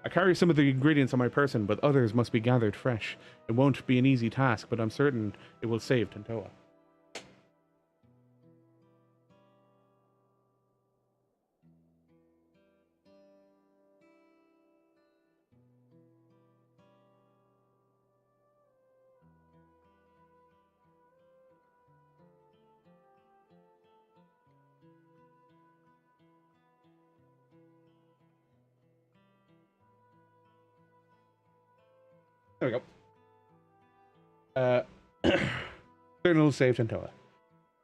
I carry some of the ingredients on my person, but others must be gathered fresh. It won't be an easy task, but I'm certain it will save Tentoa. There we go. Eternal save Tentoa.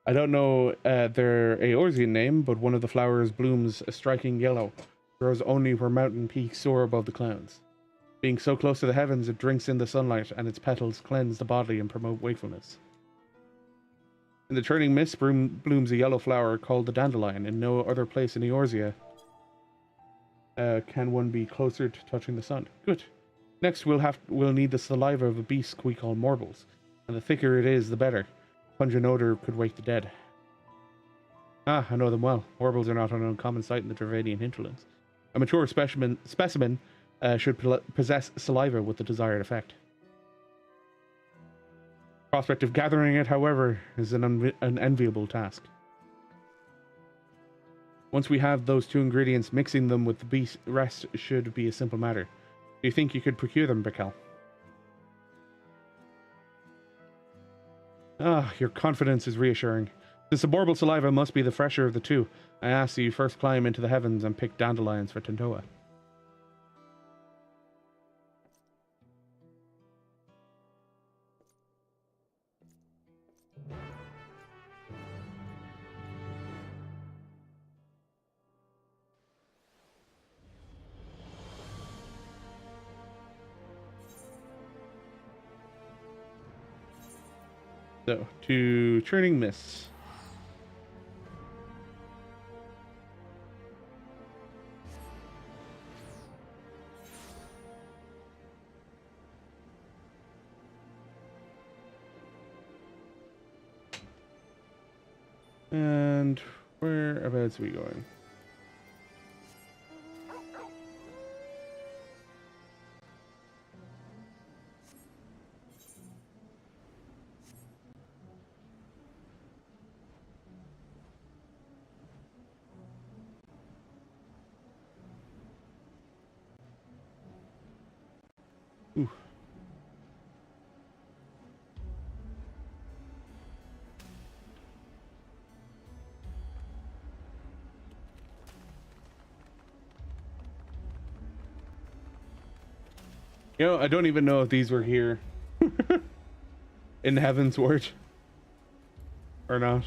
I don't know their Eorzean name, but one of the flowers blooms a striking yellow, grows only where mountain peaks soar above the clouds. Being so close to the heavens, it drinks in the sunlight, and its petals cleanse the body and promote wakefulness. In the turning mist blooms a yellow flower called the dandelion. In no other place in Eorzea can one be closer to touching the sun. Good. Next, we'll need the saliva of a beast we call morbles, and the thicker it is, the better. Pungent odor could wake the dead. Ah, I know them well. Morbles are not an uncommon sight in the Dravanian hinterlands. A mature specimen should possess saliva with the desired effect. Prospect of gathering it, however, is an enviable task. Once we have those two ingredients, mixing them with the rest should be a simple matter. Do you think you could procure them, Bekel? Ah, your confidence is reassuring. Since the morble saliva must be the fresher of the two, I ask that you first climb into the heavens and pick dandelions for Tentoa. So, to Churning Mists. And whereabouts are we going? Ooh. You know, I don't even know if these were here in Heaven's Word or not.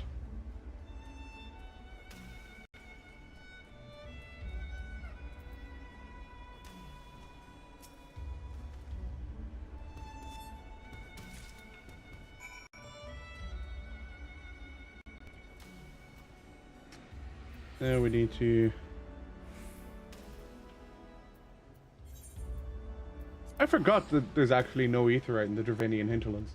Now we need to... I forgot that there's actually no aetheryte in the Dravanian hinterlands.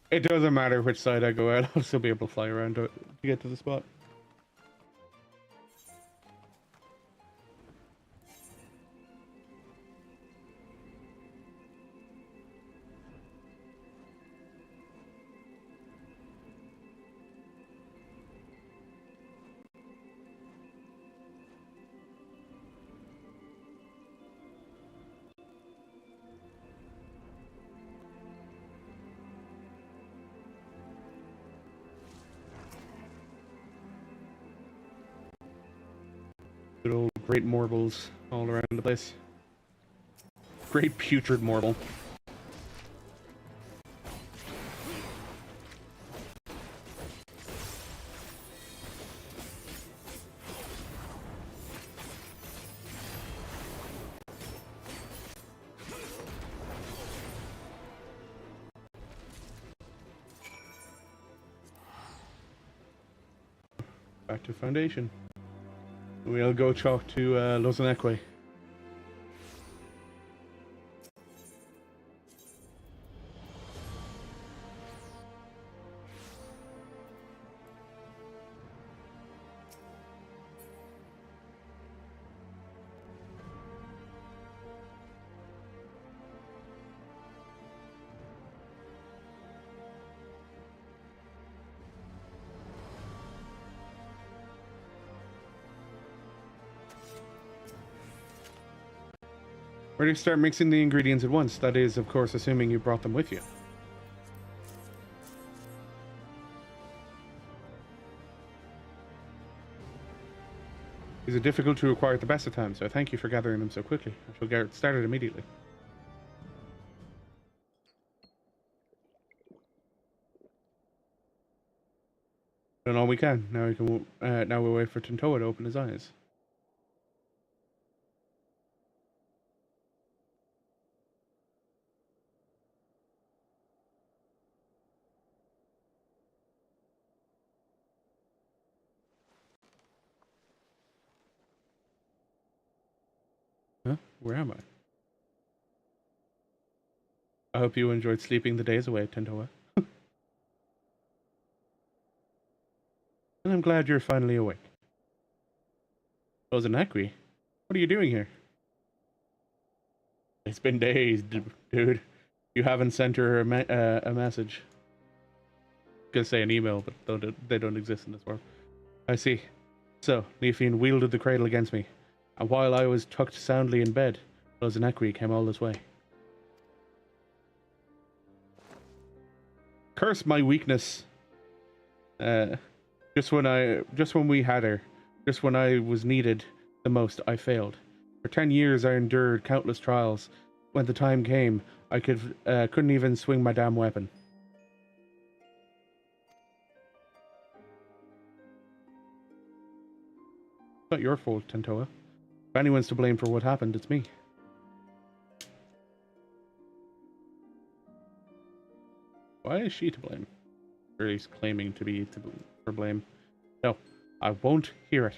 It doesn't matter which side I go out, I'll still be able to fly around to get to the spot. Good old great morbles all around the place. Great putrid morble. Back to Foundation. We'll go talk to Lozaneque. Where do you start mixing the ingredients at once? That is, of course, assuming you brought them with you. These are difficult to acquire at the best of times, so thank you for gathering them so quickly. I shall get started immediately. Done all we can. Now we can. Now we'll wait for Tintoa to open his eyes. Huh? Where am I? I hope you enjoyed sleeping the days away, Tintoa. And I'm glad you're finally awake. Ozanakri, what are you doing here? It's been days, dude. You haven't sent her a message. I'm gonna say an email, but they don't exist in this world. I see. So, Leafine wielded the cradle against me, and while I was tucked soundly in bed, Ozanakri came all this way. Curse my weakness. Just when we had her, just when I was needed the most, I failed. For 10 years, I endured countless trials. When the time came, I couldn't even swing my damn weapon. It's not your fault, Tintoa. If anyone's to blame for what happened, it's me. Why is she to blame? Or at least claiming to be for blame. No, I won't hear it.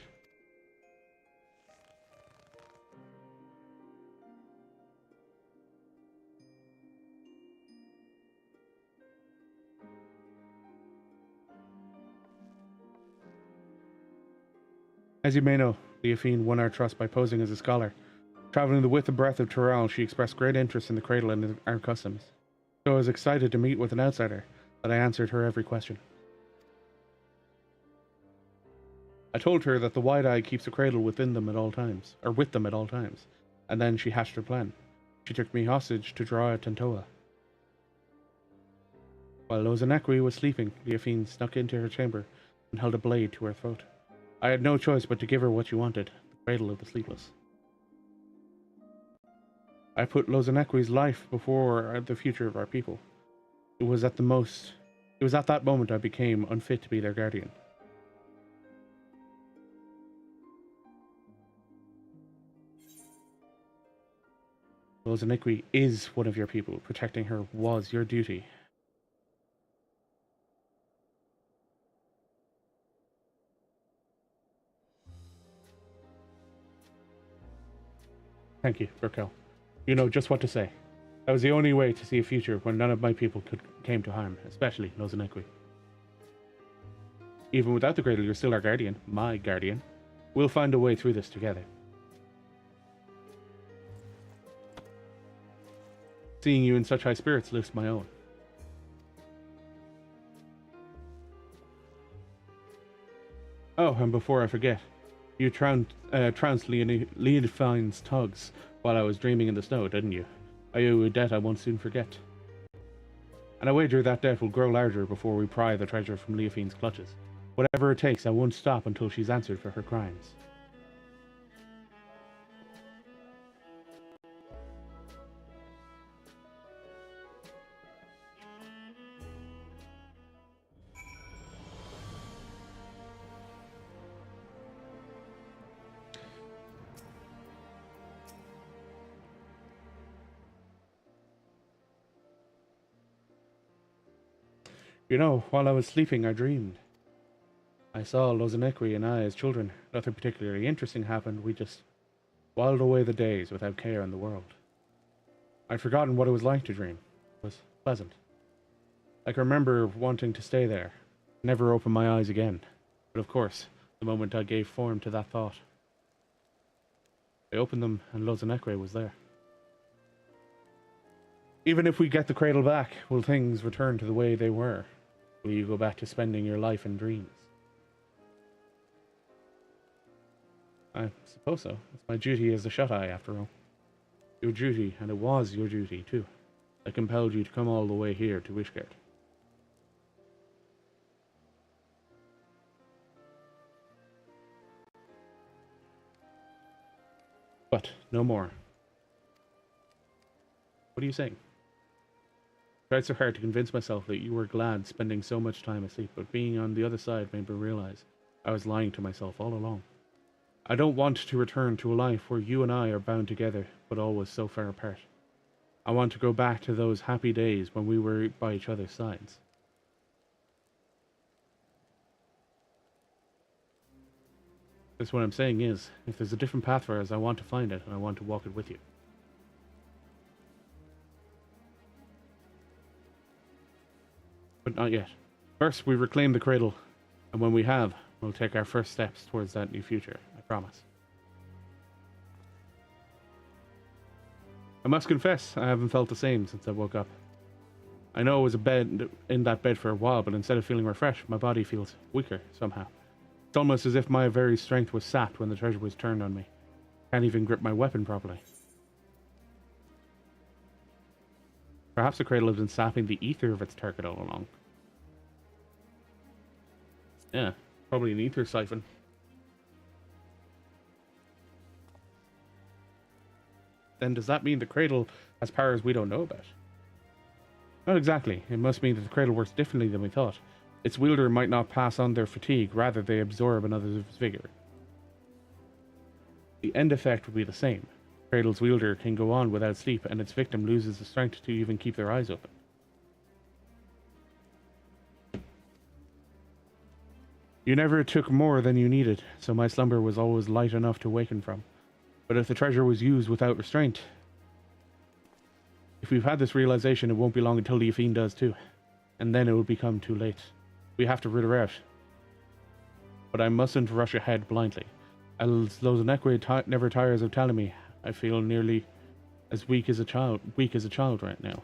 As you may know, Leafine won our trust by posing as a scholar. Traveling the width and breadth of Tyrell, she expressed great interest in the cradle and our customs. So I was excited to meet with an outsider, that I answered her every question. I told her that the Wide-Eye keeps the cradle within them at all times, or with them at all times, and then she hatched her plan. She took me hostage to draw out Tintoa. While Ozanakri was sleeping, Leafine snuck into her chamber and held a blade to her throat. I had no choice but to give her what she wanted, the cradle of the sleepless. I put Ozanakri's life before the future of our people. It was at that moment I became unfit to be their guardian. Ozanakri is one of your people. Protecting her was your duty. Thank you, Burkel. You know just what to say. That was the only way to see a future when none of my people came to harm, especially Ozanakri. Even without the cradle, you're still our guardian, my guardian. We'll find a way through this together. Seeing you in such high spirits lifts my own. Oh, and before I forget, you trounced Leofine's tugs while I was dreaming in the snow, didn't you? I owe you a debt I won't soon forget. And I wager that debt will grow larger before we pry the treasure from Leofine's clutches. Whatever it takes, I won't stop until she's answered for her crimes. You know, while I was sleeping, I dreamed. I saw Ozanakri and I as children. Nothing particularly interesting happened. We just whiled away the days without care in the world. I'd forgotten what it was like to dream. It was pleasant. I can remember wanting to stay there, never open my eyes again. But of course, the moment I gave form to that thought, I opened them and Ozanakri was there. Even if we get the cradle back, will things return to the way they were? Will you go back to spending your life in dreams? I suppose so. It's my duty as the shut-eye, after all. Your duty, and it was your duty, too, that compelled you to come all the way here to Wishgard. But no more. What are you saying? I tried so hard to convince myself that you were glad spending so much time asleep, but being on the other side made me realize I was lying to myself all along. I don't want to return to a life where you and I are bound together, but always so far apart. I want to go back to those happy days when we were by each other's sides. That's what I'm saying is, if there's a different path for us, I want to find it, and I want to walk it with you. But not yet. First, we reclaim the cradle, and when we have, we'll take our first steps towards that new future, I promise. I must confess, I haven't felt the same since I woke up. I know I was in that bed for a while, but instead of feeling refreshed, my body feels weaker somehow. It's almost as if my very strength was sapped when the treasure was turned on me. Can't even grip my weapon properly. Perhaps the cradle has been sapping the ether of its target all along. Yeah, probably an ether siphon. Then does that mean the cradle has powers we don't know about? Not exactly. It must mean that the cradle works differently than we thought. Its wielder might not pass on their fatigue, rather they absorb another's vigor. The end effect would be the same. Cradle's wielder can go on without sleep, and its victim loses the strength to even keep their eyes open. You never took more than you needed, so my slumber was always light enough to waken from. But if the treasure was used without restraint... If we've had this realization, it won't be long until the Yafine does too. And then it will become too late. We have to rid her out. But I mustn't rush ahead blindly. As Lozanekwe never tires of telling me, I feel nearly as weak as a child right now.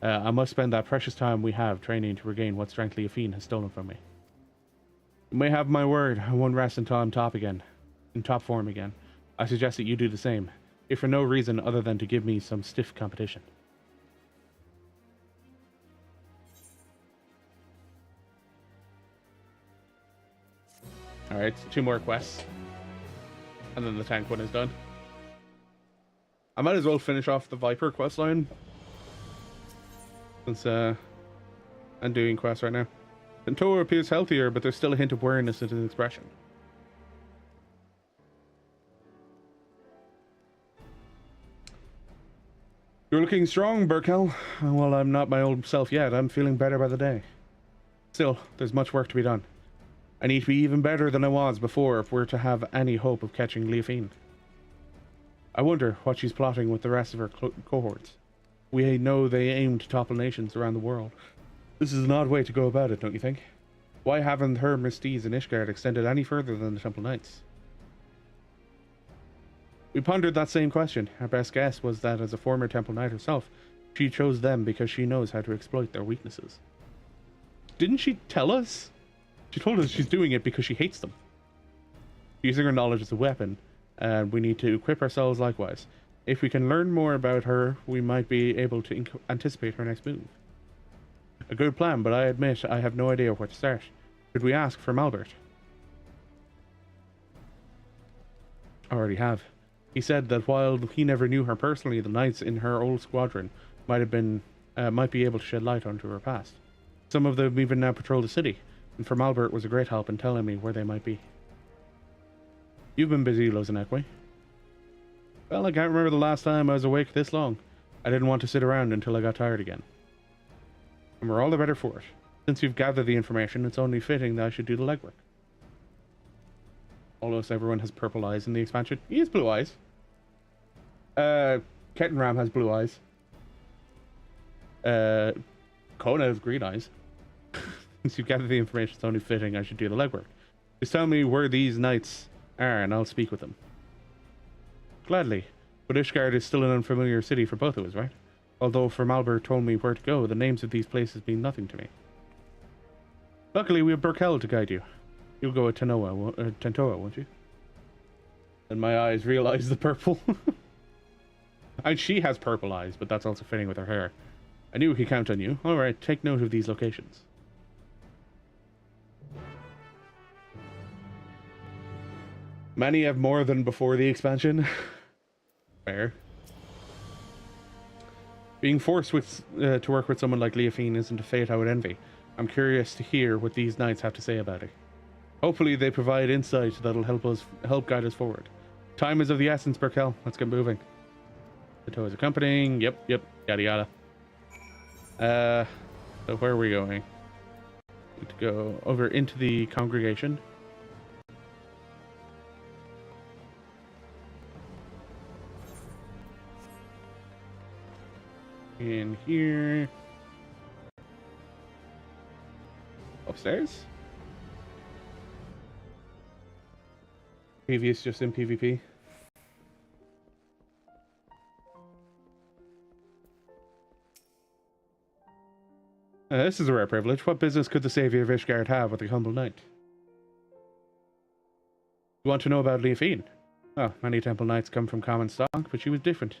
I must spend that precious time we have training to regain what strength the Yafine has stolen from me. You may have my word, I won't rest until I'm in top form again. I suggest that you do the same, if for no reason other than to give me some stiff competition. Alright, so 2 more quests. And then the tank one is done. I might as well finish off the Viper quest line. Since I'm doing quests right now. Tentoa appears healthier, but there's still a hint of weariness in his expression. You're looking strong, Burkel. Well, I'm not my old self yet. I'm feeling better by the day. Still, there's much work to be done. I need to be even better than I was before if we're to have any hope of catching Leafine. I wonder what she's plotting with the rest of her cohorts. We know they aim to topple nations around the world. This is an odd way to go about it, don't you think? Why haven't her misdeeds in Ishgard extended any further than the Temple Knights? We pondered that same question. Our best guess was that as a former Temple Knight herself, she chose them because she knows how to exploit their weaknesses. Didn't she tell us? She told us she's doing it because she hates them. Using her knowledge as a weapon, and we need to equip ourselves likewise. If we can learn more about her, we might be able to anticipate her next move. A good plan, but I admit I have no idea where to start. Should we ask for Malbert? Already have. He said that while he never knew her personally, the knights in her old squadron might be able to shed light onto her past. Some of them even now patrol the city, and for Malbert was a great help in telling me where they might be. You've been busy, Lozanekwe. Well, I can't remember the last time I was awake this long. I didn't want to sit around until I got tired again. And we're all the better for it. Since you've gathered the information, it's only fitting that I should do the legwork. Almost everyone has purple eyes in the expansion. He has blue eyes. Kettenram has blue eyes. Kona has green eyes. Since you've gathered the information, it's only fitting I should do the legwork. Just tell me where these knights are, and I'll speak with them. Gladly. But Ishgard is still an unfamiliar city for both of us, right? Although for Malbert told me where to go, the names of these places mean nothing to me. Luckily, we have Burkel to guide you. You'll go with Tentoa, won't you? And my eyes realize the purple. And she has purple eyes, but that's also fitting with her hair. I knew we could count on you. Alright, take note of these locations. Many have more than before the expansion. Fair. Being forced to work with someone like Leofine isn't a fate I would envy. I'm curious to hear what these knights have to say about it. Hopefully they provide insight that'll help guide us forward. Time is of the essence, Berkel. Let's get moving. The tow is accompanying. Yep, yada yada. So where are we going? Need to go over into the congregation. In here. Upstairs? Previous just in PvP. This is a rare privilege. What business could the savior of Ishgard have with a humble knight? You want to know about Leofine? Oh, many temple knights come from common stock, but she was different.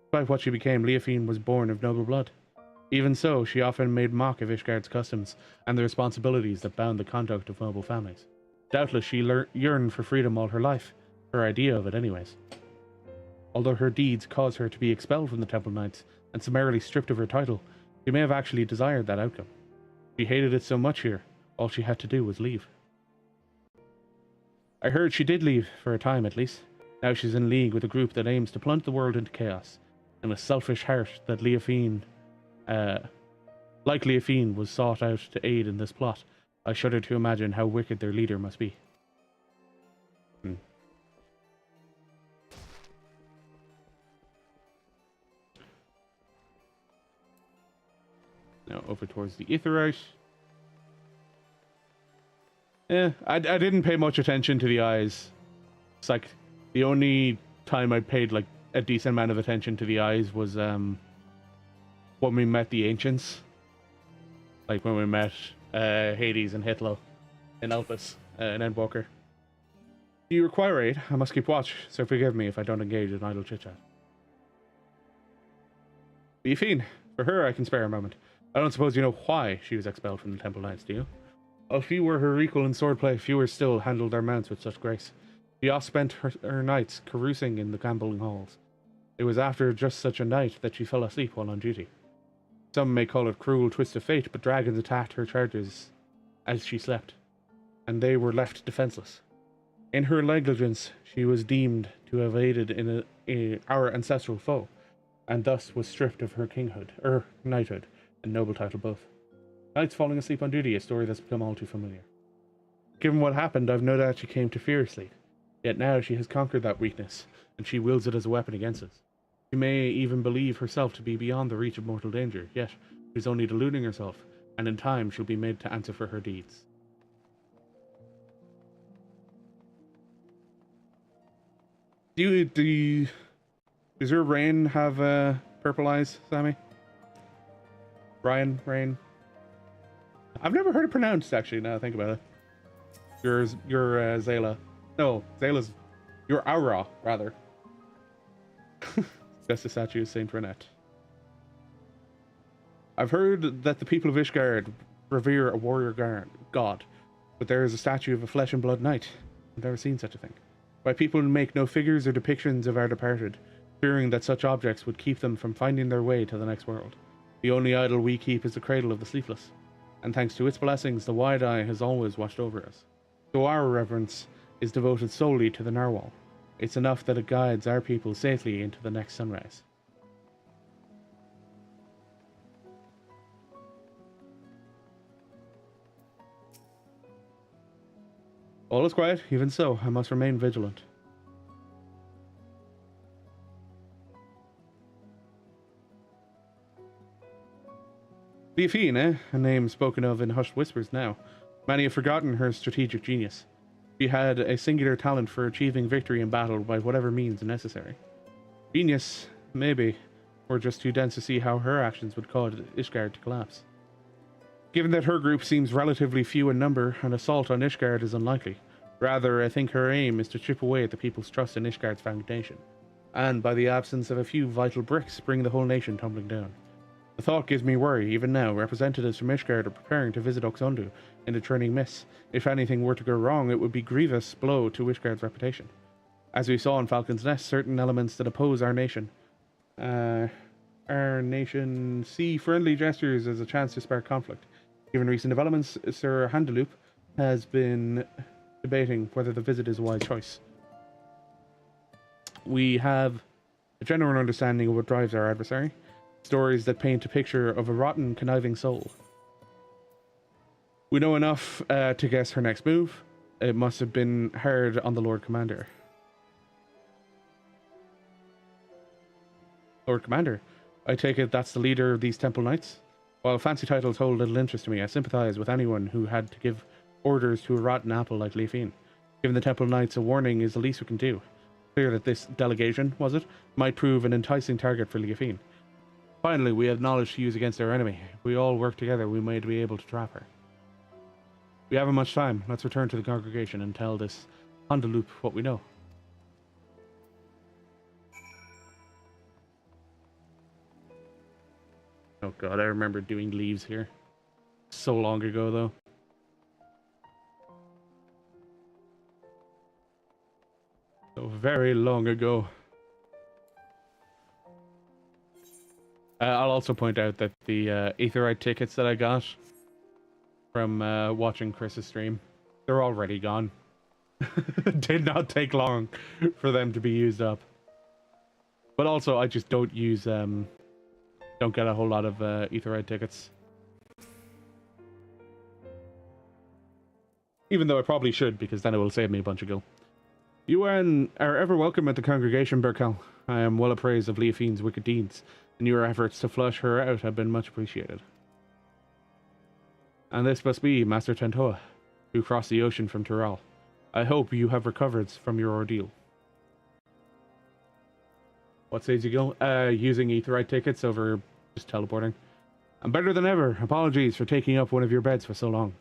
Despite what she became, Leofine was born of noble blood. Even so, she often made mock of Ishgard's customs and the responsibilities that bound the conduct of noble families. Doubtless she yearned for freedom all her life, her idea of it anyways. Although her deeds caused her to be expelled from the Temple Knights and summarily stripped of her title, she may have actually desired that outcome. She hated it so much here, all she had to do was leave. I heard she did leave, for a time at least. Now she's in league with a group that aims to plunge the world into chaos, and a selfish heart that Leofine, like Leofine, was sought out to aid in this plot. I shudder to imagine how wicked their leader must be. Now over towards the Aetheryte. I didn't pay much attention to the eyes. It's like the only time I paid like a decent amount of attention to the eyes was when we met the Ancients. Like when we met Hades and Hitlo in Elpis and Endwalker. Do you require aid? I must keep watch, so forgive me if I don't engage in idle chit-chat. Leofine, for her I can spare a moment. I don't suppose you know why she was expelled from the Temple Knights, do you? While few were her equal in swordplay, fewer still handled their mounts with such grace. She oft spent her nights carousing in the gambling halls. It was after just such a night that she fell asleep while on duty. Some may call it cruel twist of fate, but dragons attacked her charges as she slept, and they were left defenseless. In her negligence, she was deemed to have aided in our ancestral foe, and thus was stripped of her knighthood, and noble title both. Knights falling asleep on duty, a story that's become all too familiar. Given what happened, I've no doubt she came to fear sleep. Yet now she has conquered that weakness, and she wields it as a weapon against us. She may even believe herself to be beyond the reach of mortal danger, yet she's only deluding herself, and in time she'll be made to answer for her deeds. Does your Rain have purple eyes, Sammy? Rain? I've never heard it pronounced, actually, now I think about it. Your Zayla. No, Zayla's... Your Aura, rather. Just a statue of Saint Renette. I've heard that the people of Ishgard revere a warrior god, but there is a statue of a flesh and blood knight. I've never seen such a thing. Why people make no figures or depictions of our departed, fearing that such objects would keep them from finding their way to the next world. The only idol we keep is the cradle of the sleepless, and thanks to its blessings, the wide eye has always watched over us. So our reverence is devoted solely to the narwhal. It's enough that it guides our people safely into the next sunrise. All is quiet. Even so, I must remain vigilant. Leofine, eh? A name spoken of in hushed whispers now. Many have forgotten her strategic genius. She had a singular talent for achieving victory in battle by whatever means necessary. Genius, maybe, or just too dense to see how her actions would cause Ishgard to collapse. Given that her group seems relatively few in number, an assault on Ishgard is unlikely. Rather, I think her aim is to chip away at the people's trust in Ishgard's foundation. and by the absence of a few vital bricks, bring the whole nation tumbling down. The thought gives me worry. Even now, representatives from Ishgard are preparing to visit Oxundu in the turning mist. If anything were to go wrong, it would be a grievous blow to Ishgard's reputation. As we saw in Falcon's Nest, certain elements that oppose our nation see friendly gestures as a chance to spark conflict. Given recent developments, Sir Handaloop has been debating whether the visit is a wise choice. We have a general understanding of what drives our adversary. Stories that paint a picture of a rotten, conniving soul. We know enough to guess her next move. It must have been hard on the Lord Commander. Lord Commander? I take it that's the leader of these Temple Knights? While fancy titles hold little interest to me, I sympathize with anyone who had to give orders to a rotten apple like Leafine. Giving the Temple Knights a warning is the least we can do. Clear that this delegation, was it, might prove an enticing target for Leafine. Finally, we have knowledge to use against our enemy. If we all work together, we might be able to trap her. We haven't much time. Let's return to the congregation and tell this Handaloop what we know. Oh god, I remember doing leaves here. So long ago, though. So very long ago. I'll also point out that the Aetherite tickets that I got from watching Chris's stream, they're already gone. Did not take long for them to be used up. But also, I just don't use, don't get a whole lot of Aetherite tickets. Even though I probably should, because then it will save me a bunch of gil. You are ever welcome at the congregation, Berkel. I am well appraised of Leafine's wicked deeds, and your efforts to flush her out have been much appreciated. And this must be Master Tentoa, who crossed the ocean from Tyrell. I hope you have recovered from your ordeal. What saves you gil? Using Aetherite tickets over just teleporting. I'm better than ever. Apologies for taking up one of your beds for so long.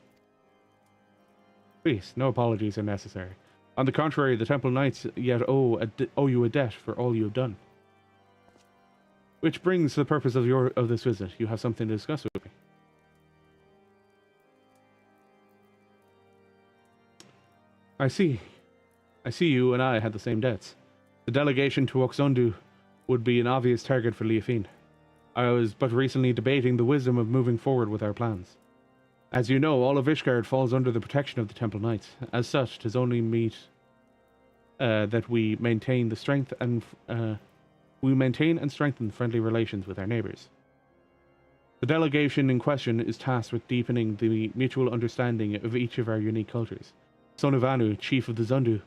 Please, no apologies are necessary. On the contrary, the Temple Knights yet owe you a debt for all you have done. Which brings the purpose of this visit. You have something to discuss with me. I see you and I had the same debts. The delegation to Oxundu would be an obvious target for Leafine. I was but recently debating the wisdom of moving forward with our plans. As you know, all of Ishgard falls under the protection of the Temple Knights. As such, 'tis only meet that we maintain and strengthen friendly relations with our neighbours. The delegation in question is tasked with deepening the mutual understanding of each of our unique cultures. Son of Anu, chief of the Zundu,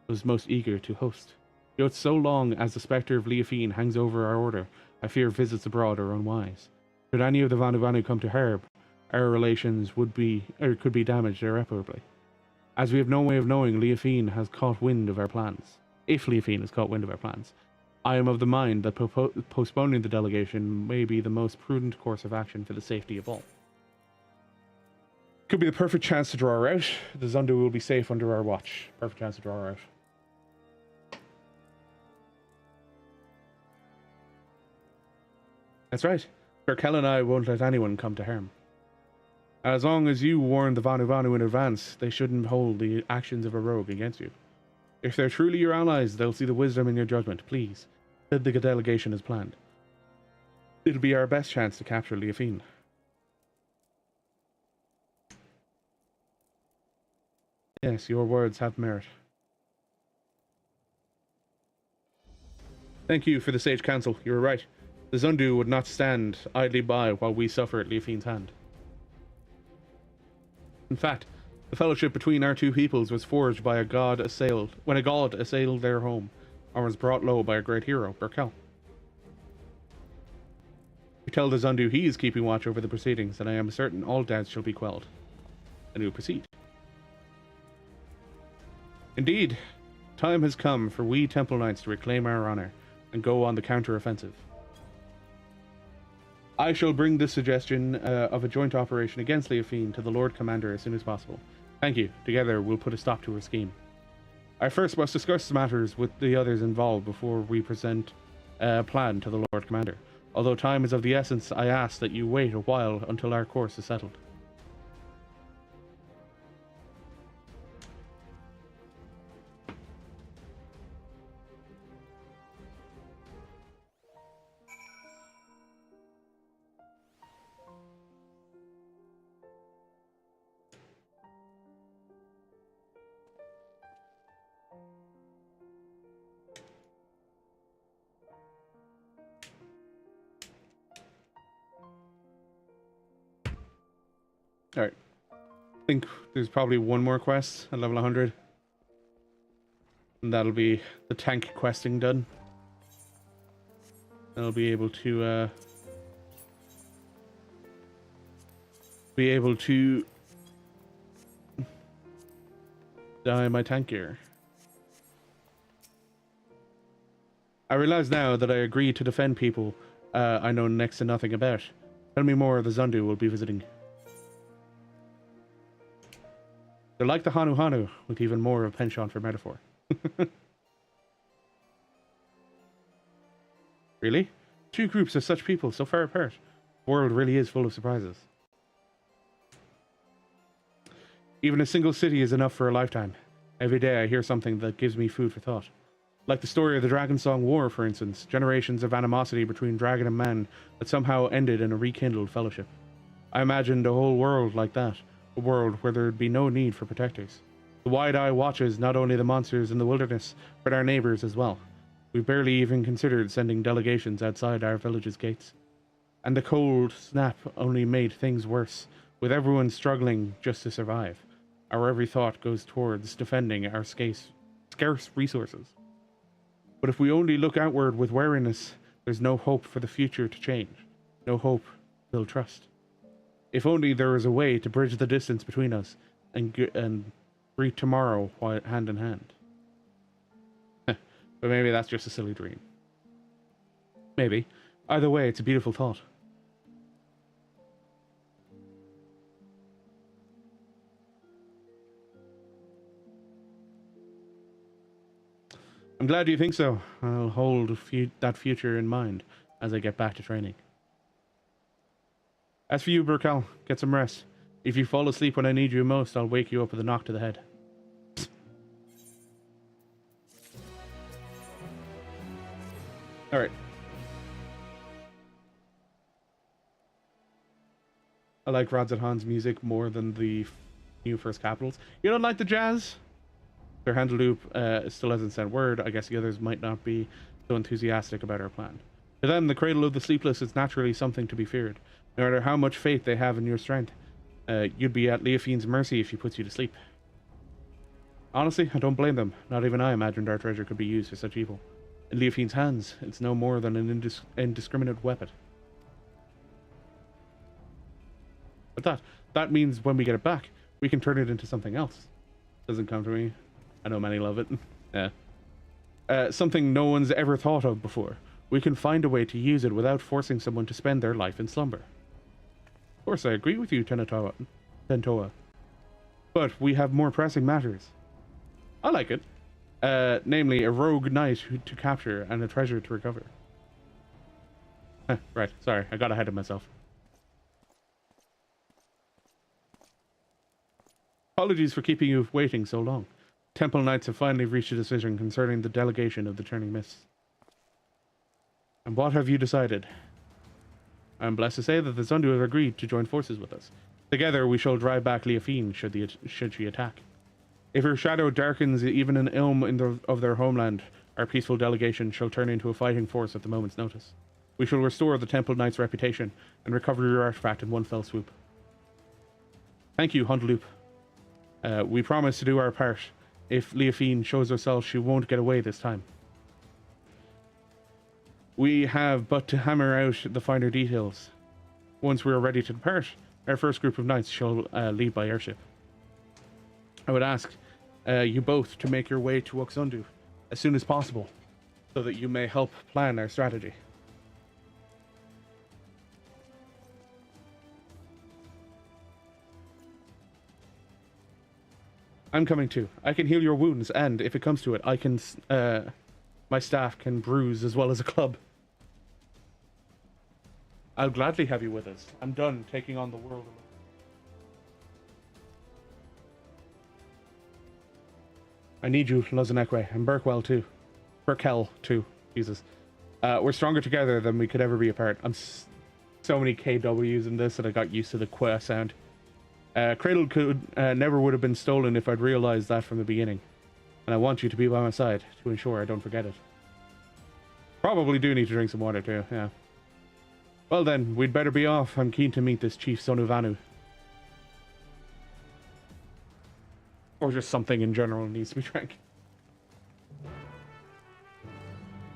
was most eager to host. Yet so long as the spectre of Leafine hangs over our order, I fear visits abroad are unwise. Should any of the Vanu come to harm, our relations could be damaged irreparably. As we have no way of knowing, Leafine has caught wind of our plans. If Leafine has caught wind of our plans, I am of the mind that postponing the delegation may be the most prudent course of action for the safety of all. Could be the perfect chance to draw her out. The Zundu will be safe under our watch. Perfect chance to draw her out. That's right. Berkel and I won't let anyone come to harm. As long as you warn the Vanu in advance, they shouldn't hold the actions of a rogue against you. If they're truly your allies, they'll see the wisdom in your judgment. Please, lead the delegation as planned. It'll be our best chance to capture Leafine. Yes, your words have merit. Thank you for the sage counsel. You were right. The Zundu would not stand idly by while we suffer at Leafine's hand. In fact, the fellowship between our two peoples was forged by when a god assailed their home, or was brought low by a great hero, Berkel. We tell the Zundu he is keeping watch over the proceedings, and I am certain all doubts shall be quelled. And we will proceed. Indeed, time has come for we Temple Knights to reclaim our honor and go on the counter-offensive. I shall bring this suggestion of a joint operation against Leafine to the Lord Commander as soon as possible. Thank you. Together, we'll put a stop to her scheme. I first must discuss matters with the others involved before we present a plan to the Lord Commander. Although time is of the essence, I ask that you wait a while until our course is settled. Alright. I think there's probably one more quest at level 100. And that'll be the tank questing done. I'll be able to dye my tank gear. I realize now that I agreed to defend people I know next to nothing about. Tell me more of the Zundu we'll be visiting. They're like the Hanu Hanu, with even more of a penchant for metaphor. Really? Two groups of such people so far apart. The world really is full of surprises. Even a single city is enough for a lifetime. Every day I hear something that gives me food for thought. Like the story of the Dragon Song War, for instance. Generations of animosity between dragon and man that somehow ended in a rekindled fellowship. I imagined a whole world like that. A world where there'd be no need for protectors. The wide eye watches not only the monsters in the wilderness, but our neighbors as well. We barely even considered sending delegations outside our village's gates. And the cold snap only made things worse, with everyone struggling just to survive. Our every thought goes towards defending our scarce resources. But if we only look outward with wariness, there's no hope for the future to change. No hope to build trust. If only there was a way to bridge the distance between us and greet tomorrow hand in hand. But maybe that's just a silly dream. Maybe. Either way, it's a beautiful thought. I'm glad you think so. I'll hold that future in mind as I get back to training. As for you, Burkal, get some rest. If you fall asleep when I need you most, I'll wake you up with a knock to the head. Alright. I like Rods and Hans' music more than the new First Capitals. You don't like the jazz? Their handle loop still hasn't said word. I guess the others might not be so enthusiastic about our plan. To them, the cradle of the sleepless is naturally something to be feared. No matter how much faith they have in your strength, you'd be at Leofine's mercy if she puts you to sleep. Honestly, I don't blame them. Not even I imagined our treasure could be used for such evil. In Leofine's hands, it's no more than an indiscriminate weapon. But that means when we get it back, we can turn it into something else. Doesn't come to me. I know many love it. Yeah. Something no one's ever thought of before. We can find a way to use it without forcing someone to spend their life in slumber. Of course, I agree with you, Tentoa. But we have more pressing matters. I like it. Namely, a rogue knight to capture and a treasure to recover. Right, sorry, I got ahead of myself. Apologies for keeping you waiting so long. Temple Knights have finally reached a decision concerning the delegation of the Turning Mists. And what have you decided? I am blessed to say that the Zundu have agreed to join forces with us. Together we shall drive back Leofine should she attack. If her shadow darkens even an ilm of their homeland, our peaceful delegation shall turn into a fighting force at the moment's notice. We shall restore the Temple Knight's reputation and recover your artifact in one fell swoop. Thank you, Hundaloop. We promise to do our part. If Leofine shows herself, she won't get away this time. We have but to hammer out the finer details. Once we are ready to depart, our first group of knights shall leave by airship. I would ask you both to make your way to Uxundu as soon as possible, so that you may help plan our strategy. I'm coming too. I can heal your wounds, and if it comes to it, I can, my staff can bruise as well as a club. I'll gladly have you with us. I'm done taking on the world alone. I need you, Lozanekwe, and Burkwell too. Burkell too. Jesus. We're stronger together than we could ever be apart. So many KWs in this that I got used to the Qua sound. Cradle could never would have been stolen if I'd realized that from the beginning. And I want you to be by my side to ensure I don't forget it. Probably do need to drink some water too, yeah. Well then, we'd better be off. I'm keen to meet this Chief Sonuvanu. Or just something in general needs to be drank.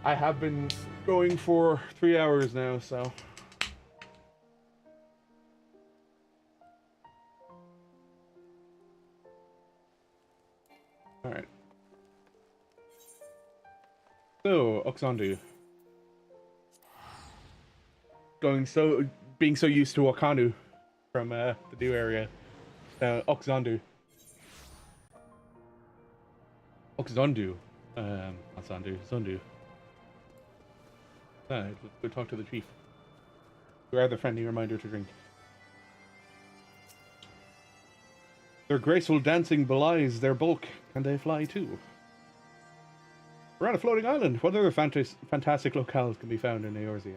I have been going for 3 hours now, so... Alright. So, Oxandu. Being so used to Wakanu from the new area. Oxandu. Oxandu. Not Sandu, Zundu. Let's go talk to the chief. Rather friendly reminder to drink. Their graceful dancing belies their bulk. Can they fly too? We're on a floating island. What other fantastic locales can be found in Eorzea?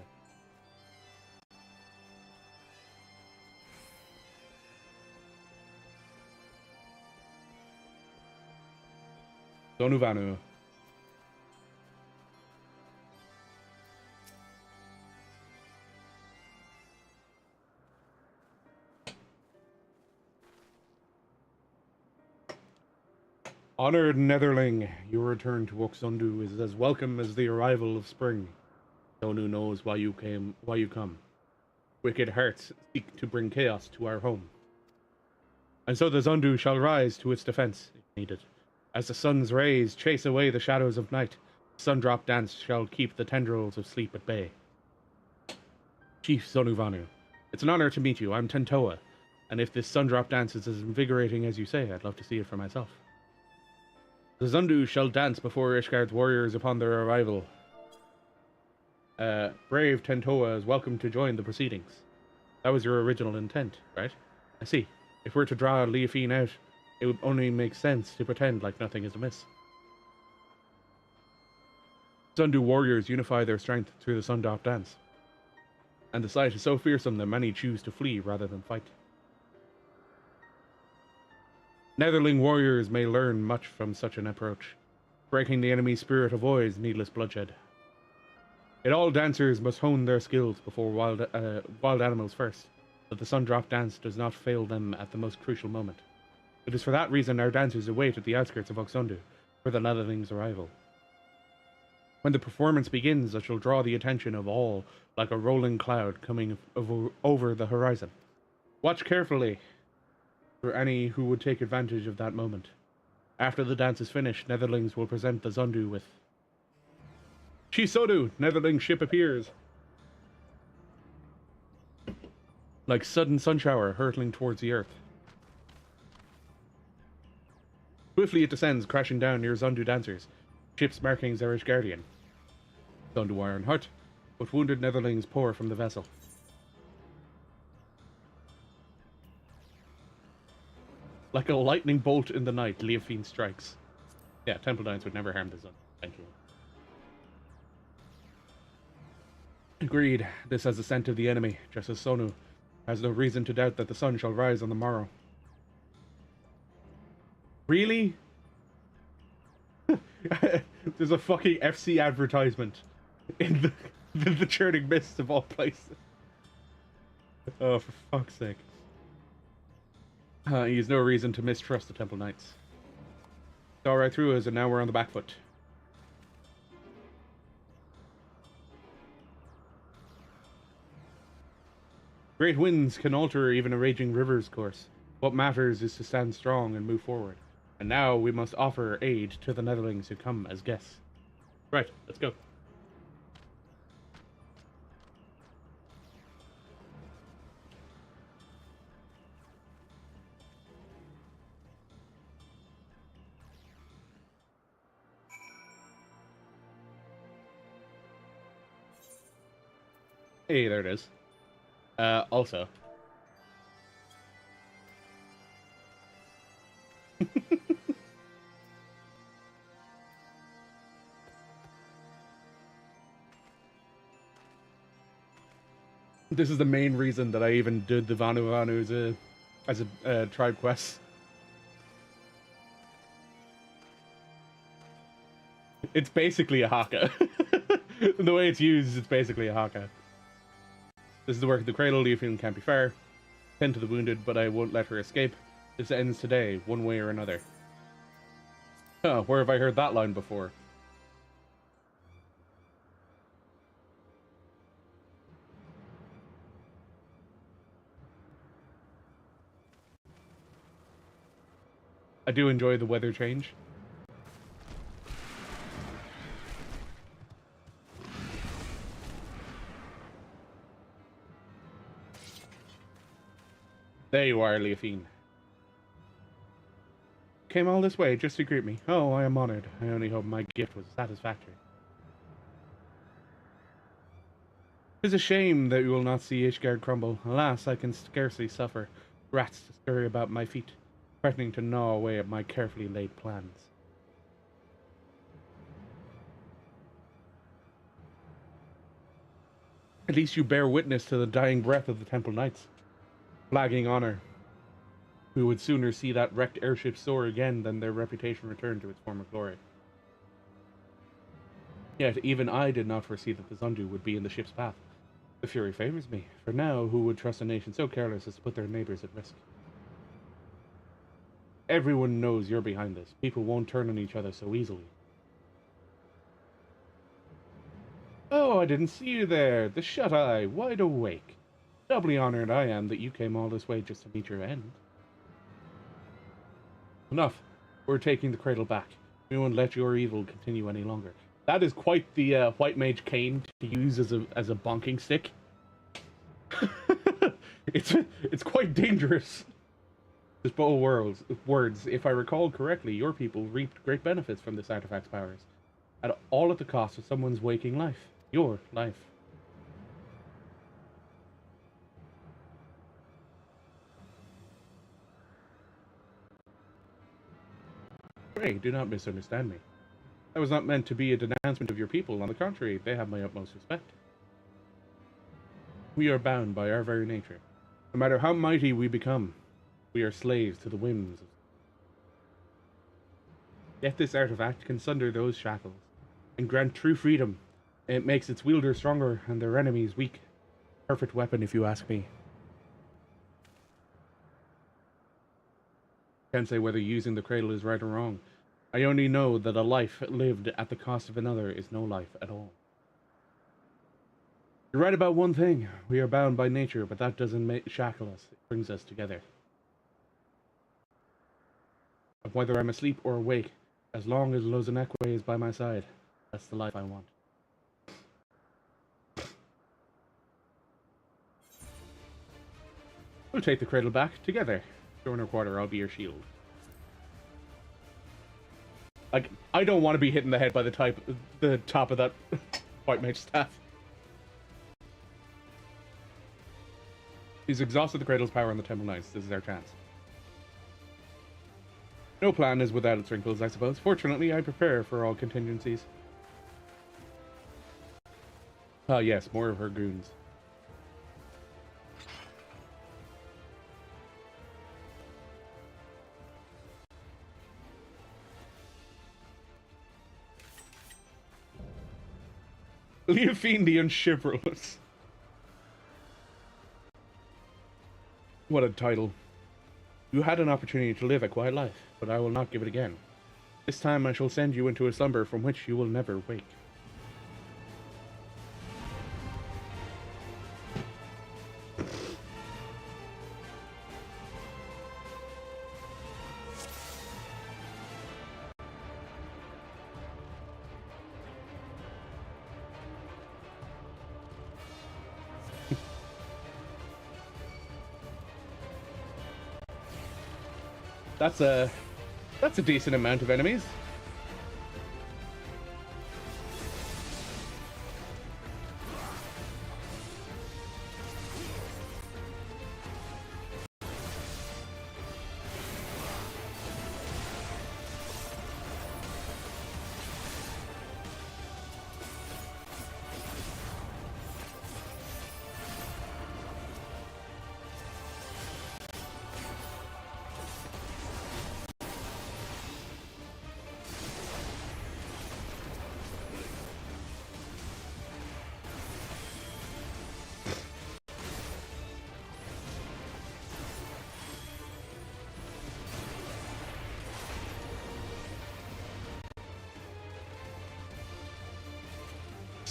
Sonuvanu. Honored Netherling, your return to Oxundu is as welcome as the arrival of spring. Sonu knows why you come. Wicked hearts seek to bring chaos to our home. And so the Zundu shall rise to its defense, if needed. As the sun's rays chase away the shadows of night, Sundrop Dance shall keep the tendrils of sleep at bay. Chief Sonuvanu, it's an honor to meet you. I'm Tentoa, and if this Sundrop Dance is as invigorating as you say, I'd love to see it for myself. The Zundu shall dance before Ishgard's warriors upon their arrival. Brave Tentoa is welcome to join the proceedings. That was your original intent, right? I see. If we're to draw Leofine out, it would only make sense to pretend like nothing is amiss. Zundu warriors unify their strength through the Sundrop Dance. And the sight is so fearsome that many choose to flee rather than fight. Netherling warriors may learn much from such an approach. Breaking the enemy's spirit avoids needless bloodshed. Yet all dancers must hone their skills before wild animals first, that the Sundrop Dance does not fail them at the most crucial moment. It is for that reason our dancers await at the outskirts of Oxundu for the Netherling's arrival. When the performance begins, it shall draw the attention of all like a rolling cloud coming over the horizon. Watch carefully for any who would take advantage of that moment. After the dance is finished, Netherlings will present the Zundu with... Chisodu! Netherling ship appears! Like sudden sunshower hurtling towards the earth. Swiftly it descends, crashing down near Zundu dancers. Ship's markings are its guardian. Zundu iron hut, but wounded Netherlings pour from the vessel. Like a lightning bolt in the night, Leofine strikes. Yeah, Temple Knights would never harm the Zundu. Thank you. Agreed. This has the scent of the enemy, just as Sonu has no reason to doubt that the sun shall rise on the morrow. Really? There's a fucking FC advertisement in the churning mists of all places. Oh, for fuck's sake. He has no reason to mistrust the Temple Knights. Saw right through us, and now we're on the back foot. Great winds can alter even a raging river's course. What matters is to stand strong and move forward. And now we must offer aid to the Netherlings who come as guests. Right, let's go. Hey, there it is. Also. This is the main reason that I even did the Vanu Vanu as a tribe quest. It's basically a haka. The way it's used, it's basically a haka. This is the work of the cradle. Leofine can't be far. Tend to the wounded, but I won't let her escape. This ends today, one way or another. Huh, where have I heard that line before? I do enjoy the weather change. There you are, Leofine. Came all this way just to greet me. Oh, I am honored. I only hope my gift was satisfactory. Tis a shame that you will not see Ishgard crumble. Alas, I can scarcely suffer rats to scurry about my feet, threatening to gnaw away at my carefully laid plans. At least you bear witness to the dying breath of the Temple Knights. Flagging honor. We would sooner see that wrecked airship soar again than their reputation return to its former glory. Yet even I did not foresee that the Zundu would be in the ship's path. The Fury favors me. For now, who would trust a nation so careless as to put their neighbors at risk? Everyone knows you're behind this. People won't turn on each other so easily. Oh, I didn't see you there. The shut-eye, wide awake. Doubly honored I am that you came all this way just to meet your end. Enough. We're taking the cradle back. We won't let your evil continue any longer. That is quite the white mage cane to use as a bonking stick. it's quite dangerous. Just bold words. If I recall correctly, your people reaped great benefits from this artifact's powers, all at the cost of someone's waking life. Your life. Pray, do not misunderstand me. That was not meant to be a denouncement of your people. On the contrary, they have my utmost respect. We are bound by our very nature. No matter how mighty we become, we are slaves to the whims. Yet this artifact can sunder those shackles and grant true freedom. It makes its wielder stronger and their enemies weak. Perfect weapon, if you ask me. Can't say whether using the cradle is right or wrong. I only know that a life lived at the cost of another is no life at all. You're right about one thing. We are bound by nature, but that doesn't shackle us. It brings us together. Of whether I'm asleep or awake, as long as Lozenekwe is by my side, that's the life I want. We'll take the cradle back together. Door in her quarter, I'll be your shield. Like, I don't want to be hit in the head by the top of that white mage staff. He's exhausted the cradle's power on the Temple Knights. This is our chance. No plan is without its wrinkles, I suppose. Fortunately, I prepare for all contingencies. Ah, yes, more of her goons. Leofine the Unchivalrous. What a title. You had an opportunity to live a quiet life, but I will not give it again. This time I shall send you into a slumber from which you will never wake. That's a decent amount of enemies.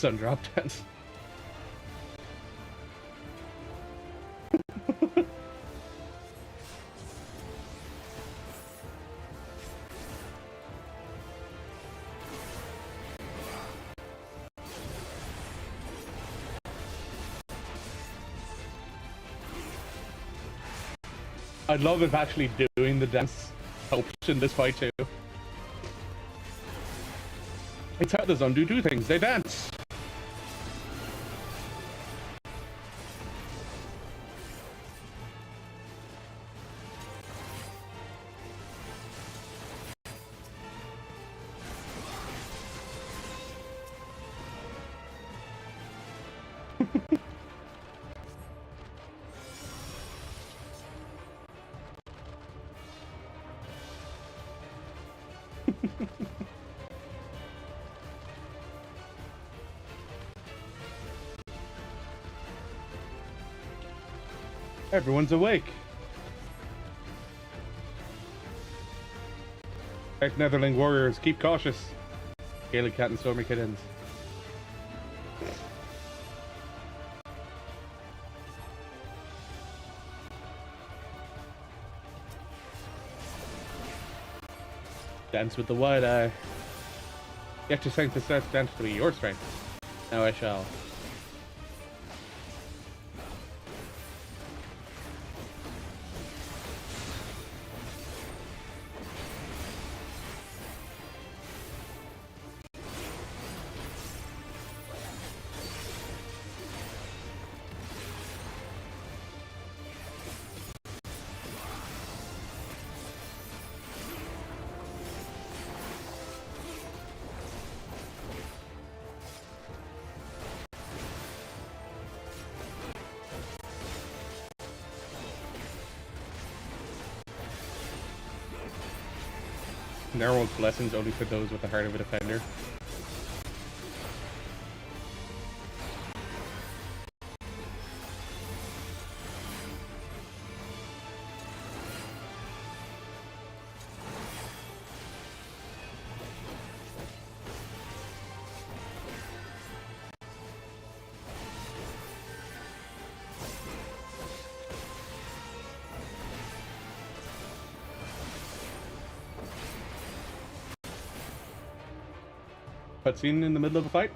sun drop dance. I'd love if actually doing the dance helped in this fight too. It's how the Zundu do things, they dance! Everyone's awake. Right, Netherling warriors, keep cautious. Gaelic cat and stormy kittens. Dance with the wide eye. Yet your strength starts to dance to be your strength. Now I shall. Narrow's blessings only for those with the heart of a defender. Cutscene in the middle of a fight?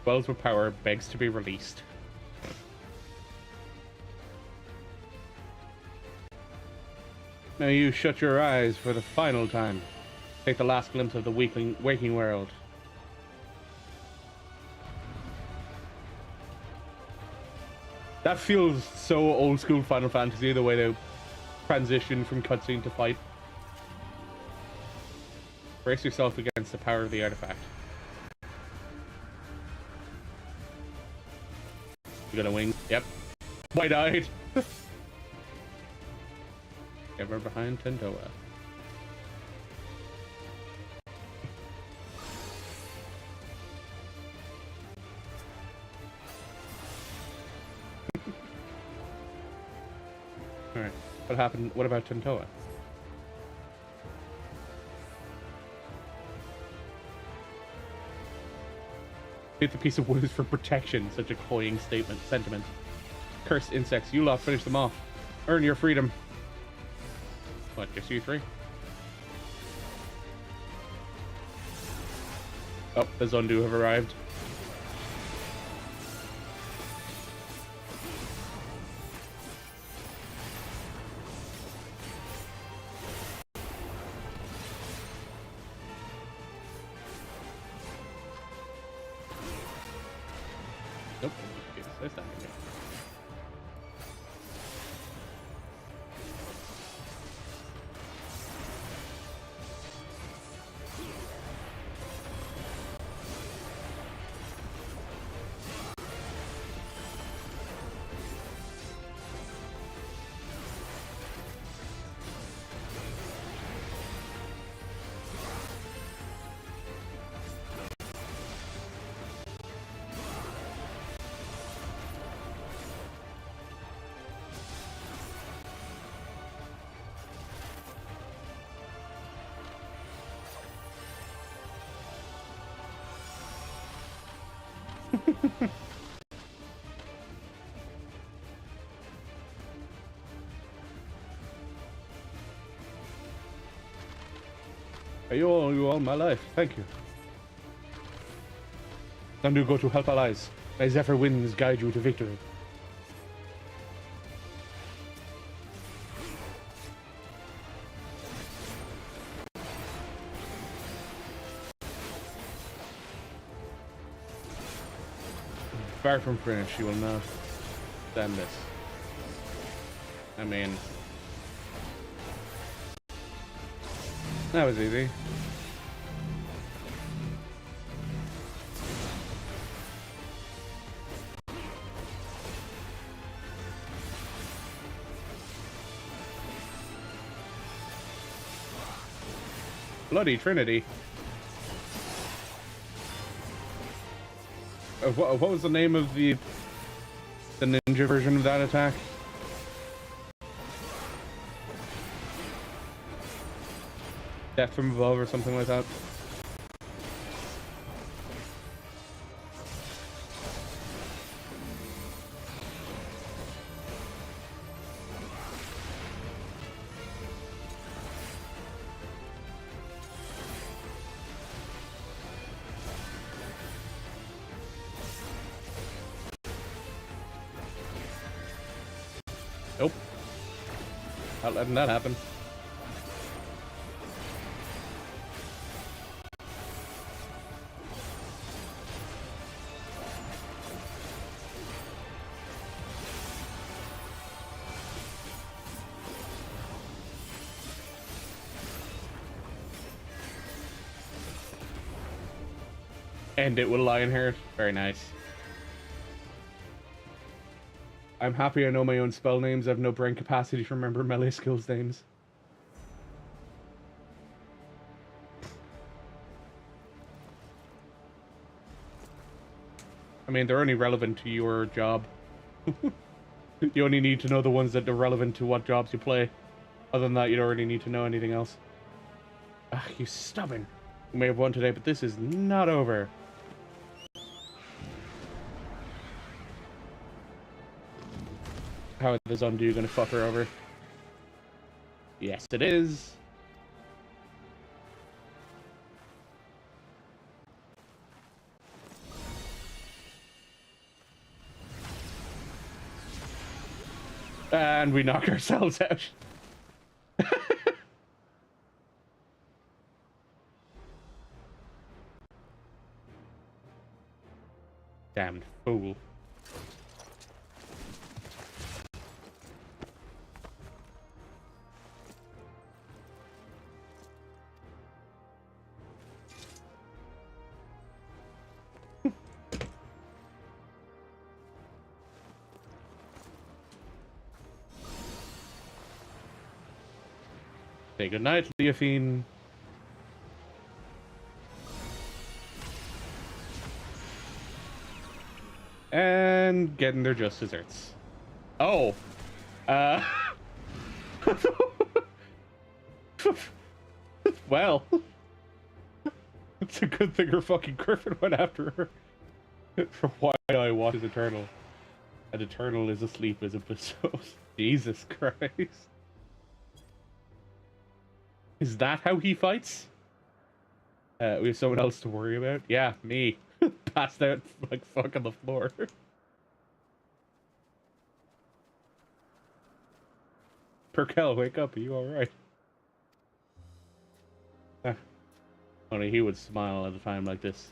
Wells with power begs to be released. Now you shut your eyes for the final time. Take the last glimpse of the waking world. That feels so old school Final Fantasy, the way they transition from cutscene to fight. Brace yourself against the power of the artifact. You got a wing? Yep. Wide-eyed. Ever behind Tentoa. Alright, what happened? What about Tentoa? Hit the piece of wood for protection, such a cloying sentiment. Cursed insects, you lot finish them off. Earn your freedom. What, just you three? Oh, the Zundu have arrived. Nope. That's not here. I owe you all my life. Thank you. Time to go to help allies. May Zephyr winds guide you to victory. Far from finished, you will not stand this. I mean, that was easy. Bloody Trinity. What was the name of the ninja version of that attack? Death from above or something like that. Nope. Not letting that happen. And it will lie in here. Very nice. I'm happy I know my own spell names. I have no brain capacity to remember melee skills names. I mean, they're only relevant to your job. You only need to know the ones that are relevant to what jobs you play. Other than that, you don't really need to know anything else. Ah, you stubborn. You may have won today, but this is not over. How is undo gonna fuck her over? Yes, it is. And we knock ourselves out. Damned fool. Say goodnight, Leafine. And getting their just desserts. Oh. Well. It's a good thing her fucking Griffin went after her. For why I watch is eternal. And eternal is asleep as a Besos. Jesus Christ. Is that how he fights? We have someone else to worry about? Yeah, me. Passed out like fuck on the floor. Perkel, wake up. Are you alright? Only he would smile at a time like this.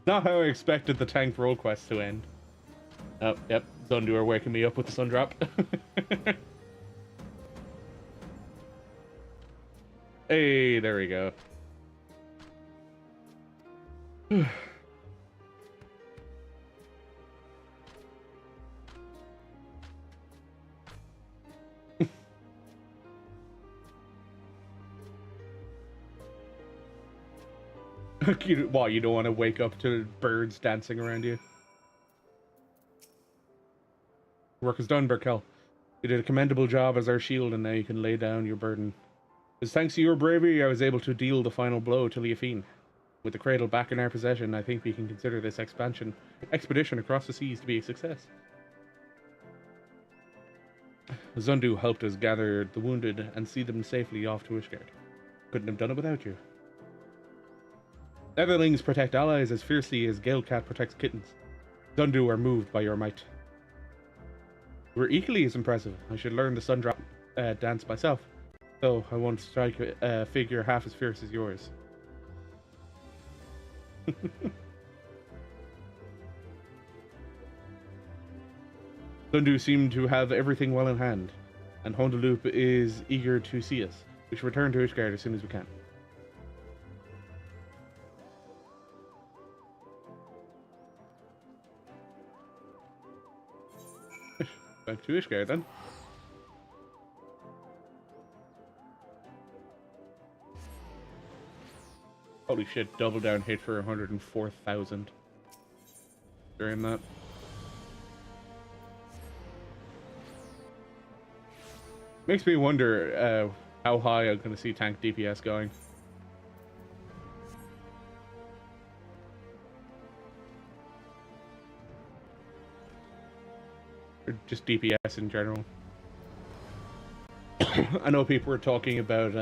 Not how I expected the tank roll quest to end. Oh, yep. Zundur waking me up with the sun drop. Hey, there we go. What, you don't want to wake up to birds dancing around you? Work is done, Berkel. You did a commendable job as our shield, and now you can lay down your burden. It was thanks to your bravery I was able to deal the final blow to Leofine. With the cradle back in our possession, I think we can consider this expedition across the seas to be a success. Zundu helped us gather the wounded and see them safely off to Ishgard. Couldn't have done it without you. Netherlings protect allies as fiercely as Galecat protects kittens. Zundu are moved by your might. You were equally as impressive. I should learn the Sundrop dance myself, though I won't strike a figure half as fierce as yours. Zundu seemed to have everything well in hand, and Hondaloop is eager to see us. We should return to Ishgard as soon as we can. Back to Ishgard then. Holy shit, double down hit for 104,000 during that. Makes me wonder how high I'm going to see tank DPS going. Or just DPS in general. I know people were talking about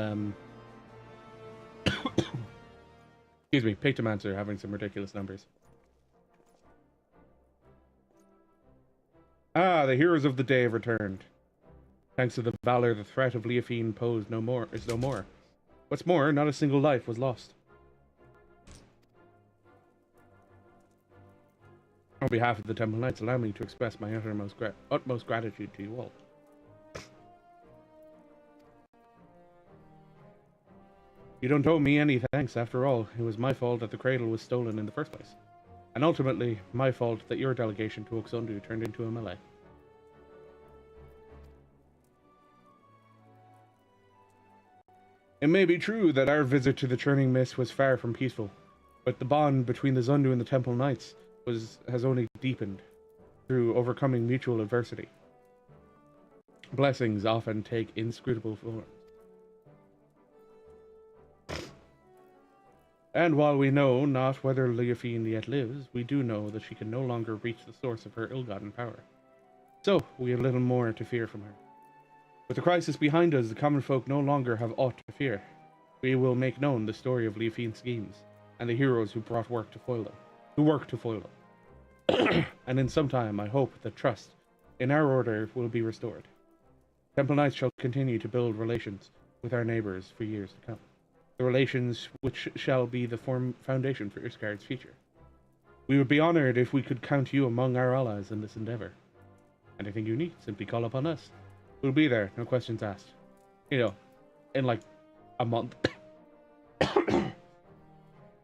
excuse me, Pictomancer having some ridiculous numbers. Ah, the heroes of the day have returned. Thanks to the valor, the threat of Leofine posed is no more. What's more, not a single life was lost. On behalf of the Temple Knights, allow me to express my utmost gratitude to you all. You don't owe me any thanks, after all. It was my fault that the cradle was stolen in the first place. And ultimately, my fault that your delegation to Oxundu turned into a melee. It may be true that our visit to the Churning Mist was far from peaceful, but the bond between the Zundu and the Temple Knights has only deepened through overcoming mutual adversity. Blessings often take inscrutable forms. And while we know not whether Leofine yet lives, we do know that she can no longer reach the source of her ill-gotten power. So, we have little more to fear from her. With the crisis behind us, the common folk no longer have aught to fear. We will make known the story of Leofine's schemes, and the heroes who work to foil them. And in some time, I hope that trust in our order will be restored. Temple Knights shall continue to build relations with our neighbors for years to come. The relations which shall be the foundation for Ishgard's future. We would be honored if we could count you among our allies in this endeavor. Anything you need, simply call upon us. We'll be there, no questions asked. You know, in like a month.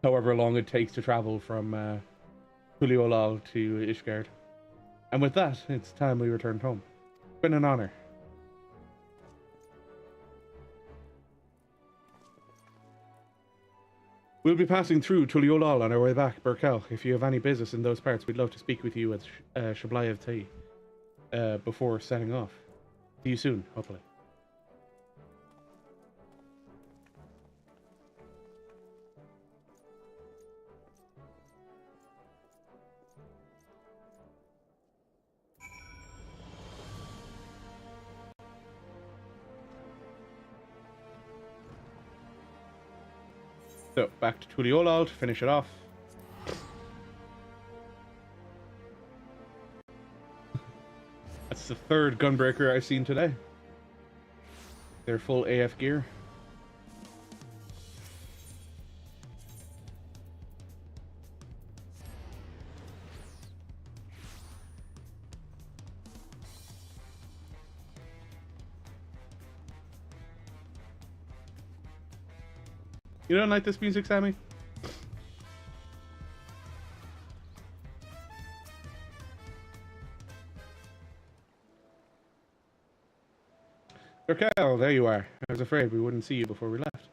However long it takes to travel from Tuliolal to Ishgard. And with that, it's time we returned home. It's been an honor. We'll be passing through Tuliolal on our way back, Burkel. If you have any business in those parts, we'd love to speak with you at Shablayev Tea before setting off. See you soon, hopefully. So, back to Tuliolal to finish it off. That's the third gunbreaker I've seen today. They're full AF gear. You don't like this music, Sammy? Raquel, there you are. I was afraid we wouldn't see you before we left.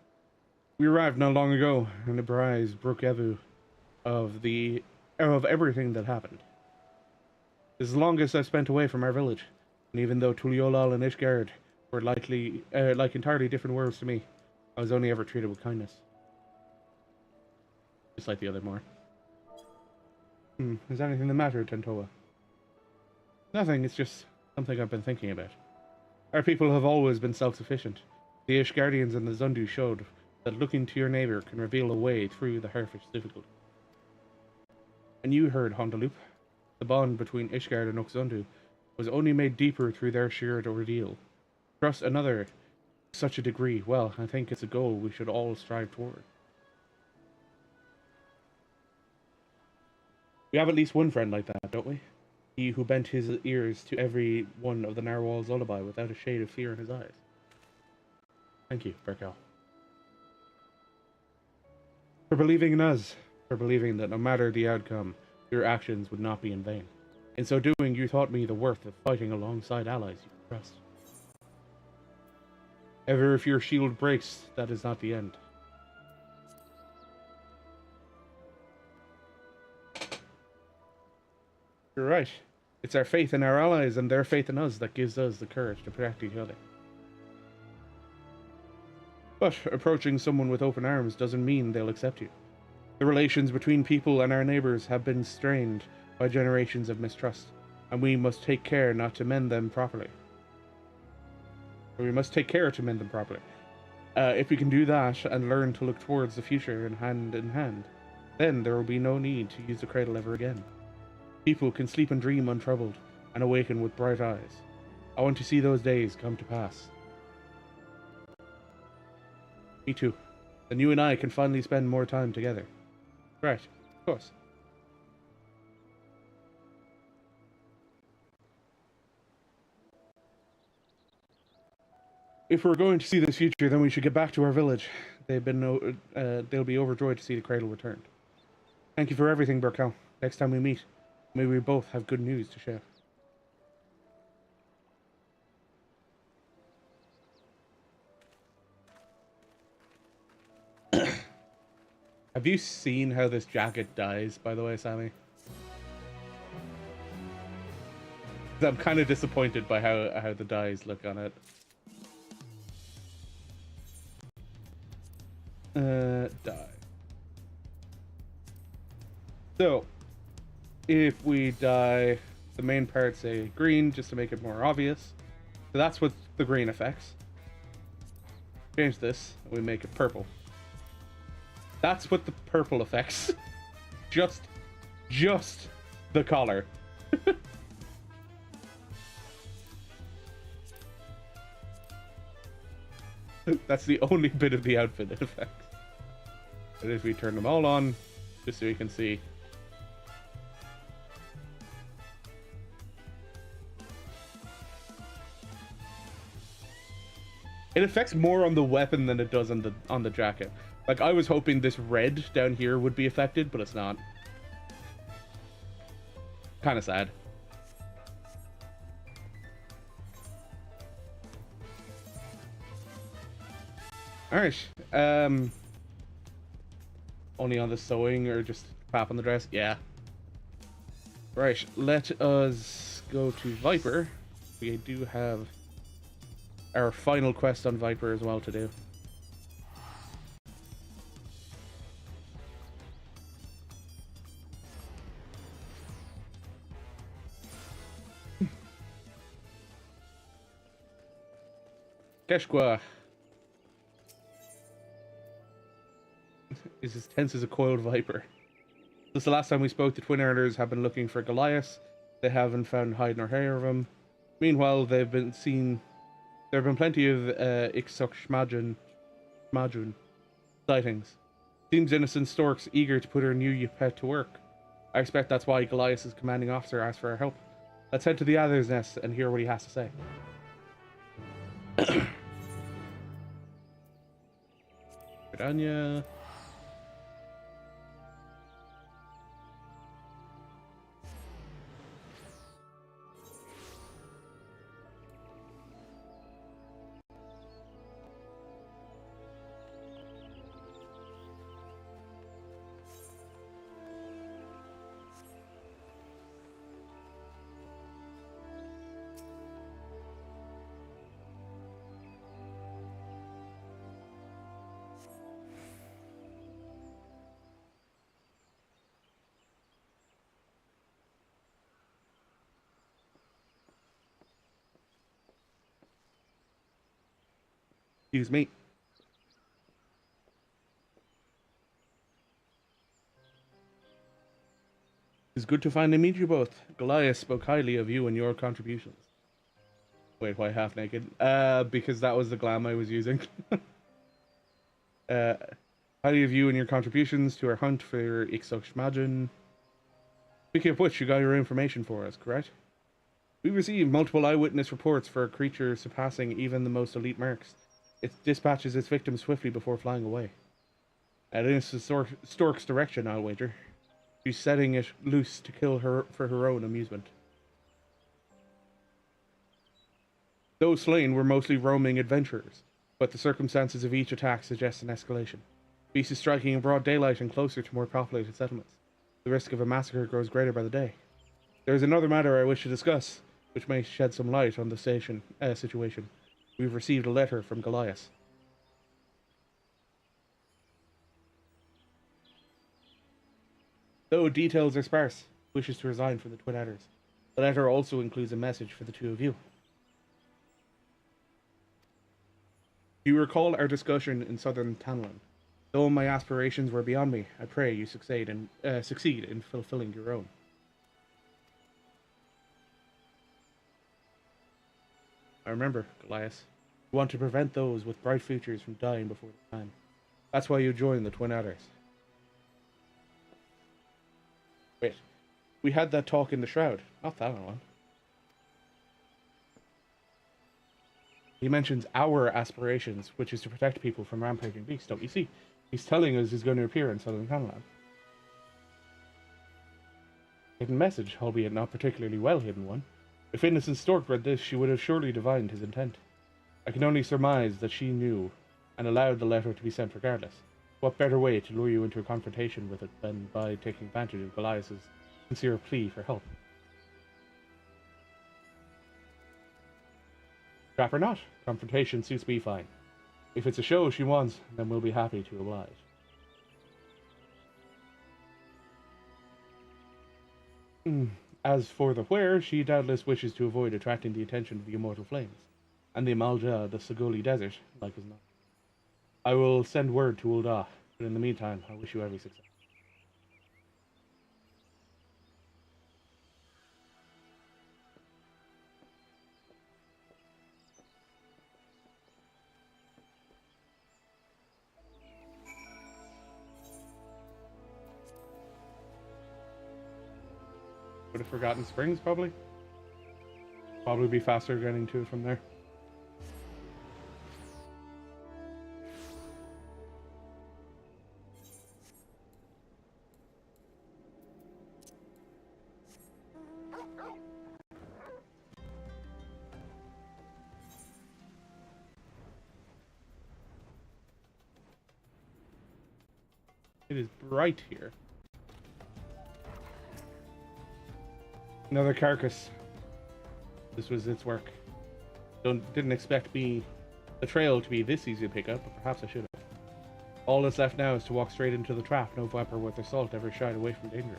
We arrived not long ago, and the Barais broke Evu of everything that happened. This is the longest I've spent away from our village, and even though Tuliolal and Ishgard were like entirely different worlds to me, I was only ever treated with kindness. Just like the other more. Is anything the matter, Tentoa? Nothing, it's just something I've been thinking about. Our people have always been self-sufficient. The Ishgardians and the Zundu showed that looking to your neighbor can reveal a way through the harshest difficulty. And you heard, Hondaloop. The bond between Ishgard and Uxundu was only made deeper through their shared ordeal. Trust another to such a degree, well, I think it's a goal we should all strive toward. We have at least one friend like that, don't we? He who bent his ears to every one of the narwhal's lullaby without a shade of fear in his eyes. Thank you, Berkel. For believing in us, for believing that no matter the outcome, your actions would not be in vain. In so doing, you taught me the worth of fighting alongside allies you trust. Ever if your shield breaks, that is not the end. You're right. It's our faith in our allies and their faith in us that gives us the courage to protect each other. But approaching someone with open arms doesn't mean they'll accept you. The relations between people and our neighbors have been strained by generations of mistrust, and we must take care not to mend them properly. Or we must take care to mend them properly. If we can do that and learn to look towards the future in hand, then there will be no need to use the cradle ever again. People can sleep and dream untroubled, and awaken with bright eyes. I want to see those days come to pass. Me too. Then you and I can finally spend more time together. Right, of course. If we're going to see this future, then we should get back to our village. They'll be overjoyed to see the cradle returned. Thank you for everything, Berkel. Next time we meet, may we both have good news to share. Have you seen how this jacket dies, by the way, Sammy? I'm kind of disappointed by how the dyes look on it. Die. So, if we dye the main part, say green, just to make it more obvious. So that's what the green affects. Change this, and we make it purple. That's what the purple affects. just the collar. That's the only bit of the outfit it affects. But if we turn them all on, just so you can see. It affects more on the weapon than it does on the jacket. Like, I was hoping this red down here would be affected, but it's not. Kind of sad. Alright. Only on the sewing or just crap on the dress? Yeah. Right, let us go to Viper. We do have our final quest on Viper as well to do. Keshqua is as tense as a coiled viper. Since the last time we spoke, the Twin Earners have been looking for Goliath. They haven't found hide nor hair of him. Meanwhile, there have been plenty of Ixok Shmajun sightings. Seems innocent storks eager to put her new pet to work. I expect that's why Goliath's commanding officer asked for our help. Let's head to the Other's Nest and hear what he has to say. Anya. Excuse me. It's good to finally meet you both. Goliath spoke highly of you and your contributions. Wait, why half naked? Because that was the glam I was using. uh, Highly of you and your contributions to our hunt for Ixoshmajin. Speaking of which, you got your information for us, correct? We received multiple eyewitness reports for a creature surpassing even the most elite marks. It dispatches its victims swiftly before flying away. And in Stork's direction, I'll wager. She's setting it loose to kill her for her own amusement. Those slain were mostly roaming adventurers, but the circumstances of each attack suggest an escalation. Beast is striking in broad daylight and closer to more populated settlements. The risk of a massacre grows greater by the day. There is another matter I wish to discuss, which may shed some light on the situation. We've received a letter from Goliath. Though details are sparse, he wishes to resign from the Twin Adders. The letter also includes a message for the two of you. You recall our discussion in southern Tanlan. Though my aspirations were beyond me, I pray you succeed in fulfilling your own. I remember, Goliath. You want to prevent those with bright futures from dying before their time. That's why you joined the Twin Adders. Wait, we had that talk in the Shroud. Not that one. He mentions our aspirations, which is to protect people from rampaging beasts, don't you see? He's telling us he's going to appear in Southern Canland. Hidden message, albeit not particularly well hidden one. If innocent Stork read this, she would have surely divined his intent. I can only surmise that she knew, and allowed the letter to be sent regardless. What better way to lure you into a confrontation with it than by taking advantage of Goliath's sincere plea for help? Trap or not, confrontation suits me fine. If it's a show she wants, then we'll be happy to oblige. As for the where, she doubtless wishes to avoid attracting the attention of the Immortal Flames, and the Amalja, the Saguli Desert, like as not. I will send word to Ul'dah, but in the meantime, I wish you every success. Would have forgotten Springs, probably. Probably be faster getting to it from there. It is bright here. Another carcass. This was its work. Didn't expect the trail to be this easy to pick up, but perhaps I should have. All that's left now is to walk straight into the trap. No viper worth their salt ever shied away from danger.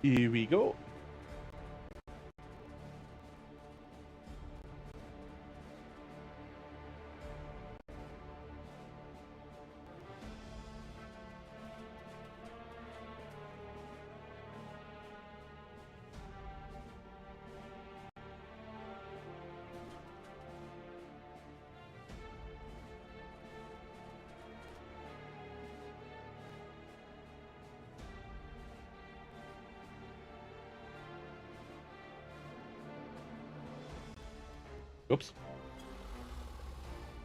Here we go. Oops.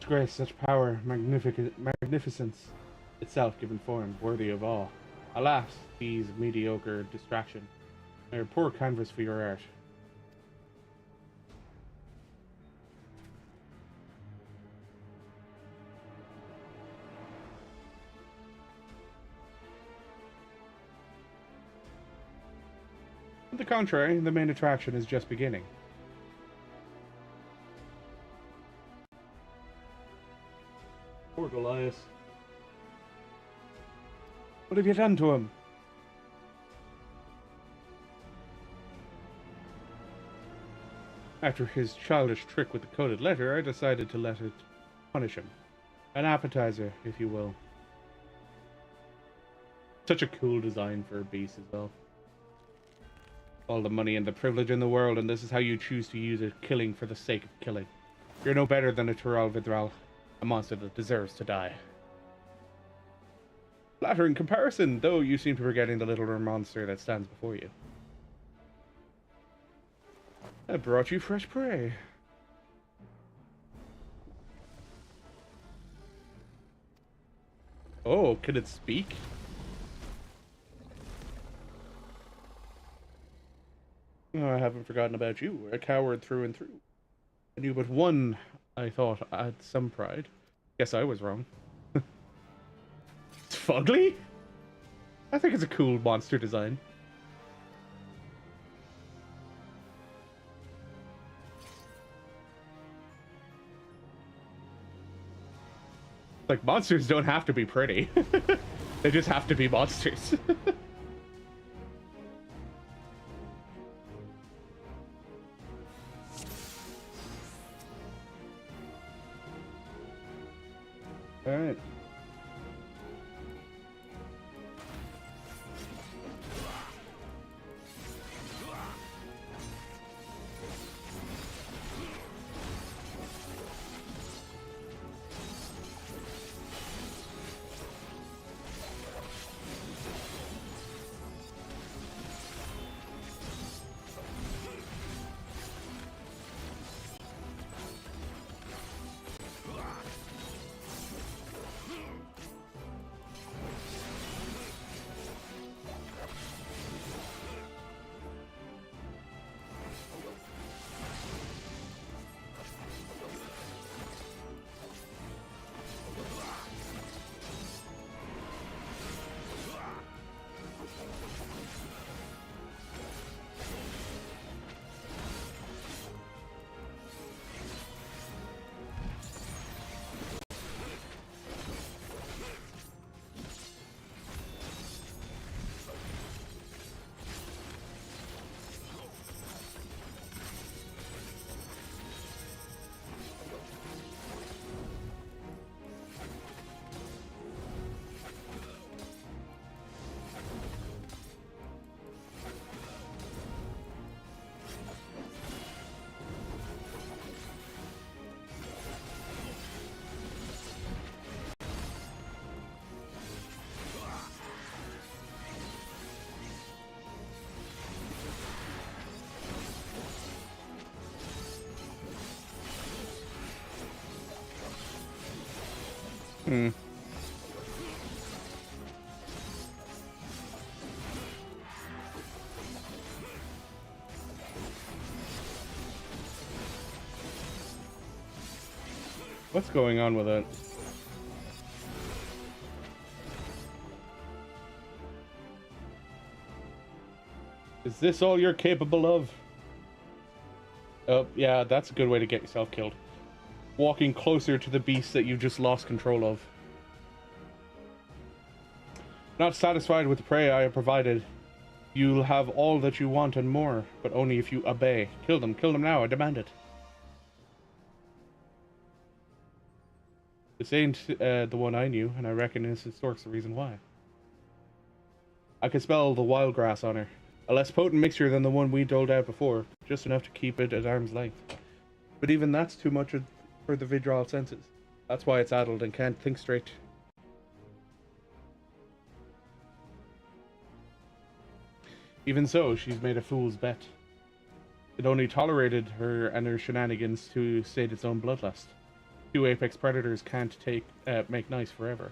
Grace, such power, magnificence itself given form, worthy of awe. Alas, these mediocre distraction. They're poor canvas for your art. On the contrary, the main attraction is just beginning. Poor Goliath. What have you done to him? After his childish trick with the coded letter, I decided to let it punish him. An appetizer, if you will. Such a cool design for a beast as well. All the money and the privilege in the world, and this is how you choose to use it, killing for the sake of killing. You're no better than a Tural Vidral, a monster that deserves to die. Flattering comparison, though you seem to be forgetting the littler monster that stands before you. I brought you fresh prey. Oh, can it speak? Oh, I haven't forgotten about you. A coward through and through. I knew but one, I thought, had some pride. Guess I was wrong. It's fugly? I think it's a cool monster design. Like, monsters don't have to be pretty. They just have to be monsters. Alright. Hmm. What's going on with it? Is this all you're capable of? Oh, yeah, that's a good way to get yourself killed. Walking closer to the beast that you just lost control of. Not satisfied with the prey I have provided, you'll have all that you want and more, but only if you obey. Kill them now, I demand it. This ain't the one I knew, and I reckon Innocent Stork's the reason why. I can spell the wild grass on her. A less potent mixture than the one we doled out before, just enough to keep it at arm's length. But even that's too much for the Vidral senses. That's why it's addled and can't think straight. Even so, she's made a fool's bet. It only tolerated her and her shenanigans to sate its own bloodlust. Two apex predators can't make nice forever.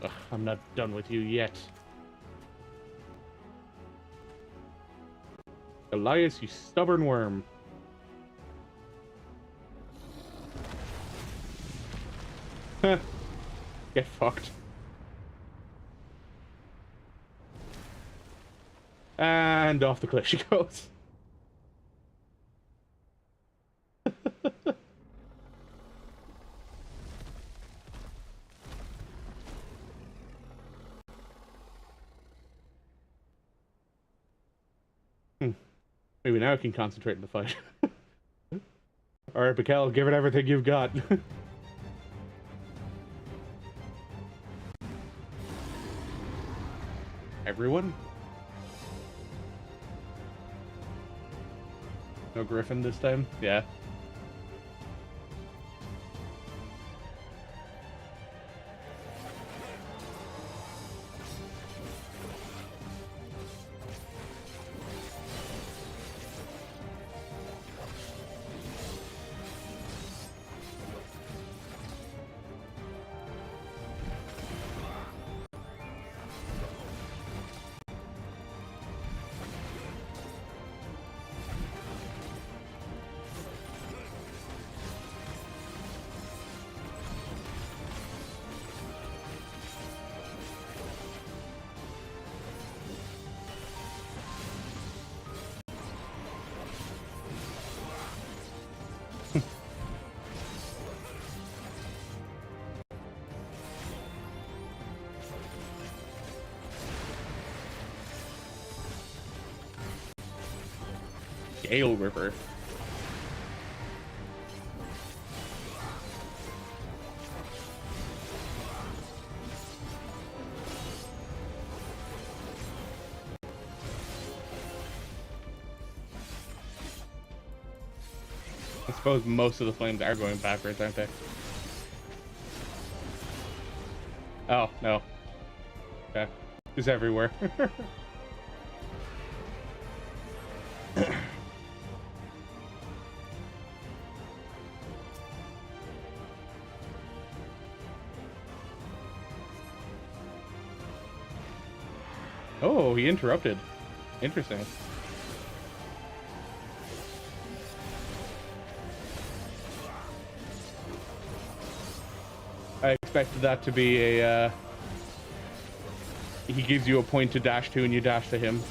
Ugh, I'm not done with you yet. Elias, you stubborn worm. Get fucked. And off the cliff she goes. Maybe now I can concentrate in the fight. Alright, Mikkel, give it everything you've got. Everyone? No Griffin this time? Yeah. Gale River. I suppose most of the flames are going backwards, aren't they? Oh, no. Okay. It's everywhere. Oh, he interrupted. Interesting. I expected that to be a, he gives you a point to dash to and you dash to him.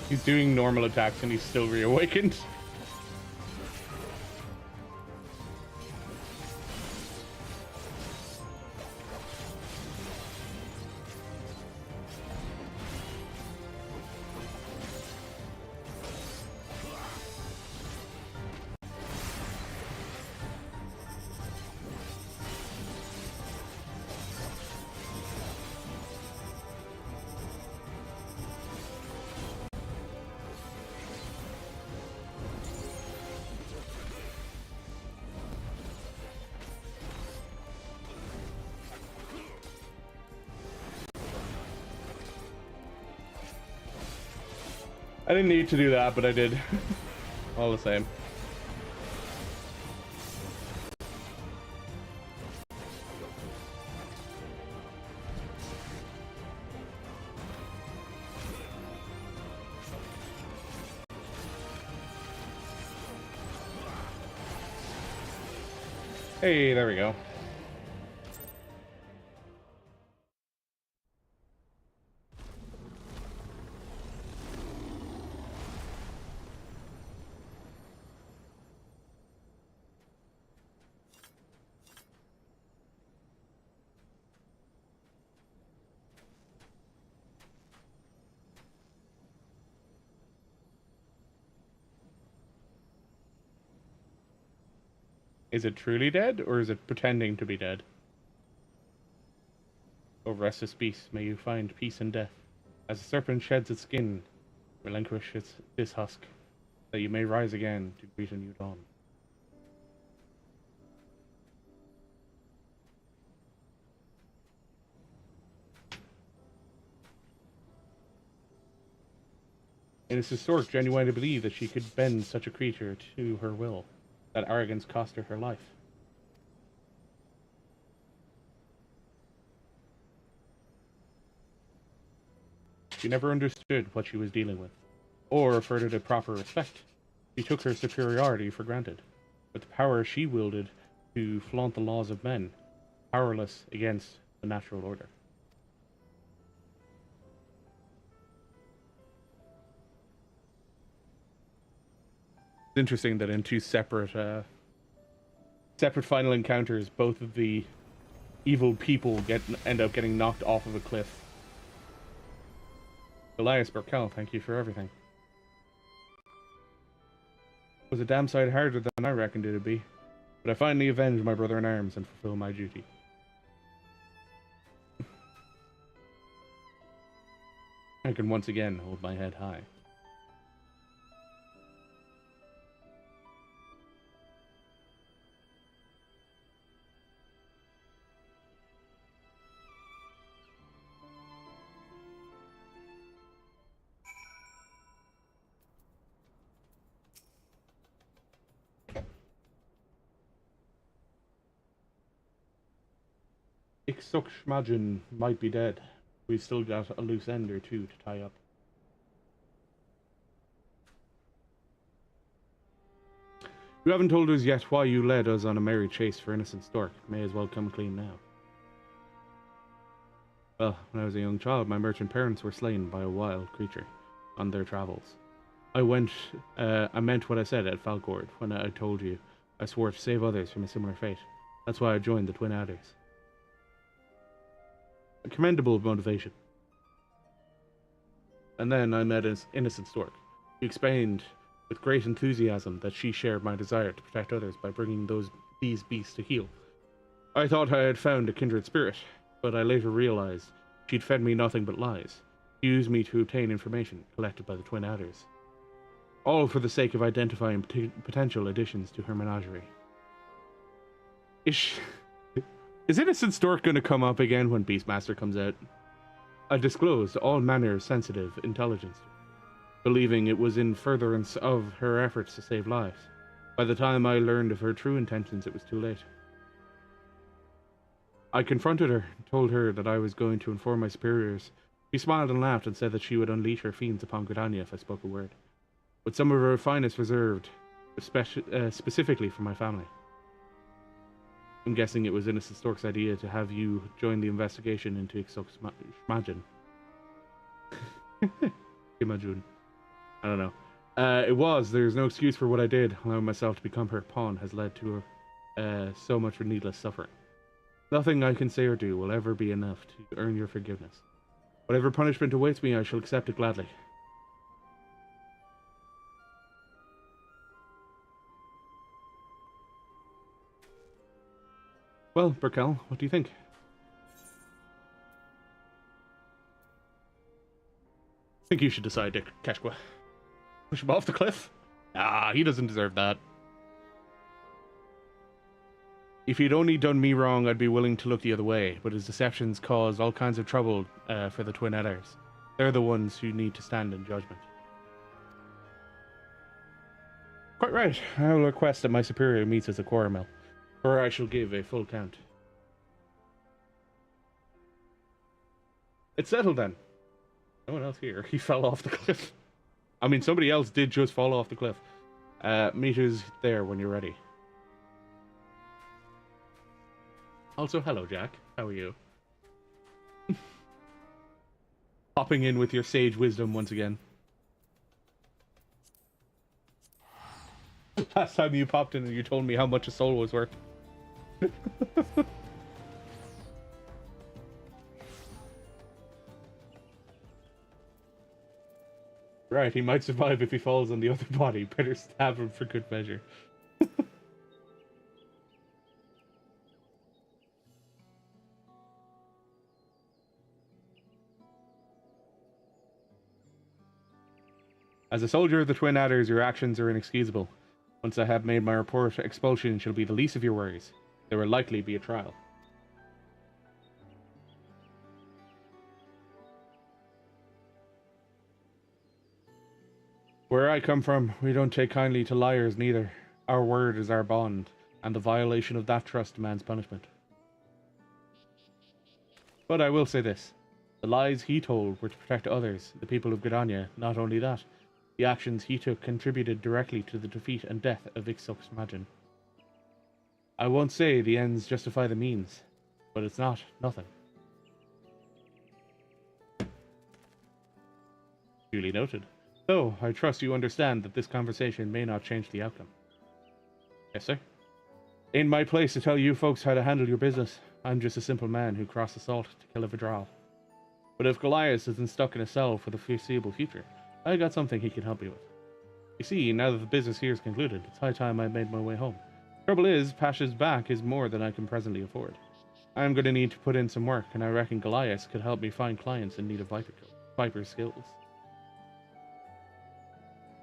He's doing normal attacks and he's still reawakened. I didn't need to do that, but I did. All the same. Hey, there we go. Is it truly dead, or is it pretending to be dead? O restless beast, may you find peace in death. As the serpent sheds its skin, relinquish this husk, that you may rise again to greet a new dawn. Innocent Stork genuinely believed that she could bend such a creature to her will. That arrogance cost her her life. She never understood what she was dealing with, or afforded it proper respect. She took her superiority for granted, with the power she wielded to flaunt the laws of men, powerless against the natural order. It's interesting that in two separate final encounters, both of the evil people end up getting knocked off of a cliff. Elias Burkel, thank you for everything. It was a damn sight harder than I reckoned it'd be, but I finally avenged my brother in arms and fulfilled my duty. I can once again hold my head high. Iksuk Shmajin might be dead. We've still got a loose end or two to tie up. You haven't told us yet why you led us on a merry chase for innocent Stork. May as well come clean now. Well, when I was a young child, my merchant parents were slain by a wild creature on their travels. I meant what I said at Falkord when I told you I swore to save others from a similar fate. That's why I joined the Twin Adders. A commendable motivation. And then I met innocent Stork. She explained with great enthusiasm that she shared my desire to protect others by bringing these beasts to heal. I thought I had found a kindred spirit, but I later realized she'd fed me nothing but lies. She used me to obtain information collected by the Twin Adders. All for the sake of identifying potential additions to her menagerie. Is innocent Stork going to come up again when Beastmaster comes out? I disclosed all manner of sensitive intelligence, believing it was in furtherance of her efforts to save lives. By the time I learned of her true intentions, it was too late. I confronted her, told her that I was going to inform my superiors. She smiled and laughed and said that she would unleash her fiends upon Gridania if I spoke a word, with some of her finest reserved specifically for my family. I'm guessing it was Innocent Stork's idea to have you join the investigation into Iksuk Shmajin. Imagine. I don't know. It was. There's no excuse for what I did. Allowing myself to become her pawn has led to so much needless suffering. Nothing I can say or do will ever be enough to earn your forgiveness. Whatever punishment awaits me, I shall accept it gladly. Well, Burkel, what do you think? I think you should decide, Dick Keshwa. Push him off the cliff? Ah, he doesn't deserve that. If he'd only done me wrong, I'd be willing to look the other way, but his deceptions caused all kinds of trouble for the Twin Adders. They're the ones who need to stand in judgment. Quite right. I will request that my superior meets us at Quartermill, where I shall give a full count. It's settled then. No one else here. He fell off the cliff. I mean, somebody else did just fall off the cliff. Meet us there when you're ready. Also, hello, Jack. How are you? Popping in with your sage wisdom once again. Last time you popped in and you told me how much a soul was worth. Right, he might survive if he falls on the other body. Better stab him for good measure. As a soldier of the Twin Adders, your actions are inexcusable. Once I have made my report, expulsion shall be the least of your worries. There will likely be a trial. Where I come from, we don't take kindly to liars neither. Our word is our bond, and the violation of that trust demands punishment. But I will say this. The lies he told were to protect others, the people of Gridania. Not only that, the actions he took contributed directly to the defeat and death of Ixox Magin. I won't say the ends justify the means, but it's not nothing. Duly noted. So, I trust you understand that this conversation may not change the outcome. Yes, sir. Ain't my place to tell you folks how to handle your business. I'm just a simple man who crossed the salt to kill a Vidral. But if Goliath isn't stuck in a cell for the foreseeable future, I got something he can help me with. You see, now that the business here is concluded, it's high time I made my way home. Trouble is, Pasha's back is more than I can presently afford. I'm going to need to put in some work, and I reckon Goliath could help me find clients in need of Viper skills.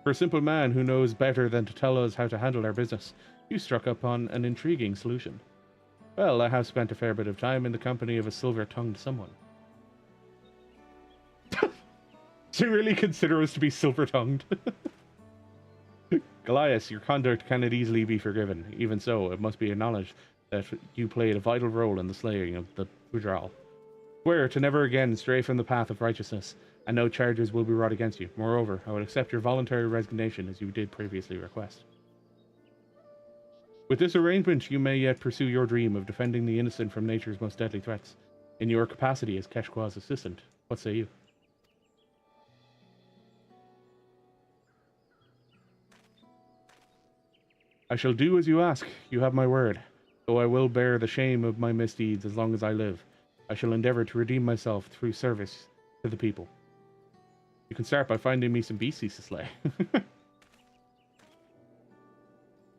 For a simple man who knows better than to tell us how to handle our business, you struck upon an intriguing solution. Well, I have spent a fair bit of time in the company of a silver-tongued someone. Do you really consider us to be silver-tongued? Goliath, your conduct cannot easily be forgiven. Even so, it must be acknowledged that you played a vital role in the slaying of the Budral. Swear to never again stray from the path of righteousness, and no charges will be brought against you. Moreover, I will accept your voluntary resignation as you did previously request. With this arrangement, you may yet pursue your dream of defending the innocent from nature's most deadly threats. In your capacity as Keshqua's assistant, what say you? I shall do as you ask. You have my word. Though I will bear the shame of my misdeeds as long as I live, I shall endeavor to redeem myself through service to the people. You can start by finding me some beasties to slay.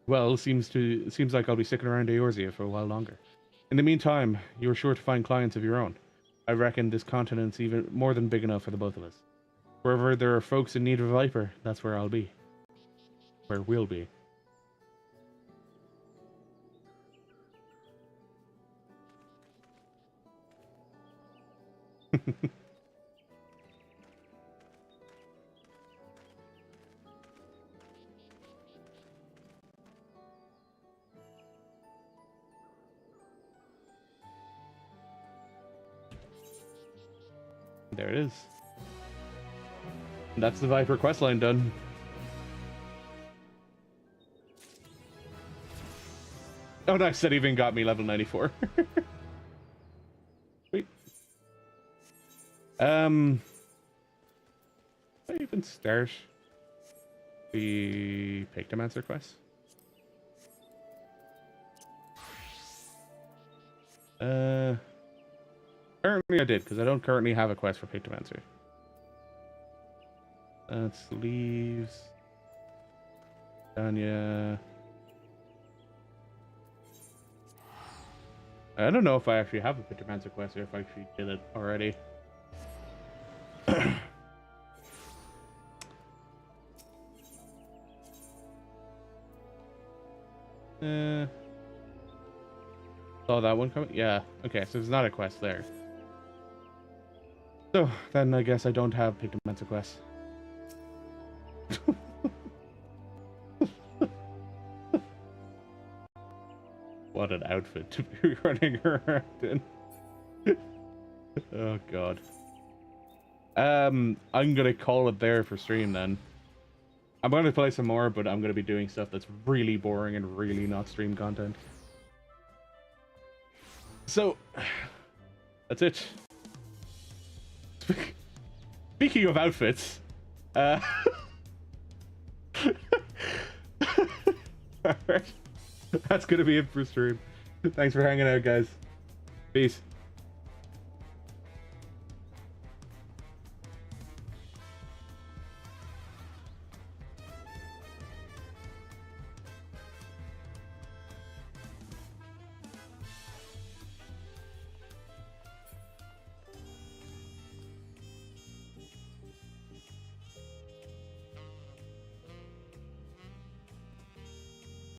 Well, seems like I'll be sticking around Eorzea for a while longer. In the meantime, you're sure to find clients of your own. I reckon this continent's even more than big enough for the both of us. Wherever there are folks in need of a Viper, that's where I'll be. Where we'll be. There it is. And that's the Viper questline done. Oh, nice. That even got me level 94. Sweet. I even start the Pictomancer quest. Currently I did, because I don't currently have a quest for Pictomancer. That's leaves. Tanya. I don't know if I actually have a Pictomancer quest or if I actually did it already. Saw that one coming? Yeah. Okay, so there's not a quest there. So, then I guess I don't have Pictomancer quests. What an outfit to be running around in. Oh god. I'm gonna call it there for stream then. I'm gonna play some more, but I'm gonna be doing stuff that's really boring and really not stream content. So, that's it. Speaking of outfits, alright. That's gonna be it for stream. Thanks for hanging out, guys. Peace.